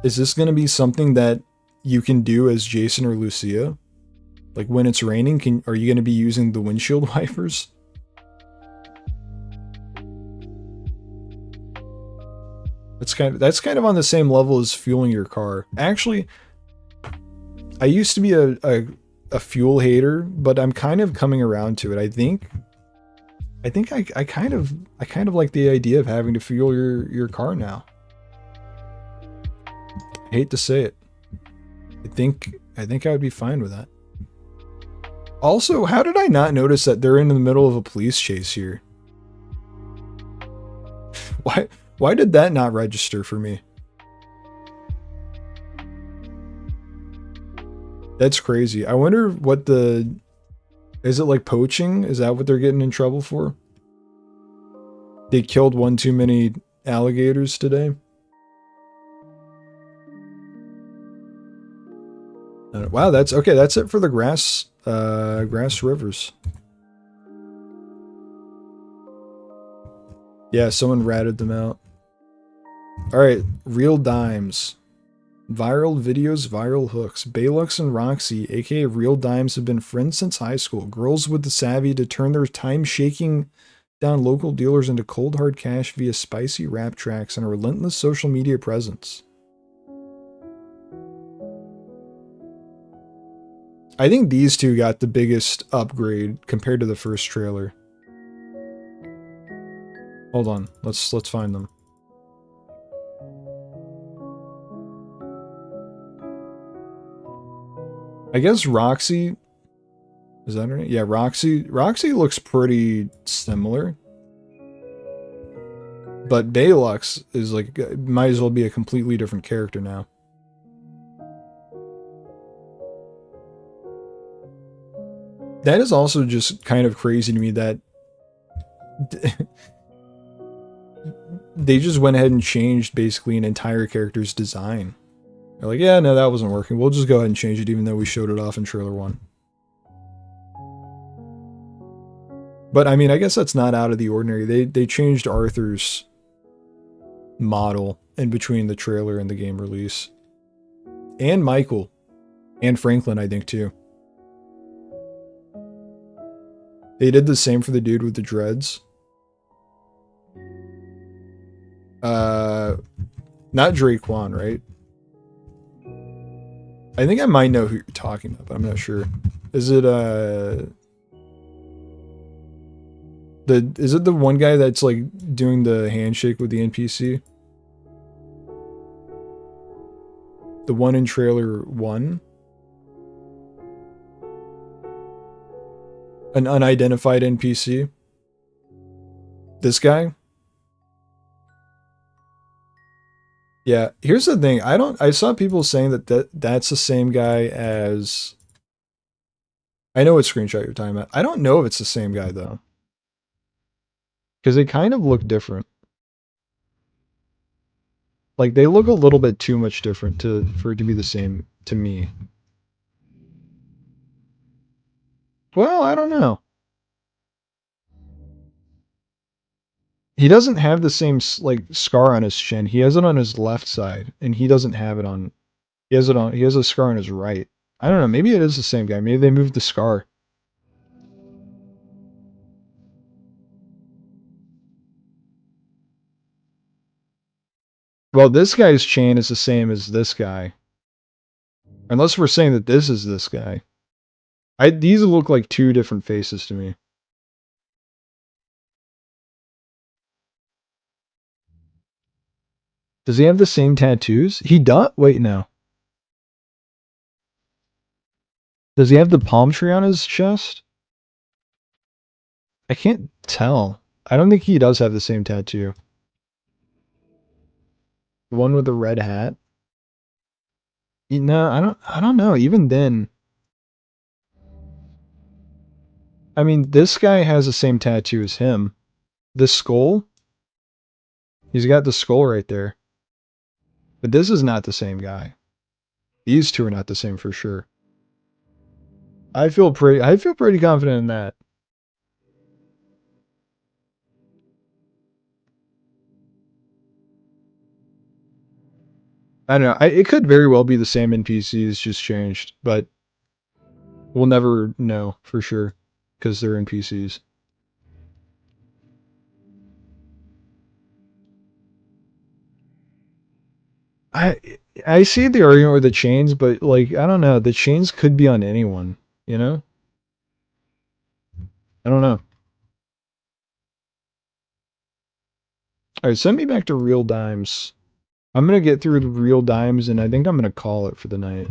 Is this going to be something that you can do as Jason or Lucia? Like when it's raining, are you going to be using the windshield wipers? That's kind of on the same level as fueling your car. Actually, I used to be a fuel hater, but I'm kind of coming around to it. I think I kind of like the idea of having to fuel your car now. I hate to say it. I think I would be fine with that. Also, how did I not notice that they're in the middle of a police chase here? Why did that not register for me? That's crazy. I wonder what is it like poaching? Is that what they're getting in trouble for? They killed one too many alligators today. Wow, that's okay. That's it for the grass rivers. Yeah, someone ratted them out. All right, real dimes. Viral videos, viral hooks. Baylux and Roxy, aka Real Dimes, have been friends since high school. Girls with the savvy to turn their time shaking down local dealers into cold hard cash via spicy rap tracks and a relentless social media presence. I think these two got the biggest upgrade compared to the first trailer. Hold on, let's find them. I guess Roxy, is that her name? Yeah, Roxy looks pretty similar. But Baylux is like, might as well be a completely different character now. That is also just kind of crazy to me that they just went ahead and changed basically an entire character's design. They're like, yeah, no, that wasn't working. We'll just go ahead and change it even though we showed it off in trailer 1. But I mean, I guess that's not out of the ordinary. They changed Arthur's model in between the trailer and the game release. And Michael. And Franklin, I think, too. They did the same for the dude with the dreads. Not Draquan, right? I think I might know who you're talking about, but I'm not sure. Is it is it the one guy that's like doing the handshake with the NPC? The one in trailer 1? An unidentified NPC? This guy? Yeah, here's the thing. I saw people saying that's the same guy as, I know what screenshot you're talking about. I don't know if it's the same guy though. Because they kind of look different. Like they look a little bit too much different for it to be the same to me. Well, I don't know. He doesn't have the same like scar on his chin. He has it on his left side, and he doesn't have it on. He has a scar on his right. I don't know. Maybe it is the same guy. Maybe they moved the scar. Well, this guy's chain is the same as this guy. Unless we're saying that this is this guy. These look like two different faces to me. Does he have the same tattoos? He does? Wait, no. Does he have the palm tree on his chest? I can't tell. I don't think he does have the same tattoo. The one with the red hat? No, I don't know. Even then. I mean, this guy has the same tattoo as him. This skull? He's got the skull right there. But this is not the same guy. These two are not the same for sure. I feel pretty confident in that. I don't know. It could very well be the same NPCs, just changed, but we'll never know for sure because they're NPCs. I see the argument with the chains, but like I don't know. The chains could be on anyone, you know? I don't know. All right, send me back to real dimes. I'm gonna get through the real dimes, and I think I'm gonna call it for the night.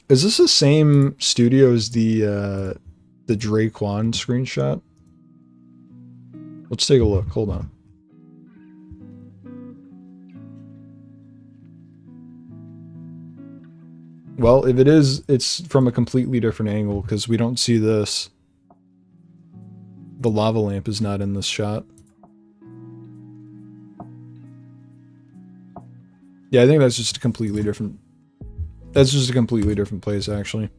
Is this the same studio as the Draquan screenshot? Let's take a look. Hold on. Well, if it is, it's from a completely different angle because we don't see this. The lava lamp is not in this shot. Yeah, I think that's just a completely different... That's just a completely different place, actually.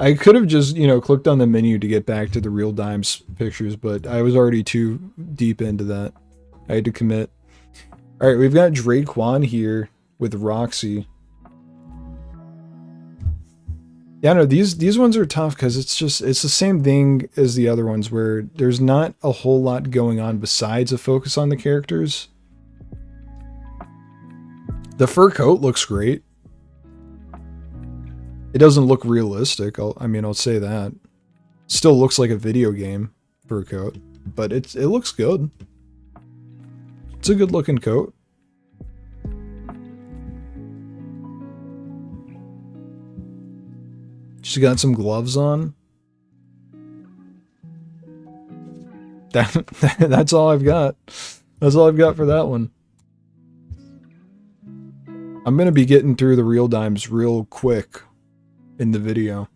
I could have just, you know, clicked on the menu to get back to the real dimes pictures, but I was already too deep into that. I had to commit. Alright, we've got Draquan here with Roxy. Yeah, no, these ones are tough because it's the same thing as the other ones where there's not a whole lot going on besides a focus on the characters. The fur coat looks great. It doesn't look realistic. I'll say that. Still looks like a video game fur coat, but it looks good. It's a good looking coat. She's got some gloves on. That's all I've got. That's all I've got for that one. I'm gonna be getting through the real dimes real quick in the video.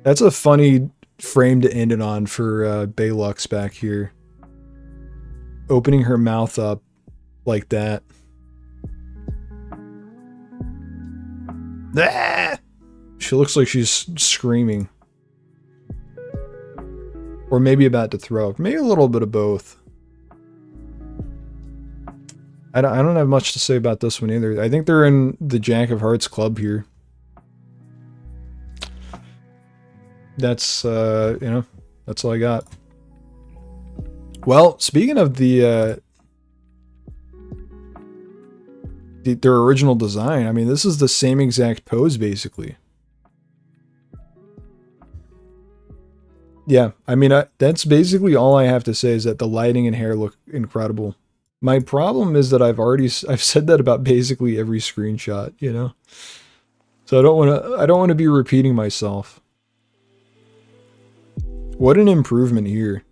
That's a funny frame to end it on for Baylux back here. Opening her mouth up like that. Ah! She looks like she's screaming. Or maybe about to throw up. Maybe a little bit of both. I don't have much to say about this one either. I think they're in the Jack of Hearts club here. That's, you know, that's all I got. Well, speaking of their original design, I mean, this is the same exact pose, basically. Yeah, I mean, that's basically all I have to say is that the lighting and hair look incredible. My problem is that I've said that about basically every screenshot, you know? So I don't want to be repeating myself. What an improvement here.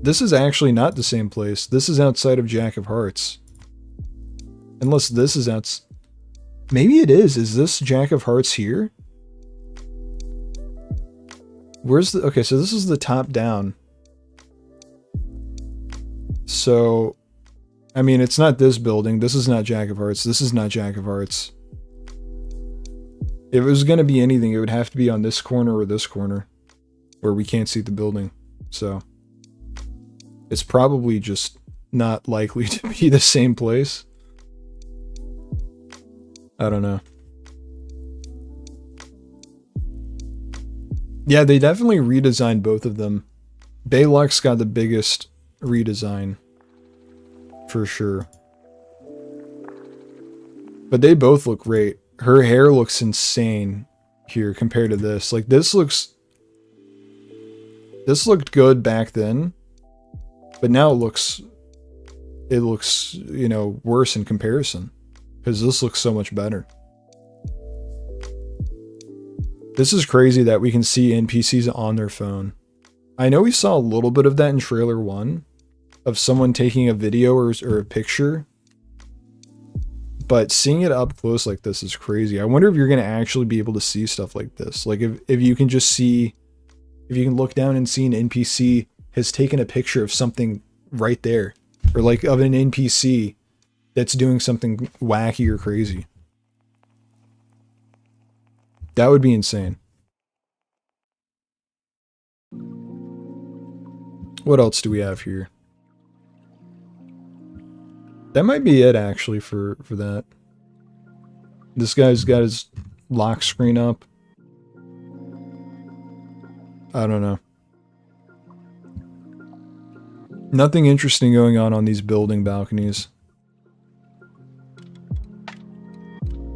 This is actually not the same place. This is outside of Jack of Hearts. Unless this is maybe it is. Is this Jack of Hearts here? Where's the... Okay, so this is the top down. So, I mean, it's not this building. This is not Jack of Hearts. This is not Jack of Hearts. If it was going to be anything, it would have to be on this corner or this corner, where we can't see the building. So, it's probably just not likely to be the same place. I don't know. Yeah, they definitely redesigned both of them. Baylux got the biggest redesign, for sure. But they both look great. Her hair looks insane here compared to this. Like, this looked good back then, but now it looks, you know, worse in comparison, because this looks so much better. This is crazy that we can see NPCs on their phone. I know we saw a little bit of that in trailer 1, of someone taking a video or a picture, but seeing it up close like this is crazy. I wonder if you're going to actually be able to see stuff like this. Like, if you can just see, if you can look down and see an NPC has taken a picture of something right there, or like of an NPC that's doing something wacky or crazy. That would be insane. What else do we have here? That might be it, actually, for that. This guy's got his lock screen up. I don't know. Nothing interesting going on these building balconies.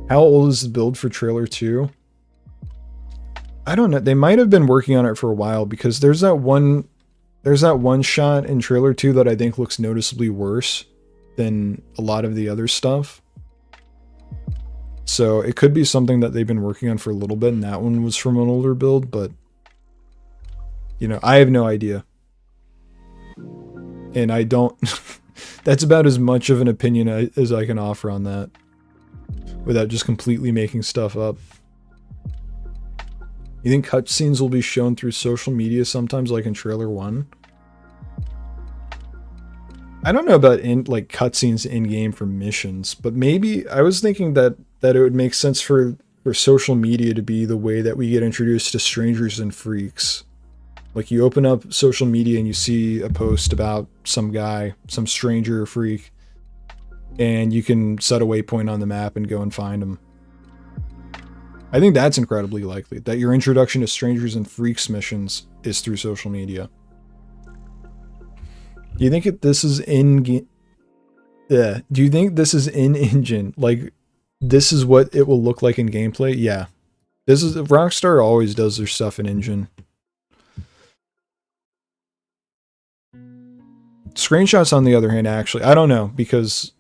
How old is the build for trailer 2? I don't know. They might have been working on it for a while, because there's that one shot in trailer 2 that I think looks noticeably worse than a lot of the other stuff. So it could be something that they've been working on for a little bit, and that one was from an older build, but you know, I have no idea. And I don't that's about as much of an opinion as I can offer on that without just completely making stuff up. You think cutscenes will be shown through social media sometimes, like in trailer 1? I don't know about like cutscenes in game for missions, but maybe I was thinking that it would make sense for social media to be the way that we get introduced to strangers and freaks. Like, you open up social media and you see a post about some guy, some stranger or freak, and you can set a waypoint on the map and go and find him. I think that's incredibly likely, that your introduction to strangers and freaks missions is through social media. Do you think this is in... Yeah. Do you think this is in-engine? Like, this is what it will look like in gameplay? Yeah. This is... Rockstar always does their stuff in engine. Screenshots, on the other hand, actually, I don't know, because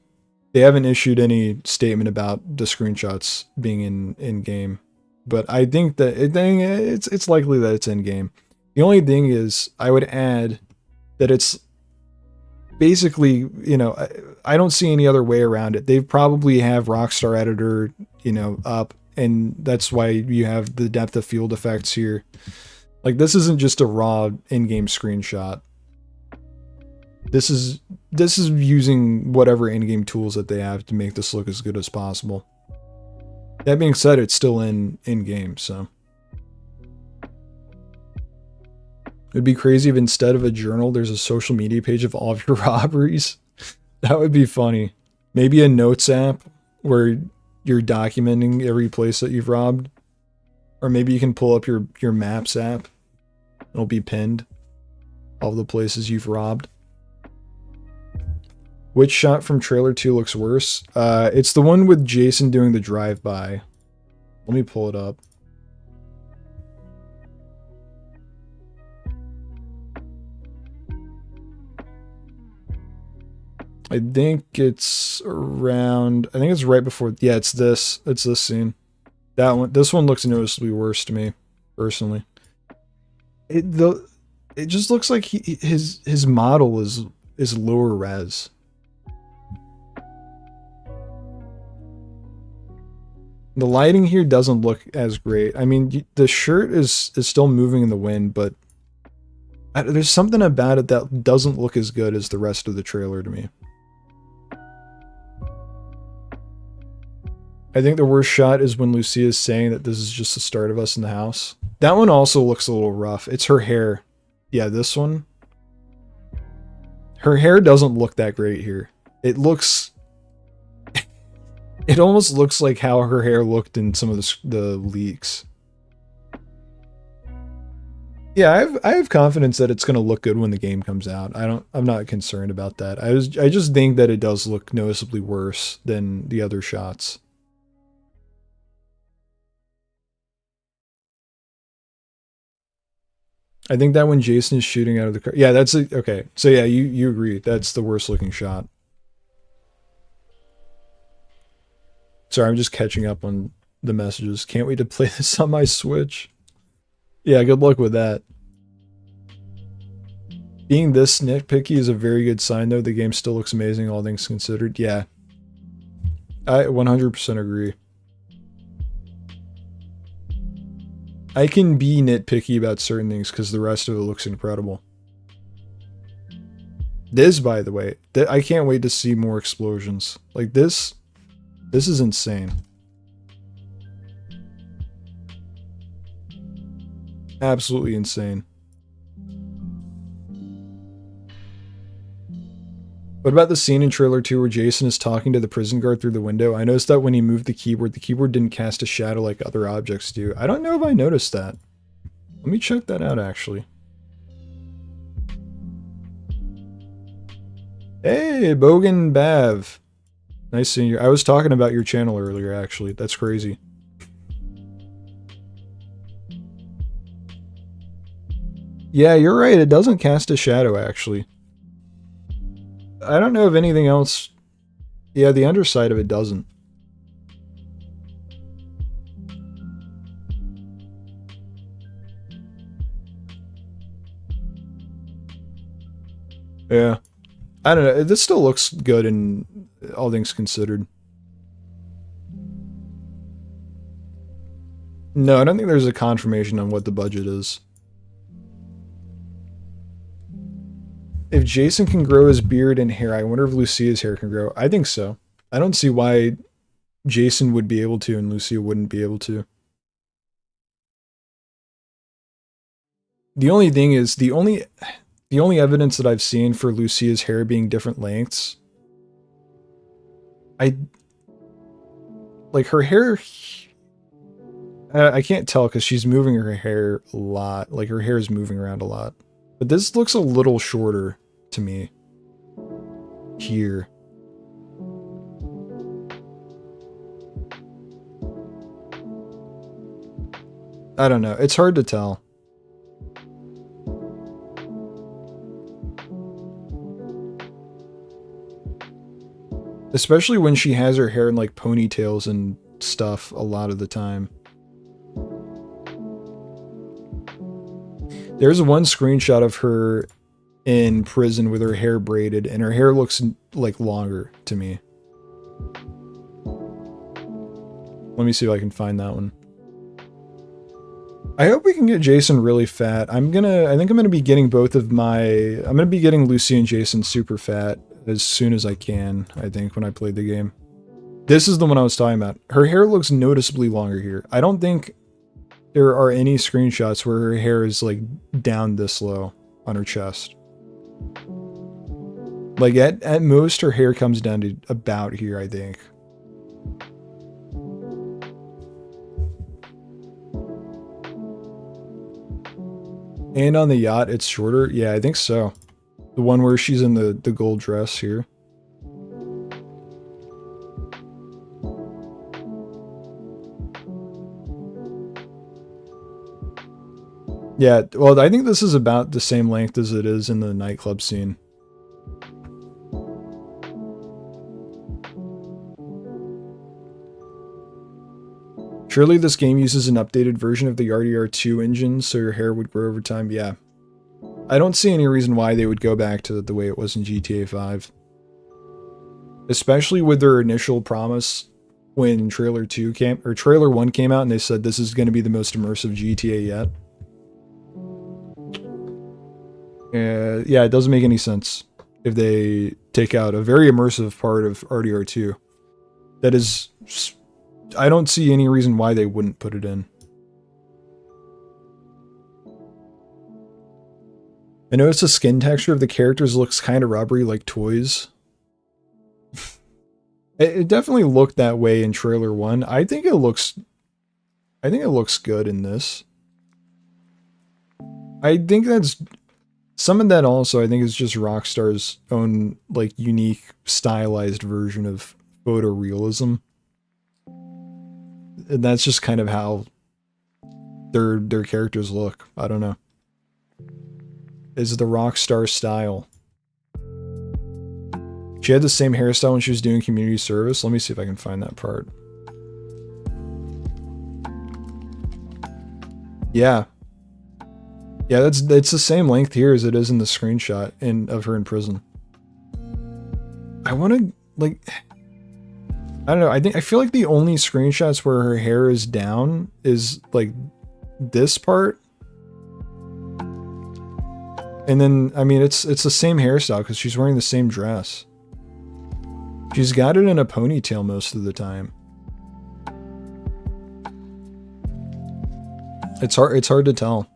they haven't issued any statement about the screenshots being in game. But I think that it's likely that it's in game. The only thing is, I would add that it's basically, you know, I don't see any other way around it. They probably have Rockstar Editor, you know, up, and that's why you have the depth of field effects here. Like, this isn't just a raw in-game screenshot. This is using whatever in-game tools that they have to make this look as good as possible. That being said, it's still in-game, so. It'd be crazy if instead of a journal, there's a social media page of all of your robberies. That would be funny. Maybe a notes app where you're documenting every place that you've robbed. Or maybe you can pull up your maps app. It'll be pinned. All the places you've robbed. Which shot from trailer 2 looks worse? It's the one with Jason doing the drive-by. Let me pull it up. I think it's around... I think it's right before... Yeah, it's this. It's this scene. That one. This one looks noticeably worse to me, personally. It just looks like his model is lower res. The lighting here doesn't look as great. I mean, the shirt is still moving in the wind, but there's something about it that doesn't look as good as the rest of the trailer to me. I think the worst shot is when Lucia is saying that this is just the start of us in the house. That one also looks a little rough. It's her hair. Yeah, this one. Her hair doesn't look that great here. It looks... It almost looks like how her hair looked in some of the leaks. Yeah, I have confidence that it's going to look good when the game comes out. I'm not concerned about that. I just think that it does look noticeably worse than the other shots. I think that when Jason is shooting out of the car. Yeah, that's a, okay. So yeah, you agree. That's the worst looking shot. Sorry, I'm just catching up on the messages. Can't wait to play this on my Switch. Yeah, good luck with that. Being this nitpicky is a very good sign, though. The game still looks amazing, all things considered. Yeah, I 100% agree. I can be nitpicky about certain things because the rest of it looks incredible. This, by the way, I can't wait to see more explosions. Like this is insane. Absolutely insane. What about the scene in trailer 2 where Jason is talking to the prison guard through the window? I noticed that when he moved the keyboard didn't cast a shadow like other objects do. I don't know if I noticed that. Let me check that out, actually. Hey, Bogan Bav. Nice seeing you. I was talking about your channel earlier, actually. That's crazy. Yeah, you're right. It doesn't cast a shadow, actually. I don't know if anything else... Yeah, the underside of it doesn't. Yeah. I don't know. This still looks good in all things considered. No, I don't think there's a confirmation on what the budget is. If Jason can grow his beard and hair, I wonder if Lucia's hair can grow. I think so. I don't see why Jason would be able to and Lucia wouldn't be able to. The only thing is, the only evidence that I've seen for Lucia's hair being different lengths, like her hair, I can't tell because she's moving her hair a lot. Like her hair is moving around a lot. But this looks a little shorter to me. Here. I don't know. It's hard to tell. Especially when she has her hair in like ponytails and stuff a lot of the time. There's one screenshot of her in prison with her hair braided, and her hair looks like longer to me. Let me see if I can find that one. I hope we can get Jason really fat. I think I'm gonna be getting both of I'm gonna be getting Lucy and Jason super fat as soon as I can, I think, when I play the game. This is the one I was talking about. Her hair looks noticeably longer here. I don't think there are any screenshots where her hair is like down this low on her chest. Like at most her hair comes down to about here, I think. And on the yacht it's shorter? Yeah, I think so. The one where she's in the gold dress here. Yeah, well, I think this is about the same length as it is in the nightclub scene. Surely this game uses an updated version of the RDR2 engine, so your hair would grow over time. Yeah. I don't see any reason why they would go back to the way it was in GTA 5. Especially with their initial promise when Trailer 1 came out and they said this is going to be the most immersive GTA yet. Yeah, it doesn't make any sense if they take out a very immersive part of RDR2. That is... I don't see any reason why they wouldn't put it in. I noticed the skin texture of the characters looks kind of rubbery like toys. It definitely looked that way in Trailer 1. I think it looks good in this. I think that's some of that also, I think is just Rockstar's own like unique stylized version of photorealism. And that's just kind of how their characters look. I don't know. Is the Rockstar style. She had the same hairstyle when she was doing community service. Let me see if I can find that part. Yeah. Yeah, it's the same length here as it is in the screenshot of her in prison. I want to like I don't know. I feel like the only screenshots where her hair is down is like this part. And then I mean it's the same hairstyle because she's wearing the same dress. She's got it in a ponytail most of the time. It's hard to tell.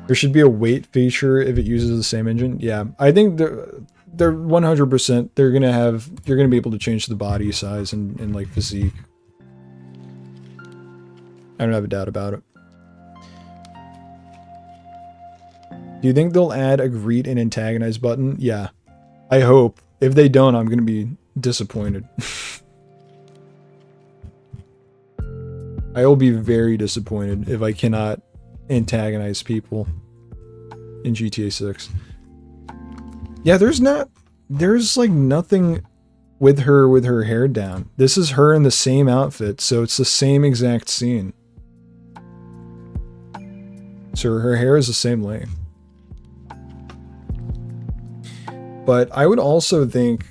There should be a weight feature if it uses the same engine. Yeah, I think they're 100%. You're gonna be able to change the body size and like physique. I don't have a doubt about it. Do you think they'll add a greet and antagonize button? Yeah, I hope. If they don't, I'm gonna be disappointed. I will be very disappointed if I cannot antagonize people in GTA 6. Yeah, there's like nothing with her hair down. This is her in the same outfit, so it's the same exact scene. So her hair is the same length. But I would also think,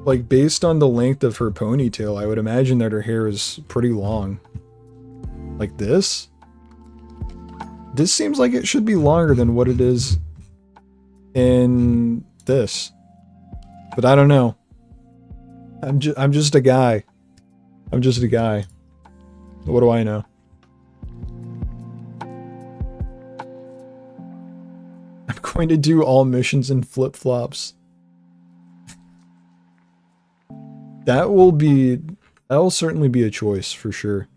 like, based on the length of her ponytail, I would imagine that her hair is pretty long. Like this? This seems like it should be longer than what it is in this. But I don't know. I'm just a guy. I'm just a guy. What do I know? I'm going to do all missions in flip-flops. That will certainly be a choice for sure.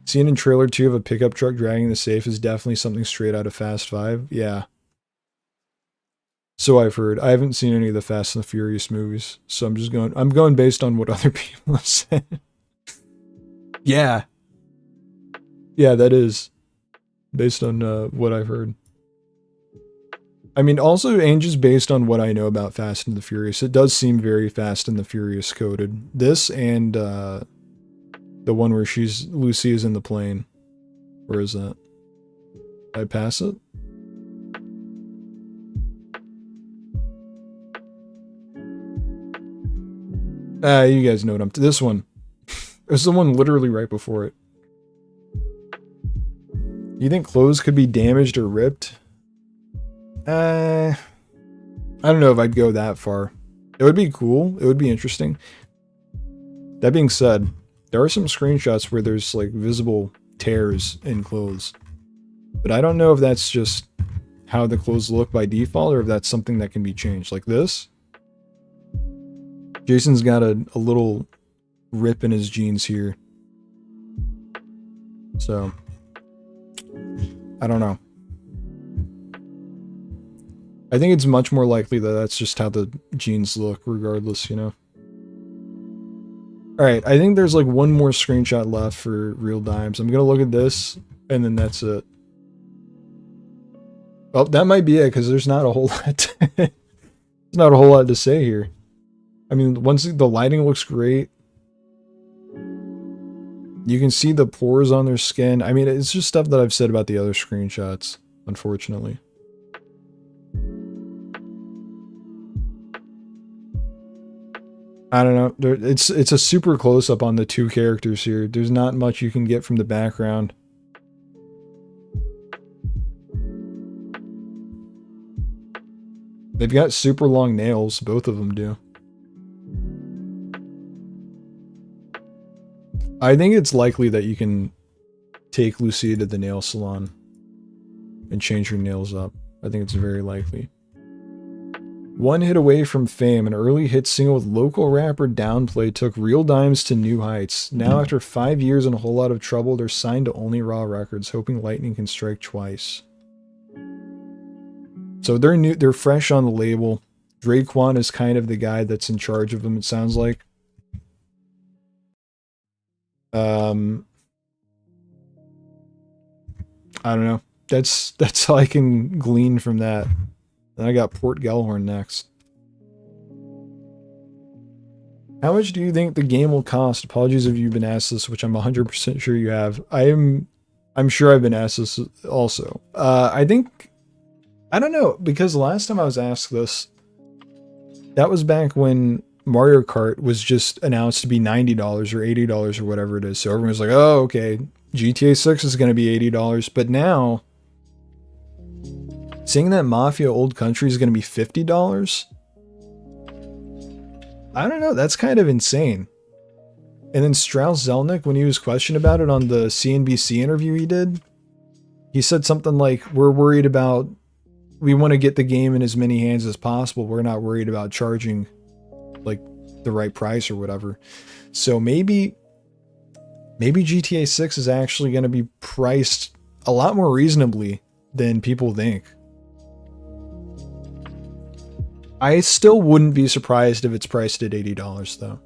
Scene in trailer 2 of a pickup truck dragging the safe is definitely something straight out of Fast 5. Yeah. So I've heard. I haven't seen any of the Fast and the Furious movies, so I'm going based on what other people have said. Yeah. Yeah, that is based on what I've heard. I mean, also, and just based on what I know about Fast and the Furious, it does seem very Fast and the Furious coded. This and the one where Lucy is in the plane. Where is that? Did I pass it? You guys know what this one. There's the one literally right before it. You think clothes could be damaged or ripped? I don't know if I'd go that far. It would be cool. It would be interesting. That being said, there are some screenshots where there's like visible tears in clothes. But I don't know if that's just how the clothes look by default or if that's something that can be changed. Like this. Jason's got a little rip in his jeans here. So, I don't know. I think it's much more likely that that's just how the jeans look, regardless, you know? Alright, I think there's like one more screenshot left for Real Dimes. I'm gonna look at this, and then that's it. Oh, that might be it, because there's not a whole lot there's not a whole lot to say here. I mean, once the lighting looks great. You can see the pores on their skin. I mean, it's just stuff that I've said about the other screenshots, unfortunately. I don't know. It's a super close-up on the two characters here. There's not much you can get from the background. They've got super long nails. Both of them do. I think it's likely that you can take Lucia to the nail salon and change her nails up. I think it's very likely. One hit away from fame, an early hit single with local rapper Downplay took Real Dimes to new heights. Now, after 5 years and a whole lot of trouble, they're signed to only Raw Records, hoping lightning can strike twice. So they're new, they're fresh on the label. Draquan is kind of the guy that's in charge of them, it sounds like. I don't know. That's all I can glean from that. Then I got Port Gellhorn next. How much do you think the game will cost? Apologies if you've been asked this, which I'm 100% sure you have. I'm sure I've been asked this also. I think, I don't know, because the last time I was asked this, that was back when Mario Kart was just announced to be $90 or $80 or whatever it is. So everyone was like, oh, okay, GTA 6 is going to be $80. But now, seeing that Mafia Old Country is going to be $50, I don't know, that's kind of insane. And then Strauss Zelnick, when he was questioned about it on the CNBC interview he did, he said something like, we're worried about, we want to get the game in as many hands as possible. We're not worried about charging like the right price or whatever. So maybe GTA 6 is actually going to be priced a lot more reasonably than people think. I still wouldn't be surprised if it's priced at $80 though,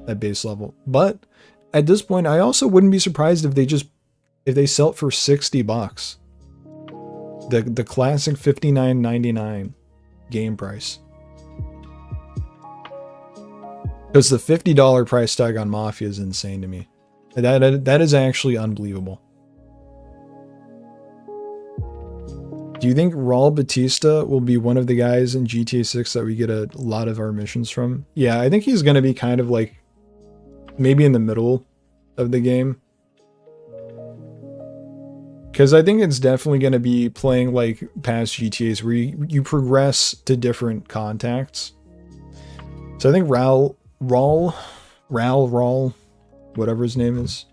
at base level. But at this point, I also wouldn't be surprised if they sell it for $60. The classic $59.99 game price. Because the $50 price tag on Mafia is insane to me. That is actually unbelievable. Do you think Raul Batista will be one of the guys in GTA 6 that we get a lot of our missions from? Yeah, I think he's going to be kind of like maybe in the middle of the game. Because I think it's definitely going to be playing like past GTAs where you progress to different contacts. So I think Raul, whatever his name is,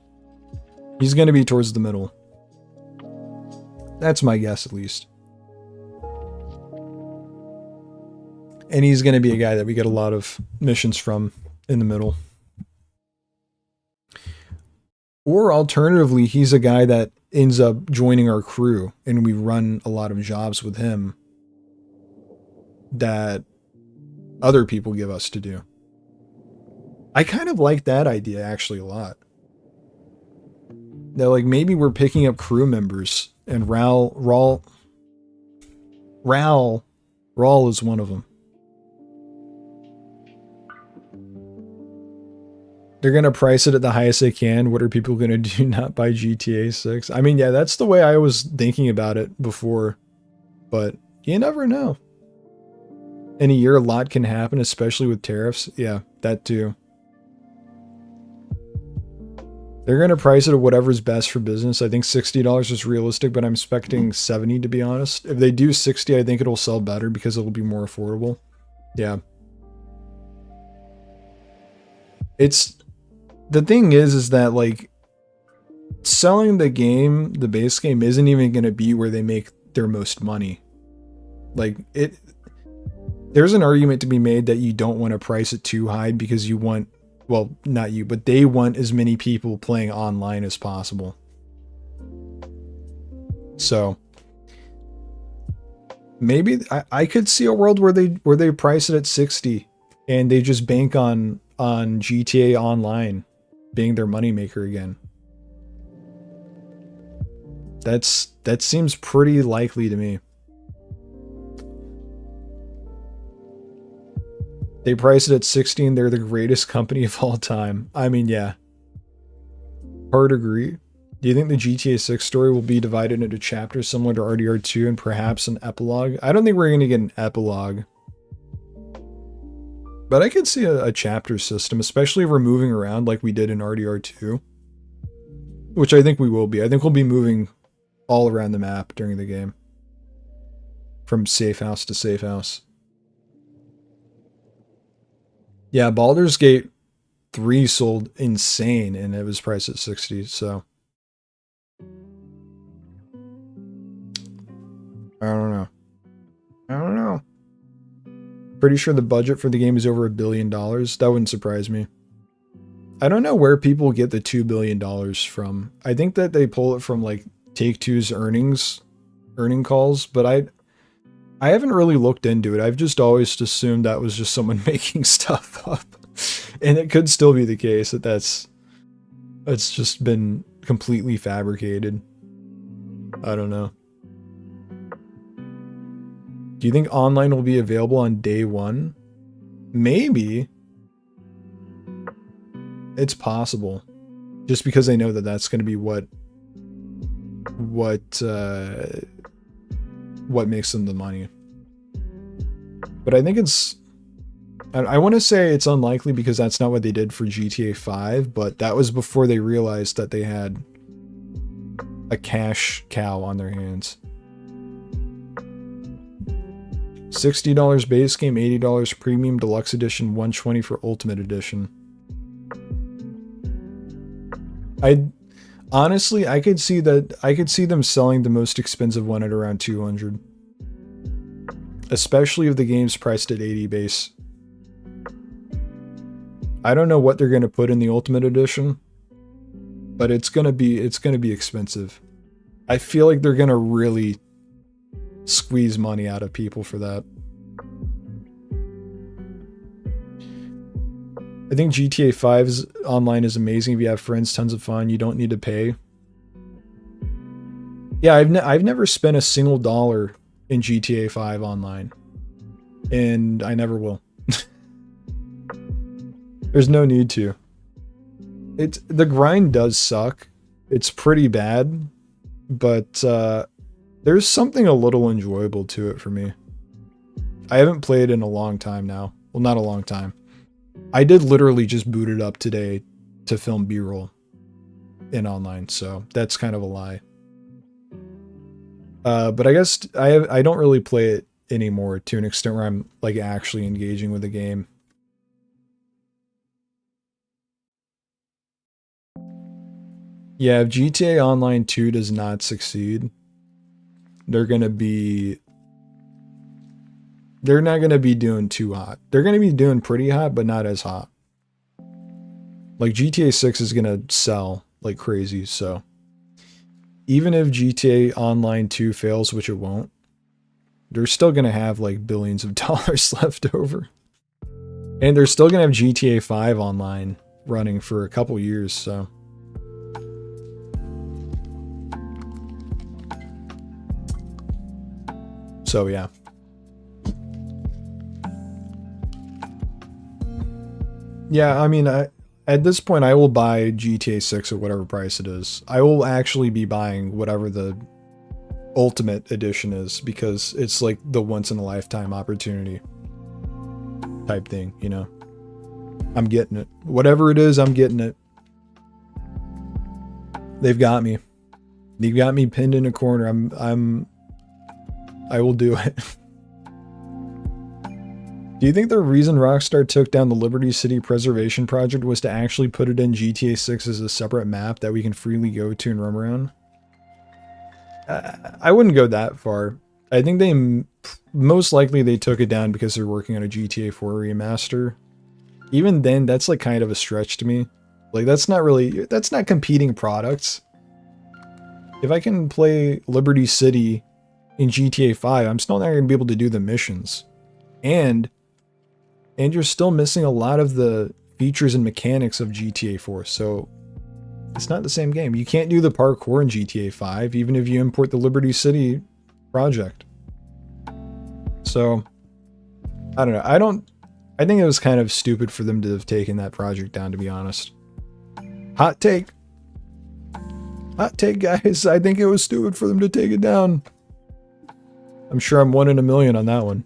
he's going to be towards the middle. That's my guess, at least. And he's going to be a guy that we get a lot of missions from in the middle. Or alternatively, he's a guy that ends up joining our crew and we run a lot of jobs with him that other people give us to do. I kind of like that idea actually a lot. That like maybe we're picking up crew members and Raul is one of them. They're going to price it at the highest they can. What are people going to do? Not buy GTA 6? I mean, yeah, that's the way I was thinking about it before. But you never know. In a year, a lot can happen, especially with tariffs. Yeah, that too. They're going to price it at whatever's best for business. I think $60 is realistic, but I'm expecting 70 to be honest. If they do 60, I think it'll sell better because it'll be more affordable. Yeah. The thing is that like selling the game, the base game isn't even going to be where they make their most money. Like there's an argument to be made that you don't want to price it too high because you want, well, not you, but they want as many people playing online as possible. So maybe I could see a world where they price it at 60 and they just bank on GTA Online being their moneymaker again. That seems pretty likely to me. They price it at 60 and they're the greatest company of all time. I mean, yeah. Hard agree. Do you think the GTA 6 story will be divided into chapters similar to RDR2 and perhaps an epilogue? I don't think we're going to get an epilogue. But I could see a chapter system, especially if we're moving around like we did in RDR2. Which I think we will be. I think we'll be moving all around the map during the game. From safe house to safe house. Yeah, Baldur's Gate 3 sold insane and it was priced at 60, so. I don't know. Pretty sure the budget for the game is over $1 billion. That wouldn't surprise me. I don't know where people get the $2 billion from. I think that they pull it from like Take-Two's earning calls, but I haven't really looked into it. I've just always assumed that was just someone making stuff up. And it could still be the case that that's just been completely fabricated. I don't know. Do you think online will be available on day one? Maybe. It's possible. Just because I know that that's going to be what makes them the money. But I think I want to say it's unlikely because that's not what they did for GTA 5, but that was before they realized that they had a cash cow on their hands. $60 base game, $80 premium deluxe edition, $120 for ultimate edition. Honestly, I could see them selling the most expensive one at around $200. Especially if the game's priced at 80 base. I don't know what they're going to put in the ultimate edition, but it's going to be expensive. I feel like they're going to really squeeze money out of people for that. I think GTA 5's online is amazing. If you have friends, tons of fun. You don't need to pay. Yeah, I've never spent a single dollar in GTA 5 online, and I never will. There's no need to. The grind does suck. It's pretty bad, but there's something a little enjoyable to it for me. I haven't played in a long time now. Well, not a long time. I did literally just boot it up today to film B-roll in online, so that's kind of a lie. But I guess I don't really play it anymore to an extent where I'm like actually engaging with the game. Yeah, if GTA Online 2 does not succeed, they're not gonna be doing too hot. They're gonna be doing pretty hot, but not as hot. Like GTA 6 is gonna sell like crazy, so even if GTA Online 2 fails, which it won't, they're still gonna have like billions of dollars left over. And they're still gonna have GTA 5 online running for a couple years, so. So yeah. Yeah, I mean, at this point, I will buy GTA 6 at whatever price it is. I will actually be buying whatever the Ultimate Edition is, because it's like the once-in-a-lifetime opportunity type thing, you know? I'm getting it. Whatever it is, I'm getting it. They've got me. They've got me pinned in a corner. I will do it. Do you think the reason Rockstar took down the Liberty City Preservation Project was to actually put it in GTA 6 as a separate map that we can freely go to and roam around? I wouldn't go that far. I think most likely they took it down because they're working on a GTA 4 remaster. Even then, that's like kind of a stretch to me. Like that's not competing products. If I can play Liberty City in GTA 5, I'm still not going to be able to do the missions. And you're still missing a lot of the features and mechanics of GTA 4, so it's not the same game. You can't do the parkour in GTA 5, even if you import the Liberty City project. So, I don't know. I think it was kind of stupid for them to have taken that project down, to be honest. Hot take. Hot take, guys. I think it was stupid for them to take it down. I'm sure I'm 1 in a million on that one.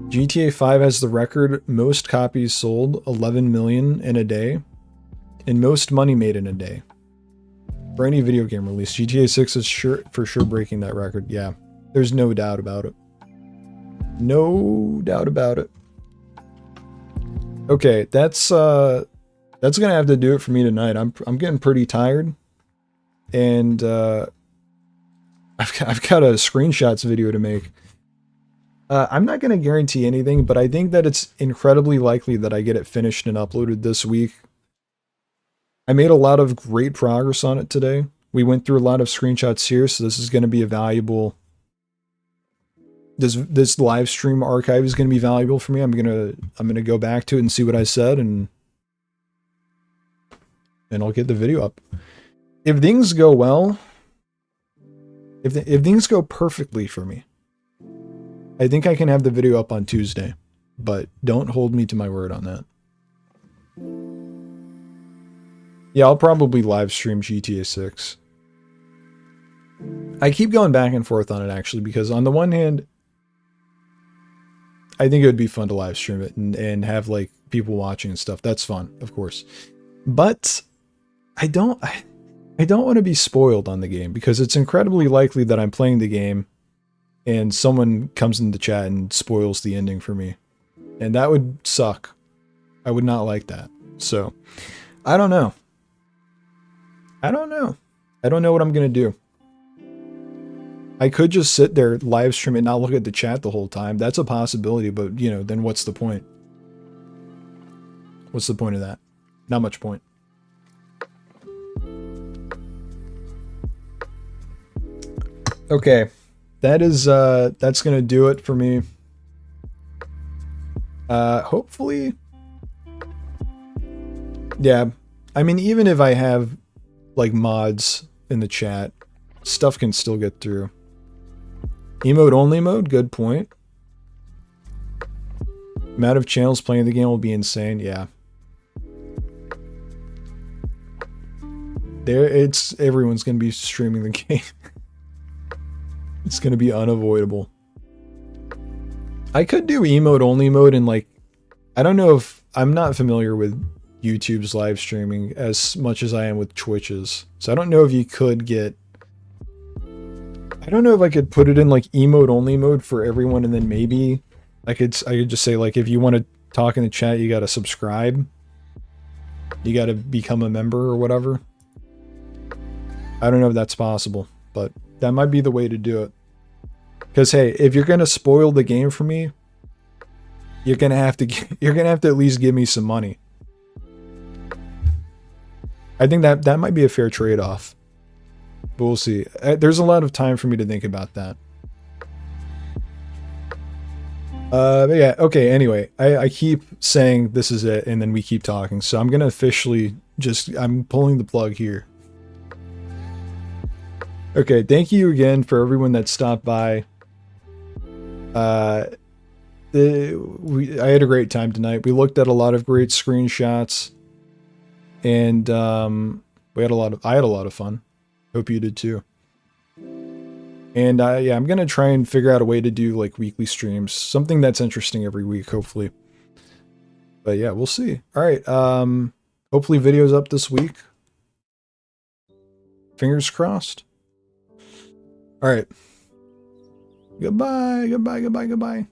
GTA 5 has the record most copies sold, 11 million in a day, and most money made in a day. For any video game release, GTA 6 is for sure breaking that record. Yeah, there's no doubt about it. No doubt about it. Okay, that's gonna have to do it for me tonight. I'm getting pretty tired, and I've got a screenshots video to make. I'm not going to guarantee anything, but I think that it's incredibly likely that I get it finished and uploaded this week. I made a lot of great progress on it today. We went through a lot of screenshots here, so this is going to be a valuable... This live stream archive is going to be valuable for me. I'm gonna go back to it and see what I said, and I'll get the video up. If things go well, if things go perfectly for me, I think I can have the video up on Tuesday, but don't hold me to my word on that. Yeah, I'll probably live stream GTA 6. I keep going back and forth on it, actually, because on the one hand, I think it would be fun to live stream it and have like people watching and stuff. That's fun, of course. But I don't want to be spoiled on the game, because it's incredibly likely that I'm playing the game and someone comes in the chat and spoils the ending for me. And that would suck. I would not like that. So, I don't know. I don't know what I'm going to do. I could just sit there, live stream it, and not look at the chat the whole time. That's a possibility, but, you know, then what's the point? What's the point of that? Not much point. Okay. That's gonna do it for me. Hopefully... Yeah. I mean, even if I have, like, mods in the chat, stuff can still get through. Emote only mode, good point. Amount of channels playing the game will be insane, yeah. Everyone's gonna be streaming the game. It's gonna be unavoidable. I could do emote only mode, and like, I don't know if, I'm not familiar with YouTube's live streaming as much as I am with Twitch's. So I don't know if you could get, I don't know if I could put it in like emote only mode for everyone, and then maybe I could just say, like, if you want to talk in the chat, you got to subscribe. You got to become a member or whatever. I don't know if that's possible, but that might be the way to do it. Because hey, if you're going to spoil the game for me, you're going to have to at least give me some money. I think that might be a fair trade-off. But we'll see. There's a lot of time for me to think about that. But yeah, okay, anyway. I keep saying this is it, and then we keep talking. So I'm going to officially I'm pulling the plug here. Okay, thank you again for everyone that stopped by. I had a great time tonight. We looked at a lot of great screenshots. And I had a lot of fun. Hope you did too. And yeah, I'm gonna try and figure out a way to do like weekly streams, something that's interesting every week, hopefully. But yeah, we'll see. All right, hopefully videos up this week. Fingers crossed. All right. Goodbye, goodbye, goodbye, goodbye.